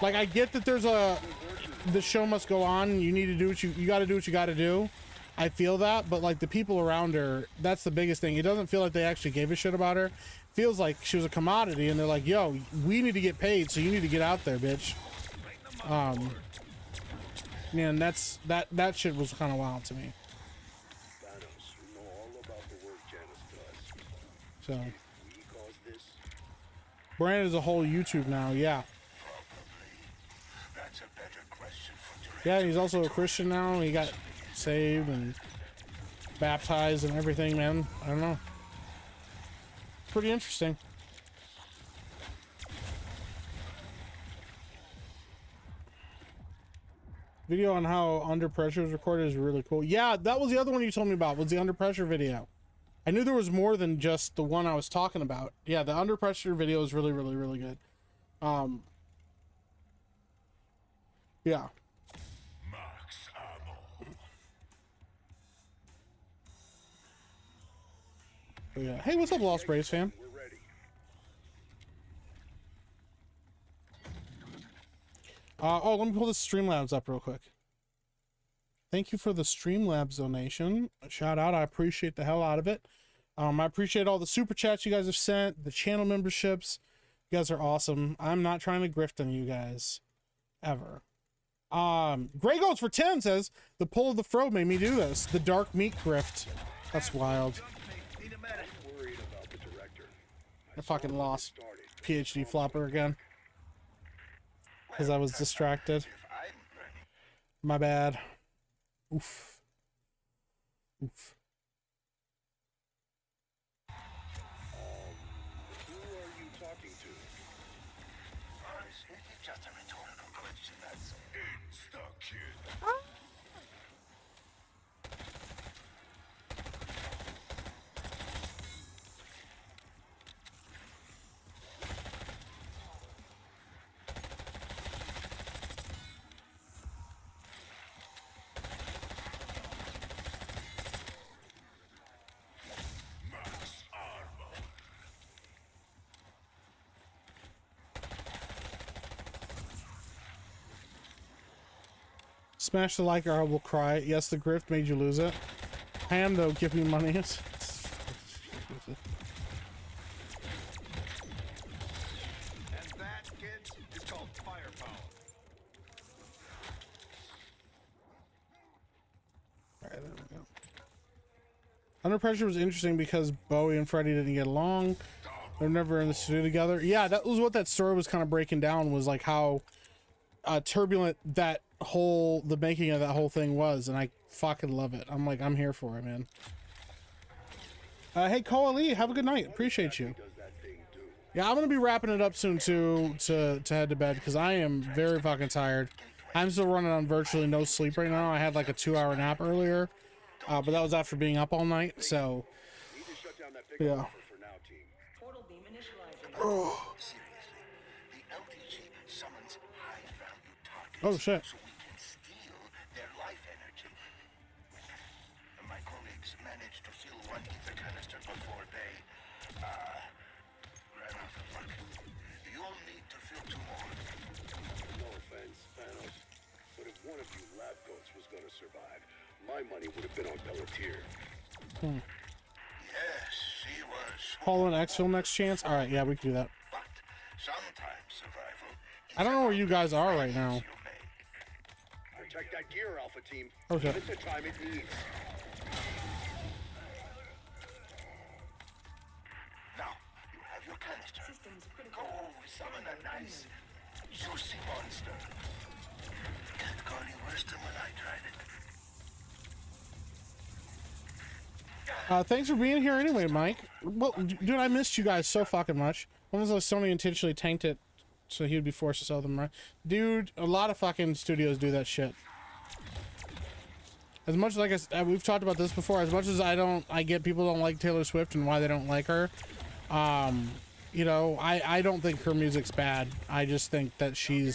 like, I get that the show must go on. You need to do what you got to do what you got to do. I feel that, but like the people around her, that's the biggest thing. It doesn't feel like they actually gave a shit about her. It feels like she was a commodity and they're like, yo, we need to get paid, so you need to get out there, bitch. Man, that shit was kind of wild to me. Thanos, you know all about the work Janice does. So We cause this. Brand is a whole YouTube now. Yeah. That's a better question for Yeah, he's also a Christian now. He got saved and baptized and everything, man. I don't know. Pretty interesting. Video on how Under Pressure is recorded is really cool. Yeah, that was the other one you told me about, was the Under Pressure video. I knew there was more than just the one I was talking about. Yeah, the Under Pressure video is really, really, really good. Yeah. Max ammo. So, yeah. Hey, what's up, Lost Braves fan? We're ready. Oh, let me pull this Streamlabs up real quick. Thank you for the Streamlabs donation. Shout out. I appreciate the hell out of it. I appreciate all the super chats you guys have sent, the channel memberships. You guys are awesome. I'm not trying to grift on you guys ever. Grey Goats for 10 says the pull of the fro made me do this. The dark meat grift. That's wild. Worried about the director. I fucking lost Started. PhD flopper again because I was distracted. My bad. Oof. Oof. Who are you talking to? It's just a rhetorical question, that's all. Insta-kill. Smash the like or I will cry. Yes, the grift made you lose it. Ham though, give me money. And that, kids, is called firepower. Alright, there we go. Under Pressure was interesting because Bowie and Freddie didn't get along. They're never in the studio together. Yeah, that was what that story was kind of breaking down, was like how turbulent that the making of that whole thing was, and I fucking love it. I'm like, I'm here for it, man. Hey, Cole Ali, have a good night. Appreciate you. Yeah, I'm gonna be wrapping it up soon too, to head to bed, because I am very fucking tired. I'm still running on virtually no sleep right now. I had like a 2-hour nap earlier, but that was after being up all night, so yeah. Portal beam initializing. Seriously, the LTG summons high-value targets. Oh shit. So we can steal their life energy. My colleagues managed to fill one ether canister before they ran out of luck. You'll need to fill 2 more. No offense, Thanos, but if one of you lab goats was going to survive, my money would have been on Pelletier. Yes, he was. Hollow and X film next chance. All right, yeah, we can do that. But sometimes survival. I don't know where you guys are right now. Protect that gear, Alpha Team. Okay. Give it the time it needs. Now, you have your canister. Systems critical. Go summon a nice, juicy monster. Can't go any worse than when I tried it. Thanks for being here anyway, Mike. Well, dude, I missed you guys so fucking much. When was Sony intentionally tanked it so he would be forced to sell them, right? Dude, a lot of fucking studios do that shit. As much as, like we've talked about this before, as much as I get people don't like Taylor Swift and why they don't like her. You know, I don't think her music's bad. I just think that she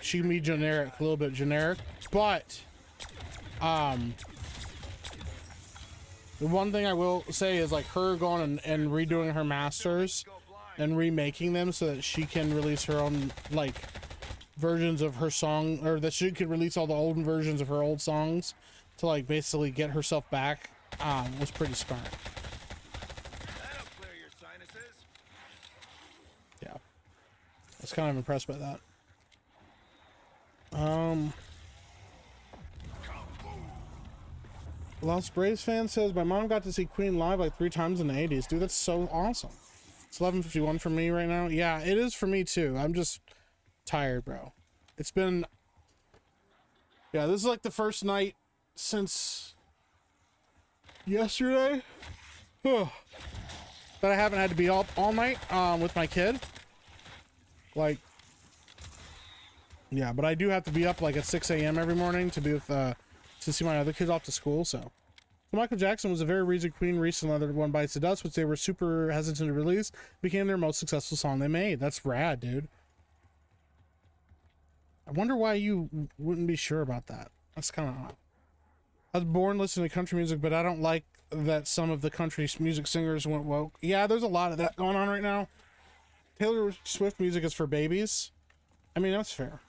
can be generic, a little bit generic, but the one thing I will say is like her going and redoing her masters and remaking them so that she can release her own like versions of her song, or that she could release all the old versions of her old songs to like basically get herself back, was pretty smart. That'll clear your sinuses. Yeah, I was kind of impressed by that. Lost Braves fan says, my mom got to see Queen live like 3 times in the 80s. Dude, that's so awesome. It's 11:51 for me right now. Yeah, it is for me too. I'm just tired, bro. It's been... Yeah, this is like the first night since yesterday that I haven't had to be up all night with my kid. Like, yeah, but I do have to be up like at 6 a.m. every morning to be with to see my other kids off to school. So Michael Jackson was the very reason Queen recently another One Bites the Dust, which they were super hesitant to release, became their most successful song they made. That's rad, dude. I wonder why you wouldn't be sure about that. That's kind of odd. I was born listening to country music, but I don't like that some of the country music singers went woke. Yeah, there's a lot of that going on right now. Taylor Swift music is for babies. I mean, that's fair.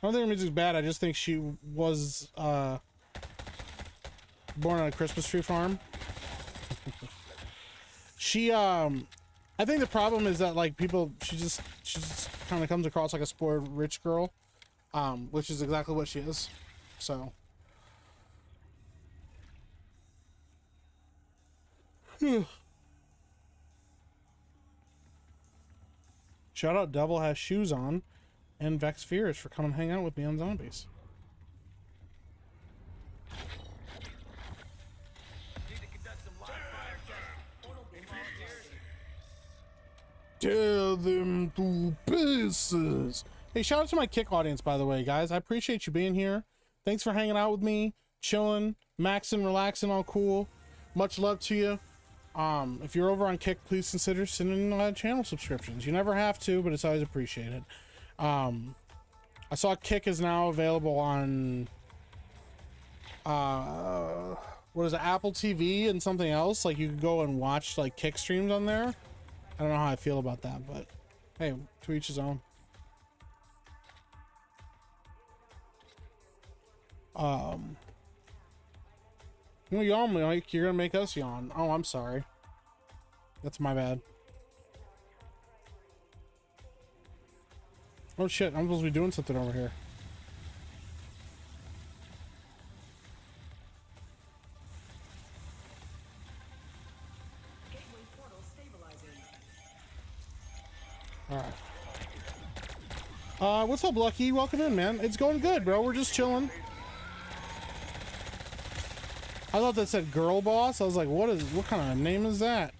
I don't think her music's bad. I just think she was born on a Christmas tree farm. She I think the problem is that like she just kind of comes across like a spoiled rich girl, which is exactly what she is. So shout out Devil Has Shoes On and Vex Fears for coming and hang out with me on Zombies. Tear them to pieces. Hey, shout out to my Kick audience, by the way, guys. I appreciate you being here. Thanks for hanging out with me, chilling, maxing, relaxing, all cool. Much love to you. If you're over on Kick, please consider sending channel subscriptions. You never have to, but it's always appreciated. I saw Kick is now available on what is it, Apple TV and something else. Like you could go and watch like Kick streams on there. I don't know how I feel about that, but hey, to each his own. You yawn, Mike. You're gonna make us yawn. Oh, I'm sorry. That's my bad. Oh shit, I'm supposed to be doing something over here. Gateway portal stabilizing. Alright. What's up, Lucky? Welcome in, man. It's going good, bro. We're just chilling. I thought that said girl boss. I was like, what kind of name is that?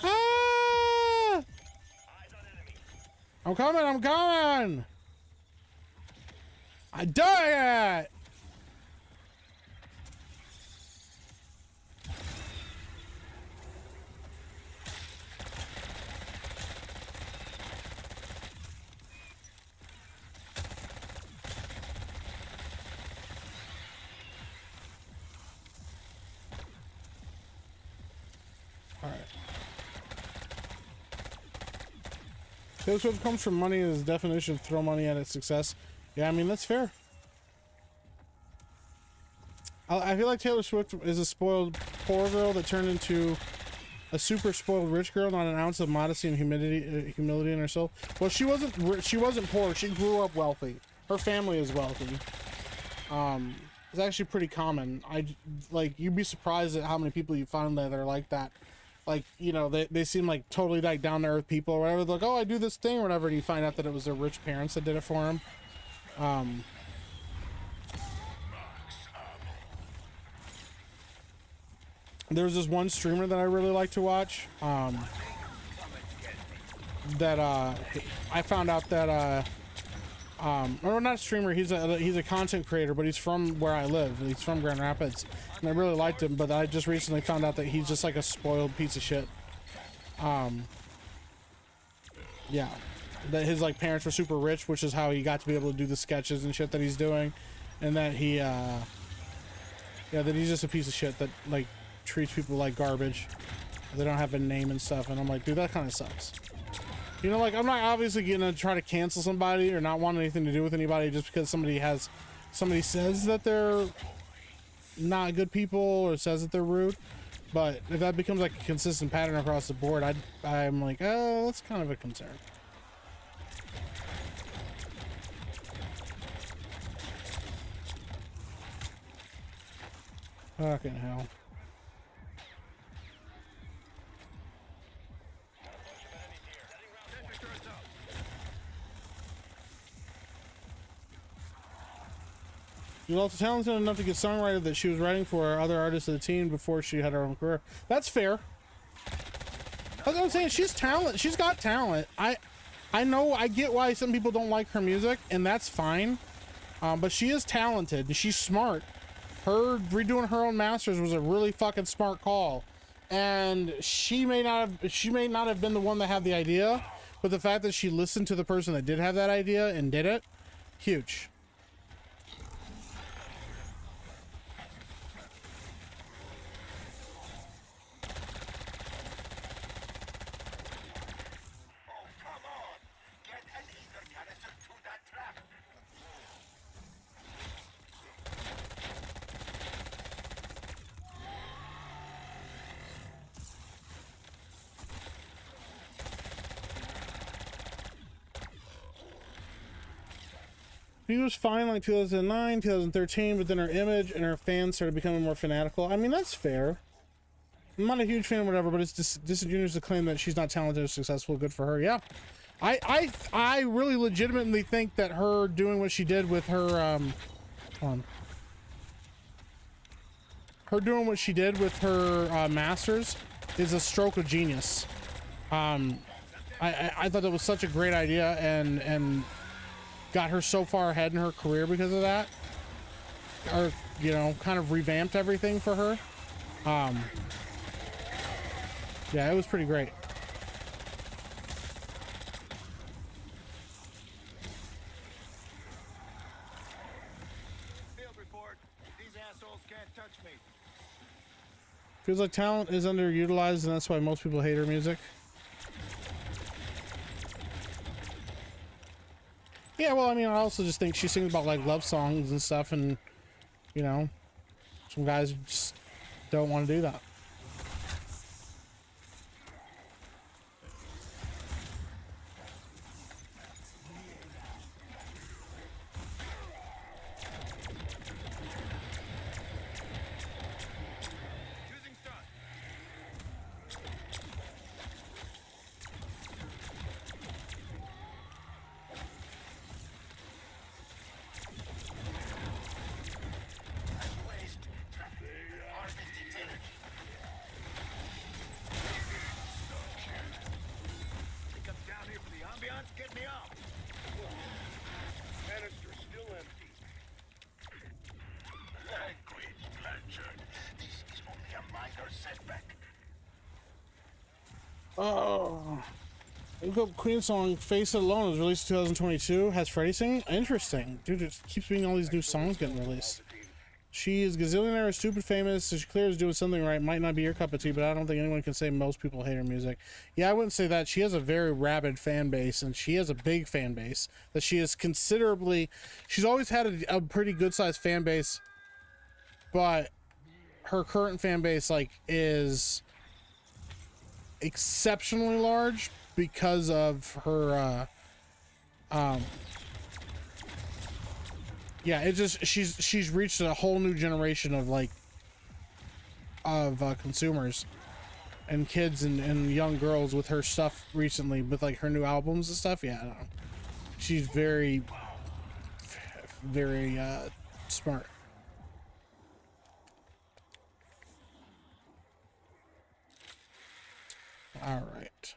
Ah! I'm coming, I'm coming! I died! Taylor Swift comes from money as definition of throw money at its success. Yeah, I mean, that's fair. I feel like Taylor Swift is a spoiled poor girl that turned into a super spoiled rich girl, not an ounce of modesty and humility in her soul. Well, she wasn't poor. She grew up wealthy. Her family is wealthy. It's actually pretty common. You'd be surprised at how many people you find that are like that. Like, you know, they seem like totally like down to earth people or whatever. They're like, oh, I do this thing or whatever. And you find out that it was their rich parents that did it for them. There's this one streamer that I really like to watch. I found out that or not a streamer, he's a content creator, but he's from where I live. He's from Grand Rapids, and I really liked him, but I just recently found out that he's just like a spoiled piece of shit. Yeah, that his like parents were super rich, which is how he got to be able to do the sketches and shit that he's doing, and that that he's just a piece of shit that like treats people like garbage. They don't have a name and stuff, and I'm like, dude, that kind of sucks. You know, like, I'm not obviously gonna try to cancel somebody or not want anything to do with anybody just because somebody says that they're not good people or says that they're rude. But if that becomes like a consistent pattern across the board, I'm like, oh, that's kind of a concern. Fucking hell. She was also talented enough to get songwriter that she was writing for other artists of the team before she had her own career. That's fair. That's what I'm saying. She's talent. She's got talent. I know. I get why some people don't like her music, and that's fine. But she is talented and she's smart. Her redoing her own masters was a really fucking smart call. And she may not have been the one that had the idea, but the fact that she listened to the person that did have that idea and did it, huge. She was fine like 2009, 2013, but then her image and her fans started becoming more fanatical. I mean, that's fair. I'm not a huge fan of whatever, but it's disingenuous to claim that she's not talented or successful. Good for her. Yeah. I really legitimately think that her doing what she did with her, her doing what she did with her masters is a stroke of genius. I thought that was such a great idea and got her so far ahead in her career because of that, or you know, kind of revamped everything for her. Yeah, it was pretty great. Field report. These assholes can't touch me. Feels like talent is underutilized, and that's why most people hate her music. Yeah, well, I mean, I also just think she sings about like love songs and stuff, and you know, some guys just don't want to do that. Using stun. Think I'm down here for the ambiance? Get me out. Canister still empty. Language, Blanchard. This is only a minor setback. Oh, look up Queen song "Face It Alone" was released in 2022. Has Freddie singing? Interesting, dude. It keeps being all these new songs getting released. She is gazillionaire, stupid famous, so she clearly is doing something right. Might not be your cup of tea, but I don't think anyone can say most people hate her music. Yeah, I wouldn't say that. She has a very rabid fan base, and she has a big fan base that she is considerably. She's always had a pretty good sized fan base, but her current fan base is exceptionally large because of her yeah, it just she's reached a whole new generation of consumers and kids and young girls with her stuff recently, with like her new albums and stuff. Yeah, I don't know. She's very smart. All right.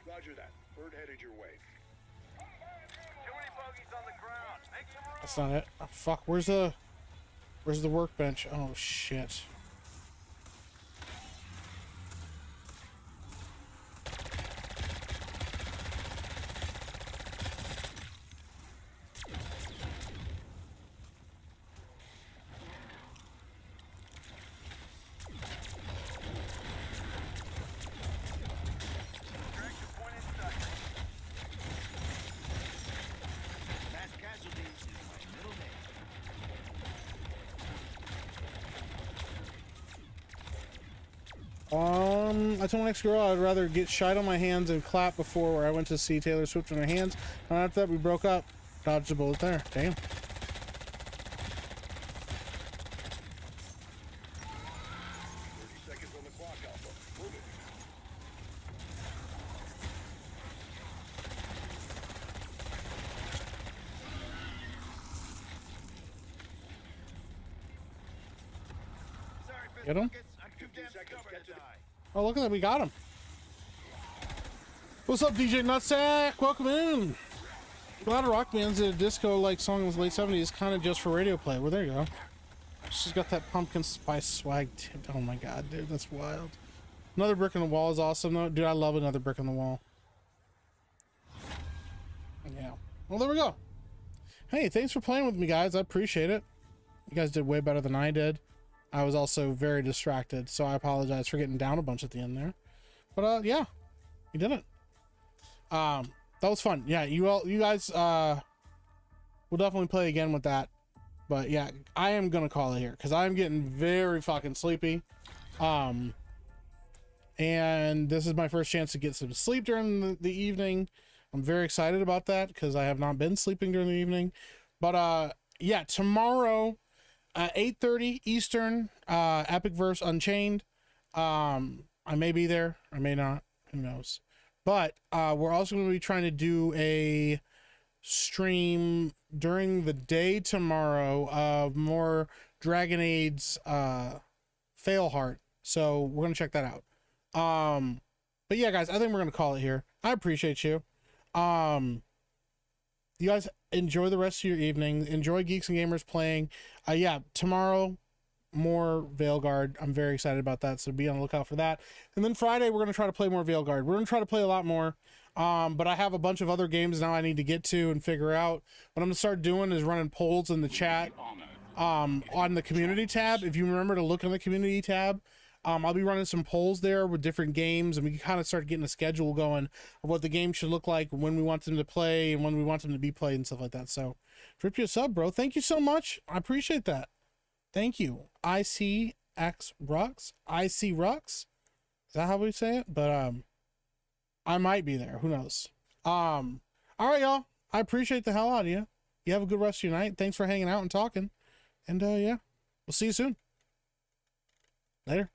Roger that. Bird headed your way. Too many bogeys on the ground. Make some room. That's not it. Oh, fuck. Where's the workbench? Oh shit. Extraction point in sight. Mass casualties is my middle name. I told my ex-girl I'd rather get shite on my hands and clap before where I went to see Taylor Swift on her hands. And after that, we broke up. Dodged a bullet there. Damn. 30 seconds on the clock, Alpha. Move it. Sorry, fist Get him? buckets. I'm too damn 15 seconds, stubborn get to to the- die. Oh, look at that. We got him. What's up, DJ Nutsack? Welcome in. A lot of rock bands did a disco-like song in the late 70s, kind of just for radio play. Well, there you go. She's got that pumpkin spice swag. Oh my god, dude, that's wild. Another brick in the wall is awesome, though. Dude, I love another brick in the wall. Yeah. Well, there we go. Hey, thanks for playing with me, guys. I appreciate it. You guys did way better than I did. I was also very distracted, so I apologize for getting down a bunch at the end there. But yeah, you did it. That was fun. Yeah, you guys we'll definitely play again with that. But yeah, I am gonna call it here because I'm getting very fucking sleepy. And this is my first chance to get some sleep during the evening. I'm very excited about that because I have not been sleeping during the evening. But yeah, tomorrow 8:30 Eastern, Epic Verse Unchained. I may be there, I may not, who knows. But we're also going to be trying to do a stream during the day tomorrow of more Dragon Aid's Fail Heart. So we're going to check that out. But yeah, guys, I think we're going to call it here. I appreciate you. You guys enjoy the rest of your evening. Enjoy Geeks and Gamers playing. Yeah, tomorrow, more Veilguard. I'm very excited about that, so be on the lookout for that. And then Friday, we're going to try to play more Veilguard. We're going to try to play a lot more. But I have a bunch of other games now I need to get to and figure out. What I'm going to start doing is running polls in the chat on the community tab. If you remember to look on the community tab, I'll be running some polls there with different games, and we can kind of start getting a schedule going of what the game should look like, when we want them to play, and when we want them to be played, and stuff like that. So, Drip you a sub, bro. Thank you so much. I appreciate that. Thank you. ICX Rux. IC Rux. Is that how we say it? But I might be there. Who knows? All right, y'all. I appreciate the hell out of you. You have a good rest of your night. Thanks for hanging out and talking. And yeah, we'll see you soon. Later.